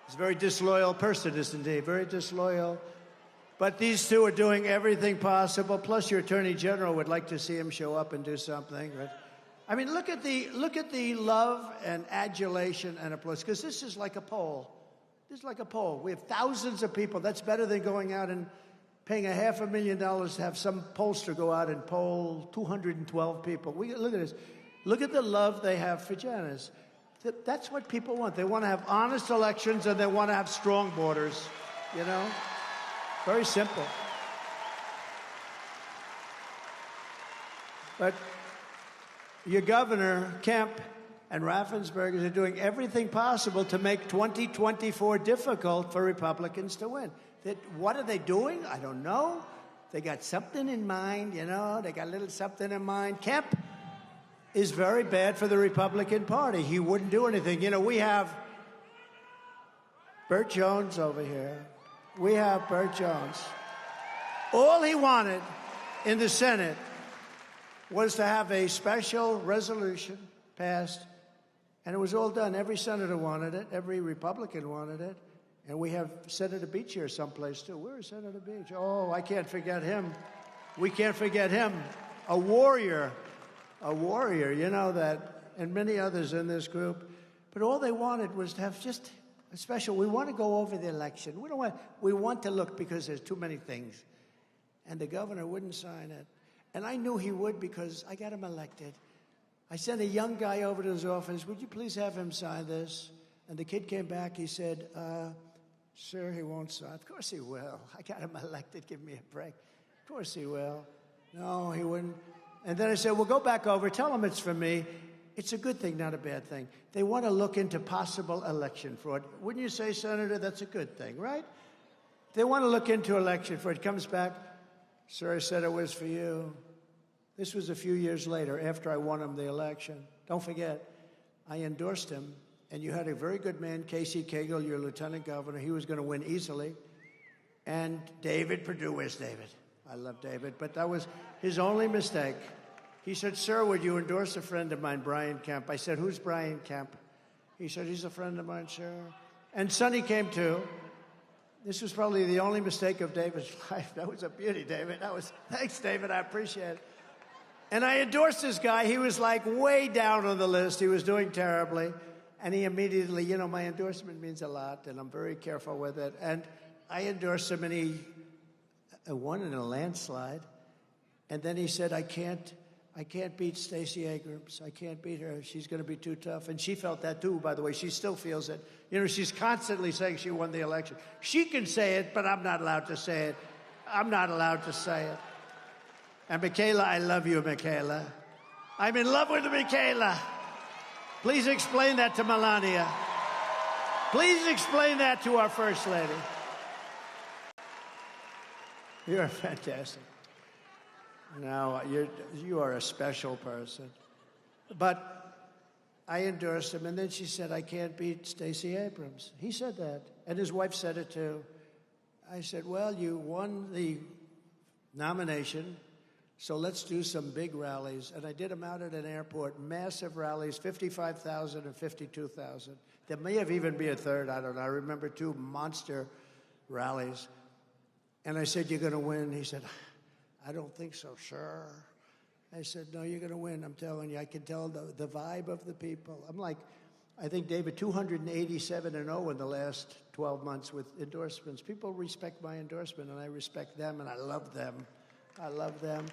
He's a very disloyal person, isn't he? Very disloyal. But these 2 are doing everything possible. Plus, your attorney general would like to see him show up and do something. But, I mean, look at the love and adulation and applause. Because this is like a poll. This is like a poll. We have thousands of people. That's better than going out and paying $500,000 to have some pollster go out and poll 212 people. Look at this. Look at the love they have for Janice. That's what people want. They want to have honest elections and they want to have strong borders, you know? Very simple. But your governor, Kemp, and Raffensperger are doing everything possible to make 2024 difficult for Republicans to win. What are they doing? I don't know. They got something in mind, you know. They got a little something in mind. Kemp is very bad for the Republican Party. He wouldn't do anything. You know, we have Burt Jones over here. We have Burt Jones. All he wanted in the Senate was to have a special resolution passed, and it was all done. Every senator wanted it. Every Republican wanted it. And we have Senator Beach here someplace, too. Where is Senator Beach? Oh, I can't forget him. We can't forget him. A warrior, you know that, and many others in this group. But all they wanted was to have just a special, we want to go over the election. We want to look because there's too many things. And the governor wouldn't sign it. And I knew he would because I got him elected. I sent a young guy over to his office. Would you please have him sign this? And the kid came back. He said, sir, he won't sign. Of course he will. I got him elected. Give me a break. Of course he will. No, he wouldn't. And then I said, well, go back over. Tell him it's for me. It's a good thing, not a bad thing. They want to look into possible election fraud. Wouldn't you say, Senator, that's a good thing, right? They want to look into election fraud. It comes back, sir, I said it was for you. This was a few years later, after I won him the election. Don't forget, I endorsed him, and you had a very good man, Casey Cagle, your lieutenant governor. He was going to win easily. And David Perdue, where's David? I love David, but that was his only mistake. He said, sir, would you endorse a friend of mine, Brian Kemp? I said, who's Brian Kemp? He said, he's a friend of mine, sir. And Sonny came too. This was probably the only mistake of David's life. That was a beauty, David. Thanks, David. I appreciate it. And I endorsed this guy. He was like way down on the list. He was doing terribly. And he immediately, you know, my endorsement means a lot, and I'm very careful with it. And I endorsed him, and he won in a landslide. And then he said, I can't beat Stacey Abrams. I can't beat her. She's going to be too tough. And she felt that, too, by the way. She still feels it. You know, she's constantly saying she won the election. She can say it, but I'm not allowed to say it. I'm not allowed to say it. And Michaela, I love you, Michaela. I'm in love with Michaela. Please explain that to Melania. Please explain that to our First Lady. You're fantastic. No, you are a special person. But I endorsed him, and then she said, I can't beat Stacey Abrams. He said that, and his wife said it too. I said, well, you won the nomination, so let's do some big rallies. And I did them out at an airport, massive rallies, 55,000 and 52,000. There may have even been a third, I don't know. I remember 2 monster rallies. And I said, you're going to win? He said, I don't think so, sir. I said, no, you're going to win. I'm telling you. I can tell the vibe of the people. I'm like, I think, David, 287-0 in the last 12 months with endorsements. People respect my endorsement, and I respect them, and I love them. I love them.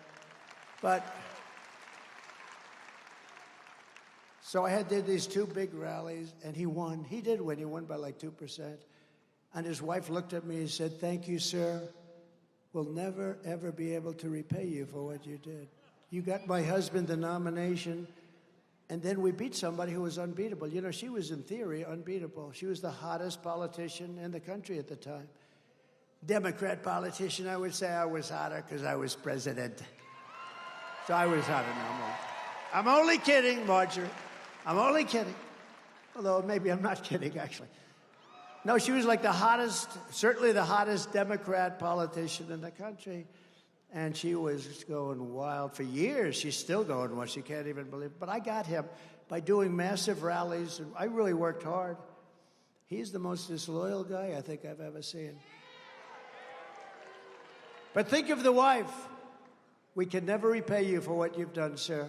But so I did these 2 big rallies, and he won. He did win. He won by like 2%. And his wife looked at me and said, thank you, sir. We'll never, ever be able to repay you for what you did. You got my husband the nomination, and then we beat somebody who was unbeatable. You know, she was, in theory, unbeatable. She was the hottest politician in the country at the time. Democrat politician, I would say I was hotter because I was president. So I was hotter now. I'm only kidding, Marjorie. I'm only kidding. Although maybe I'm not kidding, actually. No, she was like the hottest, certainly the hottest Democrat politician in the country. And she was going wild for years. She's still going wild. She can't even believe it. But I got him by doing massive rallies. And I really worked hard. He's the most disloyal guy I think I've ever seen. But think of the wife. We can never repay you for what you've done, sir.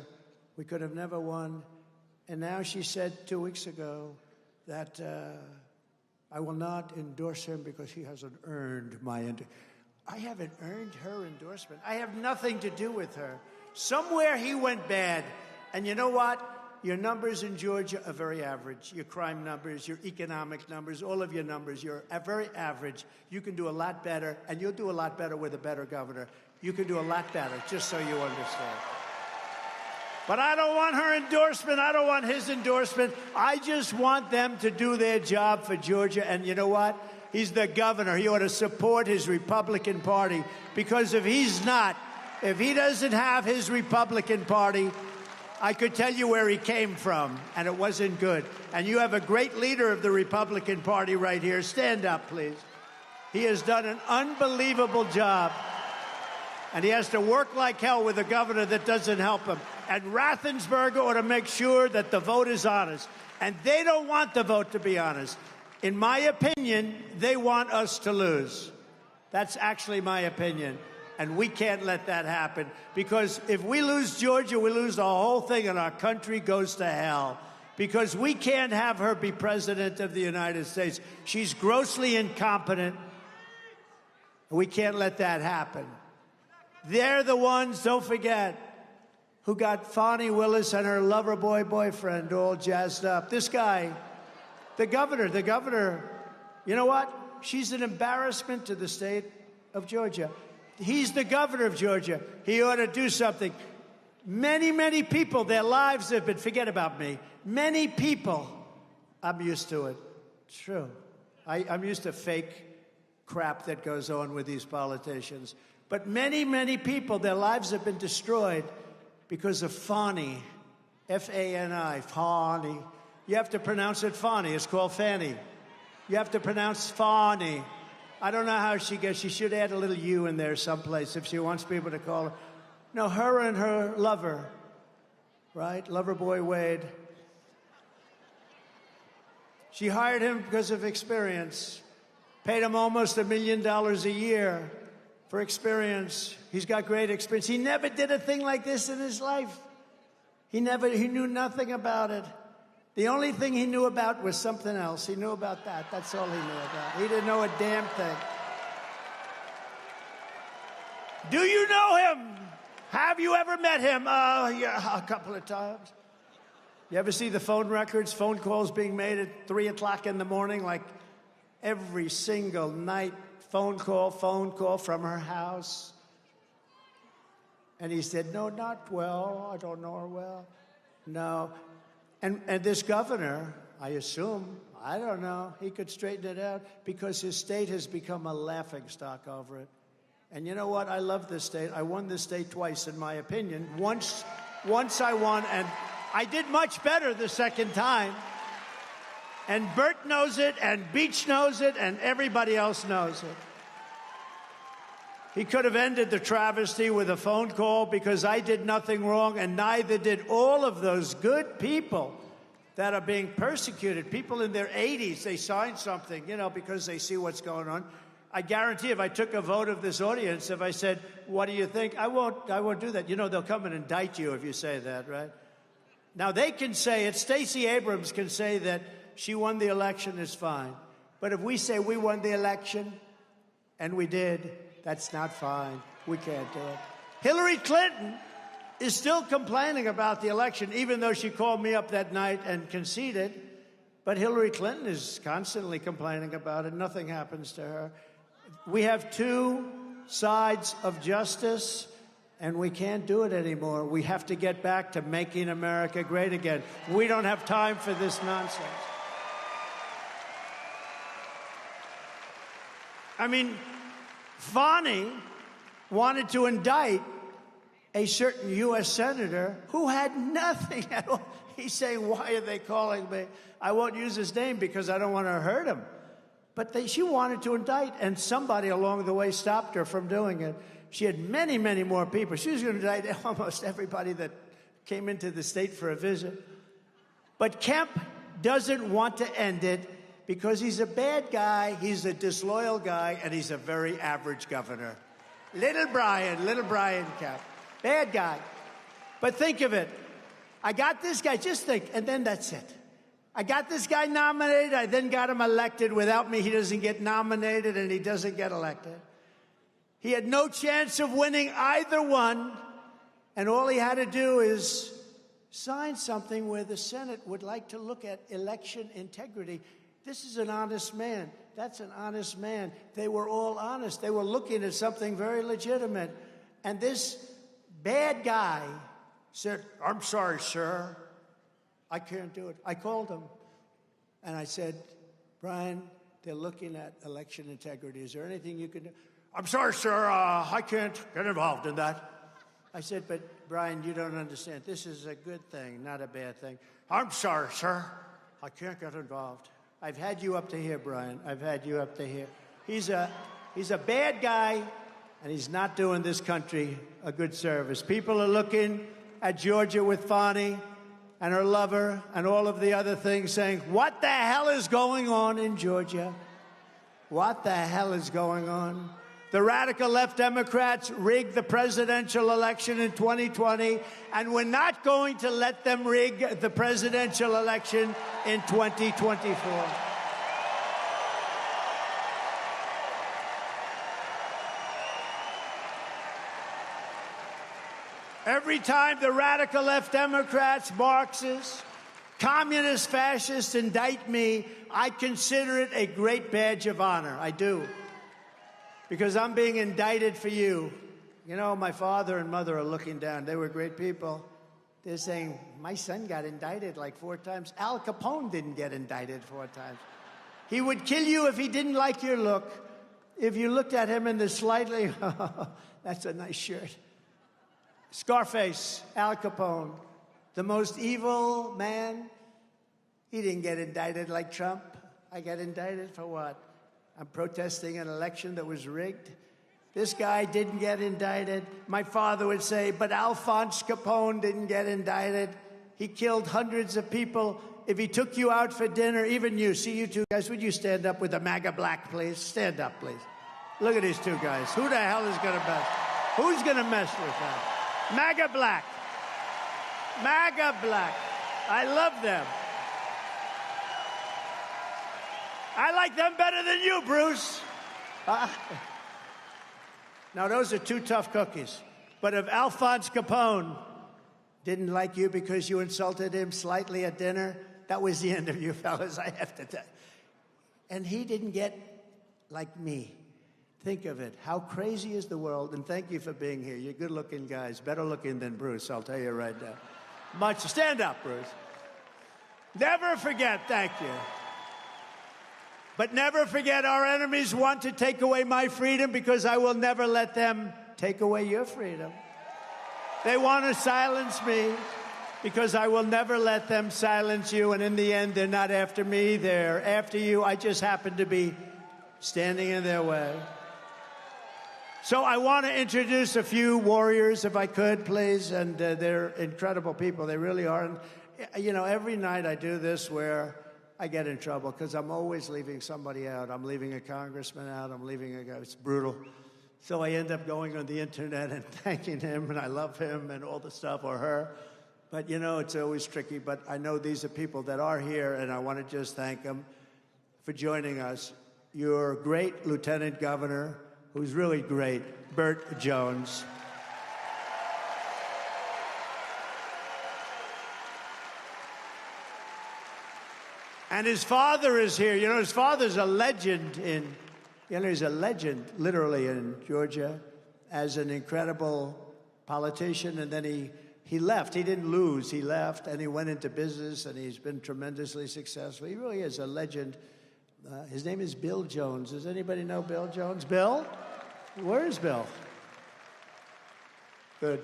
We could have never won. And now she said 2 weeks ago that I will not endorse him because he hasn't earned my endorsement. I haven't earned her endorsement. I have nothing to do with her. Somewhere he went bad. And you know what? Your numbers in Georgia are very average. Your crime numbers, your economic numbers, all of your numbers, you're very average. You can do a lot better, and you'll do a lot better with a better governor. You can do a lot better, just so you understand. But I don't want her endorsement. I don't want his endorsement. I just want them to do their job for Georgia. And you know what? He's the governor. He ought to support his Republican Party, because if he doesn't have his Republican Party, I could tell you where he came from, and it wasn't good. And you have a great leader of the Republican Party right here. Stand up, please. He has done an unbelievable job. And he has to work like hell with a governor that doesn't help him. And Raffensperger ought to make sure that the vote is honest. And they don't want the vote to be honest. In my opinion, they want us to lose. That's actually my opinion. And we can't let that happen. Because if we lose Georgia, we lose the whole thing, and our country goes to hell. Because we can't have her be president of the United States. She's grossly incompetent. We can't let that happen. They're the ones, don't forget, who got Fonnie Willis and her lover boy boyfriend all jazzed up. This guy, the governor, you know what? She's an embarrassment to the state of Georgia. He's the governor of Georgia. He ought to do something. Many, many people, their lives have been, forget about me, many people, I'm used to it. It's true. I'm used to fake crap that goes on with these politicians. But many, many people, their lives have been destroyed because of Fonnie, F-A-N-I, Fonnie. You have to pronounce it Fonnie. It's called Fanny. You have to pronounce Fonnie. I don't know how she gets. She should add a little U in there someplace if she wants people to call her. No, her and her lover, right? Loverboy Wade. She hired him because of experience. Paid him almost $1 million a year for experience. He's got great experience. He never did a thing like this in his life. He knew nothing about it. The only thing he knew about was something else. He knew about that. That's all he knew about. He didn't know a damn thing. Do you know him? Have you ever met him? Yeah, a couple of times. You ever see the phone records, phone calls being made at 3 o'clock in the morning, like every single night, phone call from her house? And he said, no, not well. I don't know her well. No. And this governor, I assume, I don't know, he could straighten it out because his state has become a laughingstock over it. And you know what? I love this state. I won this state twice, in my opinion. Once I won, and I did much better the second time. And Bert knows it, and Beach knows it, and everybody else knows it. He could have ended the travesty with a phone call because I did nothing wrong, and neither did all of those good people that are being persecuted. People in their 80s, they signed something, because they see what's going on. I guarantee if I took a vote of this audience, if I said, what do you think? I won't do that. They'll come and indict you if you say that, right? Now, they can say it. Stacey Abrams can say that she won the election, is fine. But if we say we won the election, and we did, that's not fine. We can't do it. Hillary Clinton is still complaining about the election, even though she called me up that night and conceded. But Hillary Clinton is constantly complaining about it. Nothing happens to her. We have two sides of justice, and we can't do it anymore. We have to get back to making America great again. We don't have time for this nonsense. I mean, Fani wanted to indict a certain U.S. senator who had nothing at all. He's saying, why are they calling me? I won't use his name because I don't want to hurt him. But she wanted to indict, and somebody along the way stopped her from doing it. She had many, many more people. She was going to indict almost everybody that came into the state for a visit. But Kemp doesn't want to end it because he's a bad guy, he's a disloyal guy, and he's a very average governor. Little Brian Kemp. Bad guy. But think of it. I got this guy, just think, and then that's it. I got this guy nominated, I then got him elected. Without me, he doesn't get nominated, and he doesn't get elected. He had no chance of winning either one, and all he had to do is sign something where the Senate would like to look at election integrity. This is an honest man. That's an honest man. They were all honest. They were looking at something very legitimate. And this bad guy said, I'm sorry, sir. I can't do it. I called him. And I said, Brian, they're looking at election integrity. Is there anything you can do? I'm sorry, sir. I can't get involved in that. I said, but Brian, you don't understand. This is a good thing, not a bad thing. I'm sorry, sir. I can't get involved. I've had you up to here, Brian. I've had you up to here. He's a bad guy, and he's not doing this country a good service. People are looking at Georgia with Fani and her lover and all of the other things, saying, what the hell is going on in Georgia? What the hell is going on? The radical left Democrats rigged the presidential election in 2020, and we're not going to let them rig the presidential election in 2024. Every time the radical left Democrats, Marxists, communist fascists indict me, I consider it a great badge of honor. I do. Because I'm being indicted for you. You know, my father and mother are looking down. They were great people. They're saying, my son got indicted like 4 times. Al Capone didn't get indicted 4 times. He would kill you if he didn't like your look. If you looked at him in the slightly, that's a nice shirt. Scarface, Al Capone, the most evil man. He didn't get indicted like Trump. I got indicted for what? I'm protesting an election that was rigged. This guy didn't get indicted. My father would say, but Alphonse Capone didn't get indicted. He killed hundreds of people. If he took you out for dinner, even you, see you two guys, would you stand up with a MAGA black, please? Stand up, please. Look at these two guys. Who the hell is going to mess? Who's going to mess with that? MAGA black. MAGA black. I love them. I like them better than you, Bruce. Now, those are two tough cookies. But if Alphonse Capone didn't like you because you insulted him slightly at dinner, that was the end of you fellas, I have to tell you. And he didn't get like me. Think of it. How crazy is the world? And thank you for being here. You're good-looking guys. Better looking than Bruce, I'll tell you right now. Much. Stand up, Bruce. Never forget, thank you. But never forget, our enemies want to take away my freedom because I will never let them take away your freedom. They want to silence me because I will never let them silence you. And in the end, they're not after me. They're after you. I just happen to be standing in their way. So I want to introduce a few warriors, if I could, please. And they're incredible people. They really are. And, you know, every night I do this where I get in trouble because I'm always leaving somebody out. I'm leaving a congressman out. I'm leaving a guy. It's brutal. So I end up going on the internet and thanking him, and I love him and all the stuff, or her. But, you know, it's always tricky. But I know these are people that are here, and I want to just thank them for joining us. Your great Lieutenant Governor, who's really great, Burt Jones. And his father is here. You know, his father's a legend in, you know, he's a legend, literally, in Georgia as an incredible politician. And then he left. He didn't lose. He left, and he went into business, and he's been tremendously successful. He really is a legend. His name is Bill Jones. Does anybody know Bill Jones? Bill? Where is Bill? Good.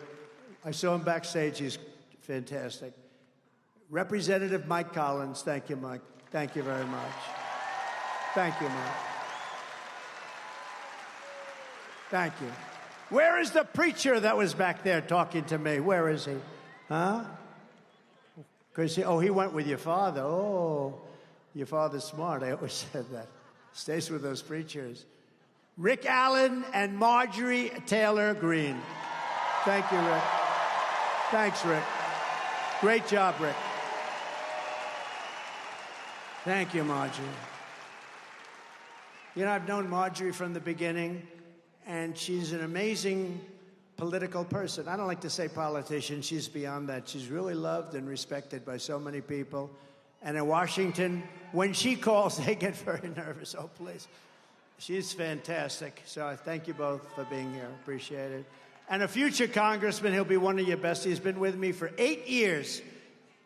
I saw him backstage. He's fantastic. Representative Mike Collins. Thank you, Mike. Thank you very much. Thank you, Mike. Thank you. Where is the preacher that was back there talking to me? Where is he? Huh? Because he went with your father. Oh, your father's smart. I always said that. Stays with those preachers. Rick Allen and Marjorie Taylor Greene. Thank you, Rick. Thanks, Rick. Great job, Rick. Thank you, Marjorie. You know, I've known Marjorie from the beginning, and she's an amazing political person. I don't like to say politician. She's beyond that. She's really loved and respected by so many people. And in Washington, when she calls, they get very nervous. Oh, please. She's fantastic. So I thank you both for being here. Appreciate it. And a future congressman, he'll be one of your best. He's been with me for 8 years.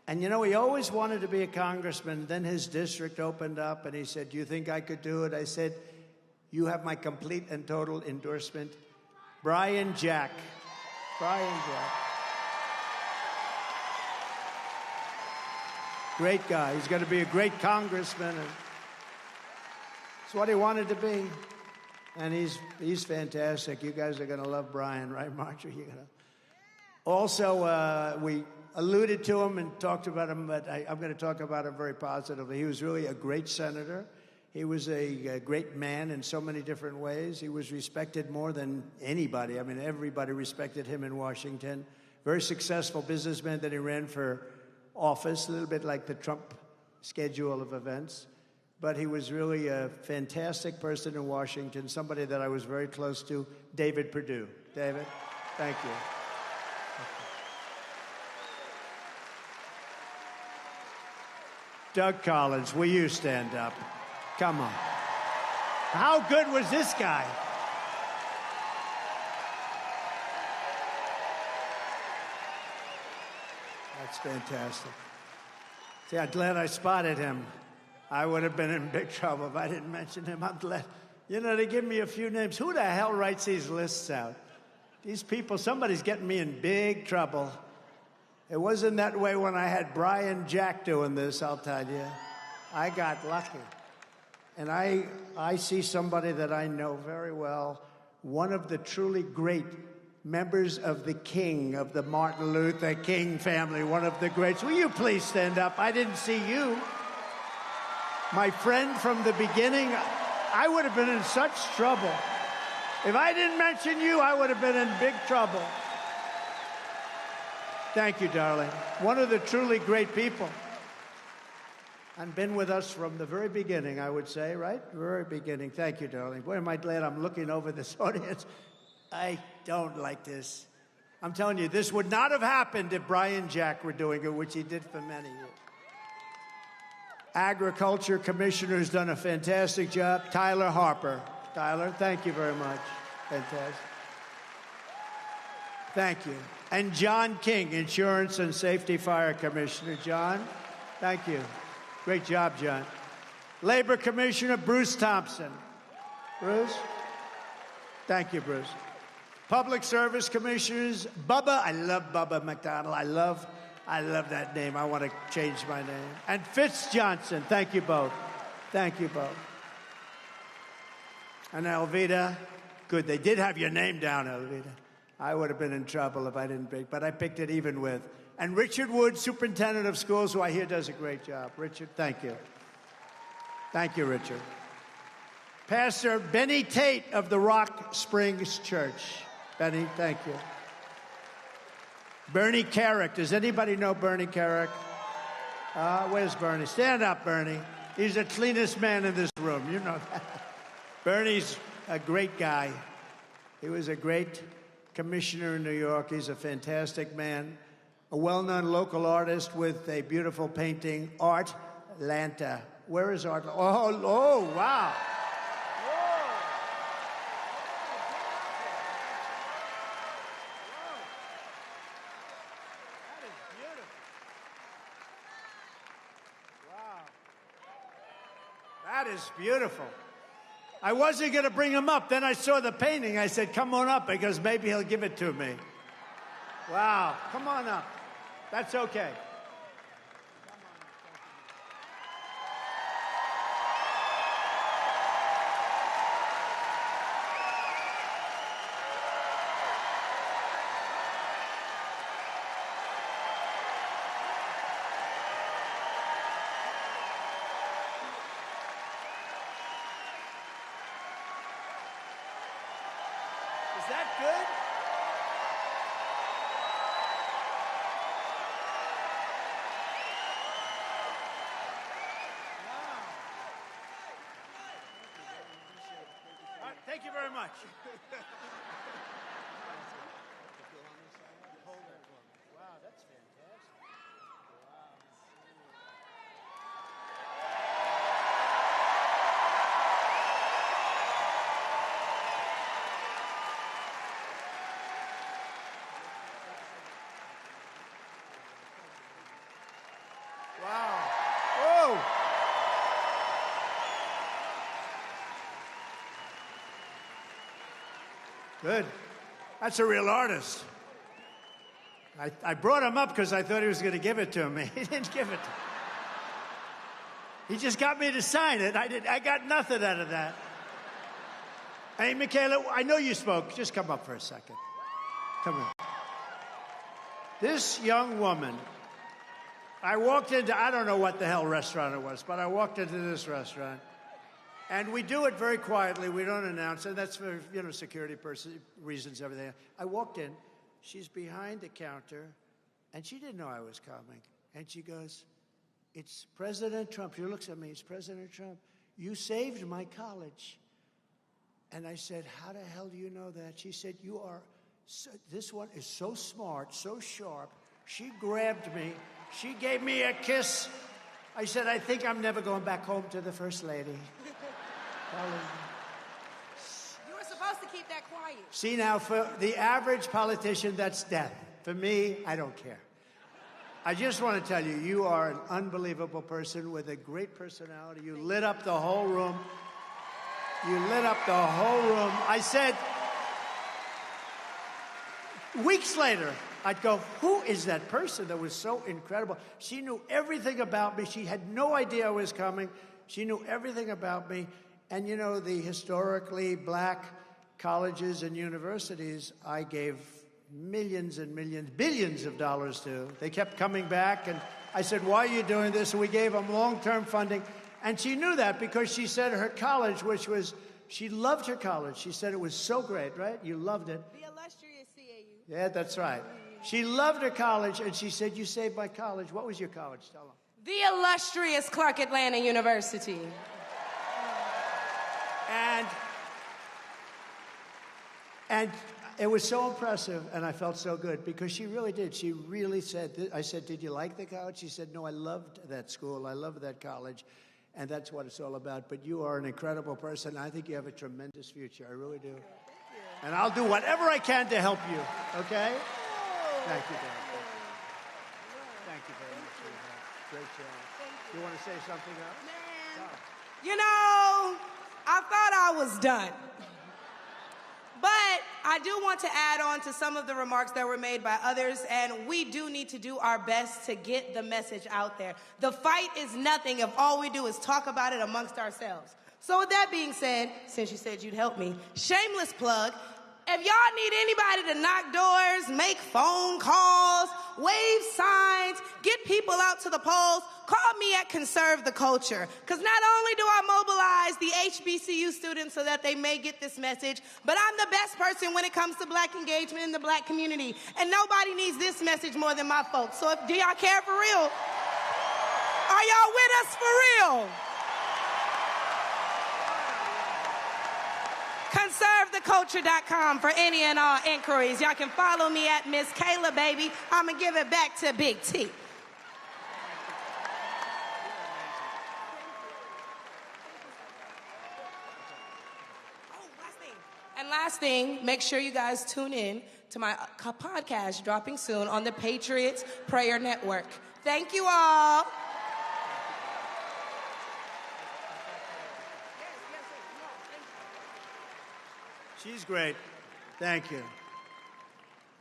And, you know, he always wanted to be a congressman. Then his district opened up, and he said, do you think I could do it? I said, you have my complete and total endorsement. Brian Jack. Brian Jack. Great guy. He's going to be a great congressman. And it's what he wanted to be. And he's fantastic. You guys are going to love Brian, right, Marjorie? You're gonna... Also, we alluded to him and talked about him, but I'm going to talk about him very positively. He was really a great senator. He was a great man in so many different ways. He was respected more than anybody. I mean, everybody respected him in Washington. Very successful businessman that he ran for office, a little bit like the Trump schedule of events. But he was really a fantastic person in Washington, somebody that I was very close to, David Perdue. David, thank you. Doug Collins, will you stand up? Come on. How good was this guy? That's fantastic. See, I'm glad I spotted him. I would have been in big trouble if I didn't mention him. I'm glad. You know, they give me a few names. Who the hell writes these lists out? These people, somebody's getting me in big trouble. It wasn't that way when I had Brian Jack doing this, I'll tell you. I got lucky. And I see somebody that I know very well, one of the truly great members of the Martin Luther King family, one of the greats. Will you please stand up? I didn't see you. My friend from the beginning, I would have been in such trouble. If I didn't mention you, I would have been in big trouble. Thank you, darling. One of the truly great people. And been with us from the very beginning, I would say, right? Very beginning. Thank you, darling. Boy, am I glad I'm looking over this audience. I don't like this. I'm telling you, this would not have happened if Brian Jack were doing it, which he did for many years. Agriculture Commissioner's done a fantastic job. Tyler Harper. Tyler, thank you very much. Fantastic. Thank you. And John King, Insurance and Safety Fire Commissioner. John, thank you. Great job, John. Labor Commissioner Bruce Thompson. Bruce? Thank you, Bruce. Public Service Commissioners, Bubba. I love Bubba McDonald. I love that name. I want to change my name. And Fitz Johnson. Thank you both. Thank you both. And Elvita. Good. They did have your name down, Elvita. I would have been in trouble if I didn't pick, but I picked it even with. And Richard Wood, Superintendent of Schools, who I hear does a great job. Richard, thank you. Thank you, Richard. Pastor Benny Tate of the Rock Springs Church. Benny, thank you. Bernie Carrick. Does anybody know Bernie Carrick? Where's Bernie? Stand up, Bernie. He's the cleanest man in this room. You know that. Bernie's a great guy. He was a great commissioner in New York. He's a fantastic man. A well-known local artist with a beautiful painting, Art Lanta. Where is Art? Oh, wow. That is beautiful. I wasn't going to bring him up. Then I saw the painting. I said, come on up, because maybe he'll give it to me. Wow. Come on up. That's okay. Is that good? Wow. Thank you very much. Wow, that's fantastic. Wow. Whoa. Good. That's a real artist. I brought him up because I thought he was going to give it to me. He didn't give it to me. He just got me to sign it. I got nothing out of that. Hey, Michaela, I know you spoke. Just come up for a second. Come on. This young woman, I walked into, I don't know what the hell restaurant it was, but I walked into this restaurant. And we do it very quietly. We don't announce it. That's for, security reasons, everything. I walked in. She's behind the counter, and she didn't know I was coming. And she goes, it's President Trump. She looks at me. It's President Trump. You saved my college. And I said, how the hell do you know that? She said, this one is so smart, so sharp. She grabbed me. She gave me a kiss. I said, I think I'm never going back home to the First Lady. You were supposed to keep that quiet. See, now, for the average politician, that's death. For me, I don't care. I just want to tell you, you are an unbelievable person with a great personality. You lit up the whole room. You lit up the whole room. I said, weeks later, I'd go, who is that person that was so incredible? She knew everything about me. She had no idea I was coming. She knew everything about me. And, the historically black colleges and universities I gave millions and millions, billions of dollars to. They kept coming back, and I said, why are you doing this? And we gave them long-term funding. And she knew that because she said her college, which was, she loved her college. She said it was so great, right? You loved it. The illustrious CAU. Yeah, that's right. She loved her college, and she said, you saved my college. What was your college? Tell them. The illustrious Clark Atlanta University. And it was so impressive, and I felt so good, because she really did. She really said, I said, did you like the college? She said, no, I loved that school. I loved that college, and that's what it's all about. But you are an incredible person. I think you have a tremendous future. I really do. And I'll do whatever I can to help you, okay? Thank you, Dan. Thank you very much. Great job. You want to say something else? Man, you know, I thought I was done. But I do want to add on to some of the remarks that were made by others, and we do need to do our best to get the message out there. The fight is nothing if all we do is talk about it amongst ourselves. So with that being said, since you said you'd help me, shameless plug, if y'all need anybody to knock doors, make phone calls, wave signs, get people out to the polls, call me at Conserve the Culture. Because not only do I mobilize the HBCU students so that they may get this message, but I'm the best person when it comes to black engagement in the black community. And nobody needs this message more than my folks. So do y'all care for real? Are y'all with us for real? ConserveTheCulture.com for any and all inquiries. Y'all can follow me at Miss Kayla, baby. I'm going to give it back to Big T. And last thing, make sure you guys tune in to my podcast dropping soon on the Patriots Prayer Network. Thank you all. She's great. Thank you.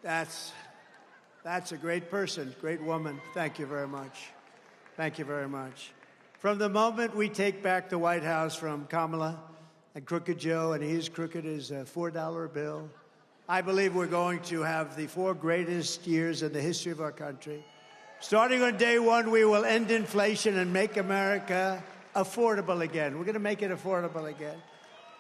That's a great person, great woman. Thank you very much. Thank you very much. From the moment we take back the White House from Kamala and Crooked Joe, and he's crooked as a $4 bill, I believe we're going to have the 4 greatest years in the history of our country. Starting on day one, we will end inflation and make America affordable again. We're going to make it affordable again.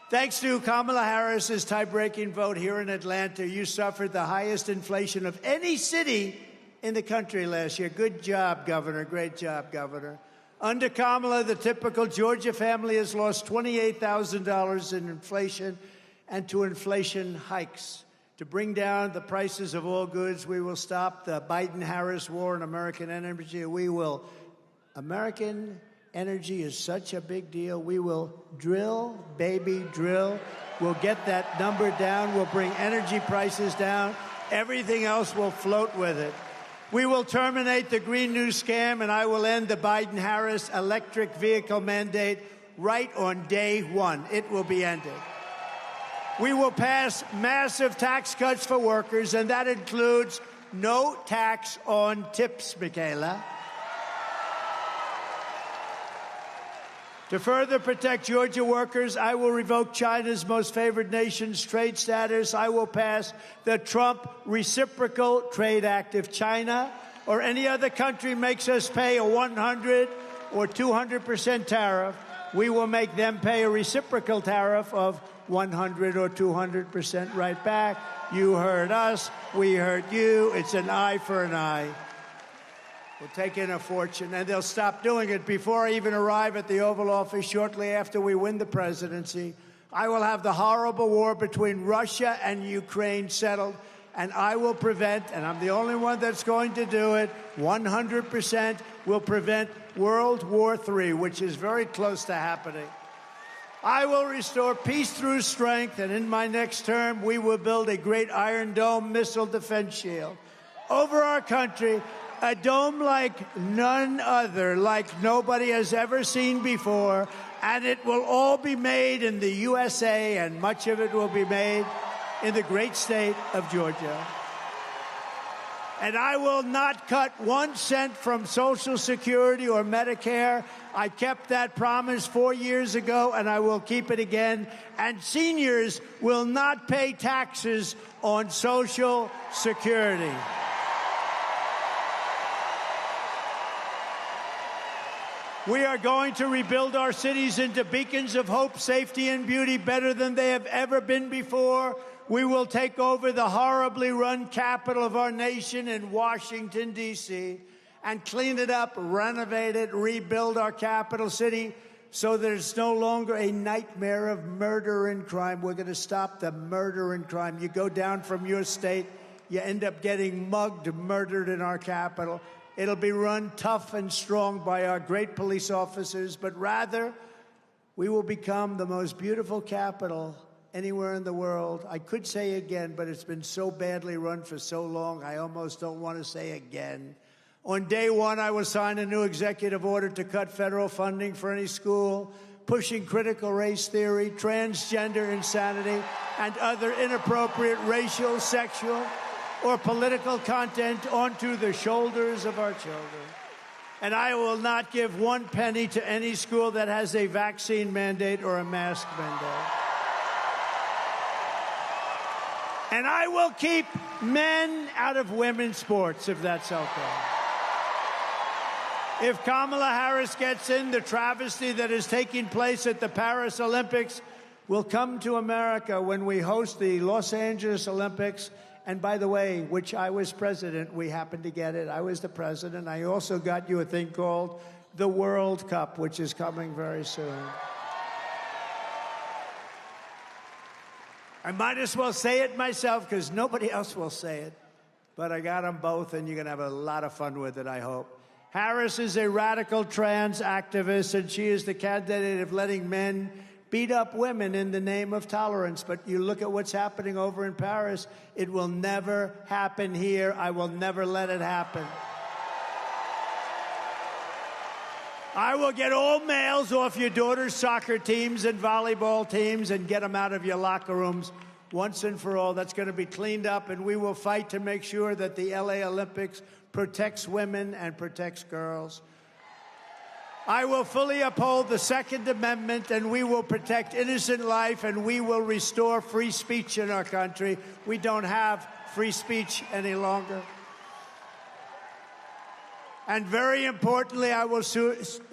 Thanks to Kamala Harris's tie-breaking vote here in Atlanta, you suffered the highest inflation of any city in the country last year. Good job, Governor. Great job, Governor. Under Kamala, the typical Georgia family has lost $28,000 in inflation and to inflation hikes. To bring down the prices of all goods, we will stop the Biden-Harris war on American energy. American energy is such a big deal. We will drill, baby, drill. We'll get that number down. We'll bring energy prices down. Everything else will float with it. We will terminate the Green New Scam, and I will end the Biden-Harris electric vehicle mandate right on day one. It will be ended. We will pass massive tax cuts for workers, and that includes no tax on tips, Michaela. To further protect Georgia workers, I will revoke China's most favored nation's trade status. I will pass the Trump Reciprocal Trade Act. If China or any other country makes us pay a 100 or 200% tariff, we will make them pay a reciprocal tariff of 100 or 200% right back. You heard us, we heard you. It's an eye for an eye. We'll take in a fortune, and they'll stop doing it before I even arrive at the Oval Office shortly after we win the presidency. I will have the horrible war between Russia and Ukraine settled, and I will prevent, and I'm the only one that's going to do it, 100% will prevent World War III, which is very close to happening. I will restore peace through strength, and in my next term, we will build a great Iron Dome missile defense shield over our country. A dome like none other, like nobody has ever seen before, and it will all be made in the USA, and much of it will be made in the great state of Georgia. And I will not cut 1 cent from Social Security or Medicare. I kept that promise 4 years ago, and I will keep it again. And seniors will not pay taxes on Social Security. We are going to rebuild our cities into beacons of hope, safety, and beauty better than they have ever been before. We will take over the horribly run capital of our nation in Washington, D.C., and clean it up, renovate it, rebuild our capital city so there's no longer a nightmare of murder and crime. We're going to stop the murder and crime. You go down from your state, you end up getting mugged, murdered in our capital. It'll be run tough and strong by our great police officers, but rather, we will become the most beautiful capital anywhere in the world. I could say again, but it's been so badly run for so long, I almost don't want to say again. On day one, I will sign a new executive order to cut federal funding for any school pushing critical race theory, transgender insanity, and other inappropriate racial, sexual, or political content onto the shoulders of our children. And I will not give 1 penny to any school that has a vaccine mandate or a mask mandate. And I will keep men out of women's sports, if that's okay. If Kamala Harris gets in, the travesty that is taking place at the Paris Olympics will come to America when we host the Los Angeles Olympics. And by the way, which I was president, we happened to get it. I was the president. I also got you a thing called the World Cup, which is coming very soon. I might as well say it myself because nobody else will say it. But I got them both, and you're going to have a lot of fun with it, I hope. Harris is a radical trans activist, and she is the candidate of letting men beat up women in the name of tolerance. But you look at what's happening over in Paris, it will never happen here. I will never let it happen. I will get all males off your daughter's soccer teams and volleyball teams and get them out of your locker rooms once and for all. That's going to be cleaned up, and we will fight to make sure that the LA Olympics protects women and protects girls. I will fully uphold the Second Amendment, and we will protect innocent life, and we will restore free speech in our country. We don't have free speech any longer. And very importantly, I will,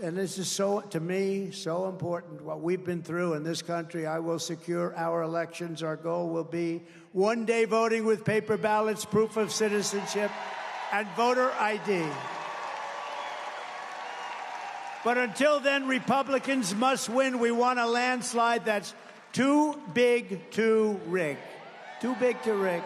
and this is so, to me, so important, what we've been through in this country, I will secure our elections. Our goal will be one-day voting with paper ballots, proof of citizenship, and voter ID. But until then, Republicans must win. We want a landslide that's too big to rig. Too big to rig.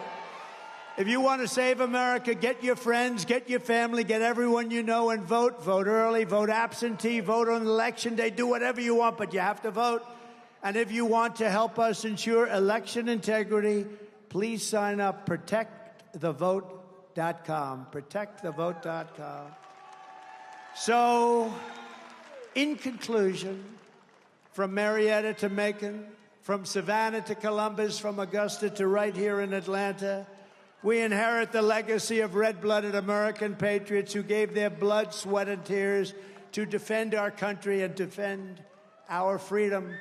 If you want to save America, get your friends, get your family, get everyone you know and vote. Vote early, vote absentee, vote on Election Day. Do whatever you want, but you have to vote. And if you want to help us ensure election integrity, please sign up, protectthevote.com. Protectthevote.com. So, in conclusion, from Marietta to Macon, from Savannah to Columbus, from Augusta to right here in Atlanta, we inherit the legacy of red-blooded American patriots who gave their blood, sweat, and tears to defend our country and defend our freedom.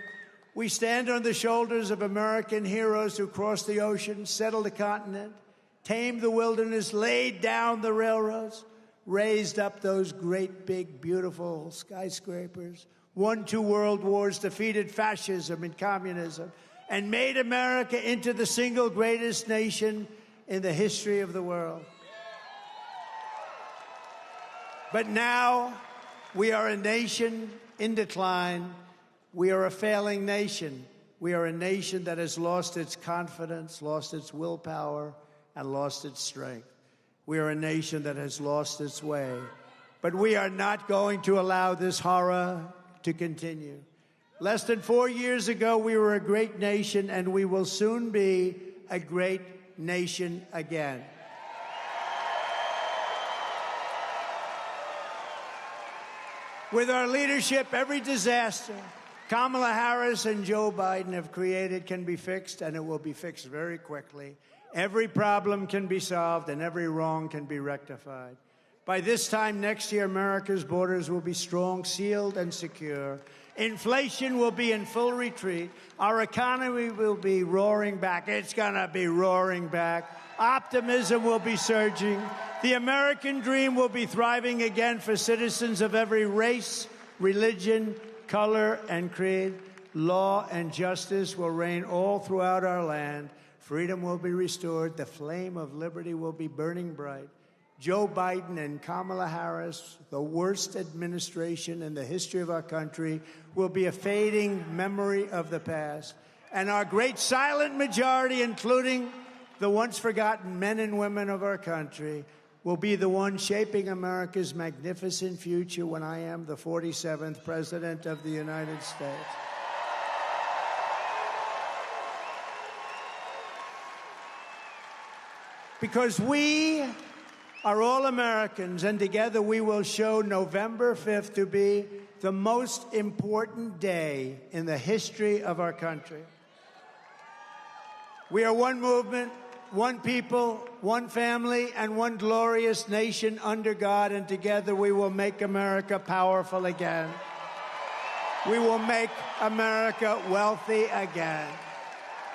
We stand on the shoulders of American heroes who crossed the ocean, settled the continent, tamed the wilderness, laid down the railroads, raised up those great, big, beautiful skyscrapers, won 2 world wars, defeated fascism and communism, and made America into the single greatest nation in the history of the world. But now we are a nation in decline. We are a failing nation. We are a nation that has lost its confidence, lost its willpower, and lost its strength. We are a nation that has lost its way. But we are not going to allow this horror to continue. Less than 4 years ago, we were a great nation, and we will soon be a great nation again. With our leadership, every disaster Kamala Harris and Joe Biden have created can be fixed, and it will be fixed very quickly. every problem can be solved and every wrong can be rectified. By this time next year, America's borders will be strong, sealed, and secure. Inflation will be in full retreat. Our economy will be roaring back. It's going to be roaring back. Optimism will be surging. The American dream will be thriving again for citizens of every race, religion, color, and creed. Law and justice will reign all throughout our land. Freedom will be restored. The flame of liberty will be burning bright. Joe Biden and Kamala Harris, the worst administration in the history of our country, will be a fading memory of the past. And our great silent majority, including the once forgotten men and women of our country, will be the one shaping America's magnificent future when I am the 47th President of the United States. Because we are all Americans, and together we will show November 5th to be the most important day in the history of our country. We are one movement, one people, one family, and one glorious nation under God, and together we will make America powerful again. We will make America wealthy again.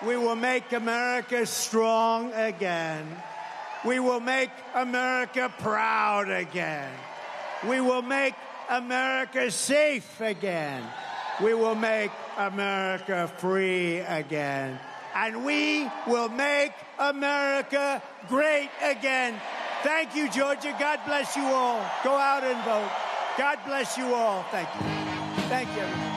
We will make America strong again. We will make America proud again. We will make America safe again. We will make America free again. And we will make America great again. Thank you, Georgia. God bless you all. Go out and vote. God bless you all. Thank you. Thank you, everybody.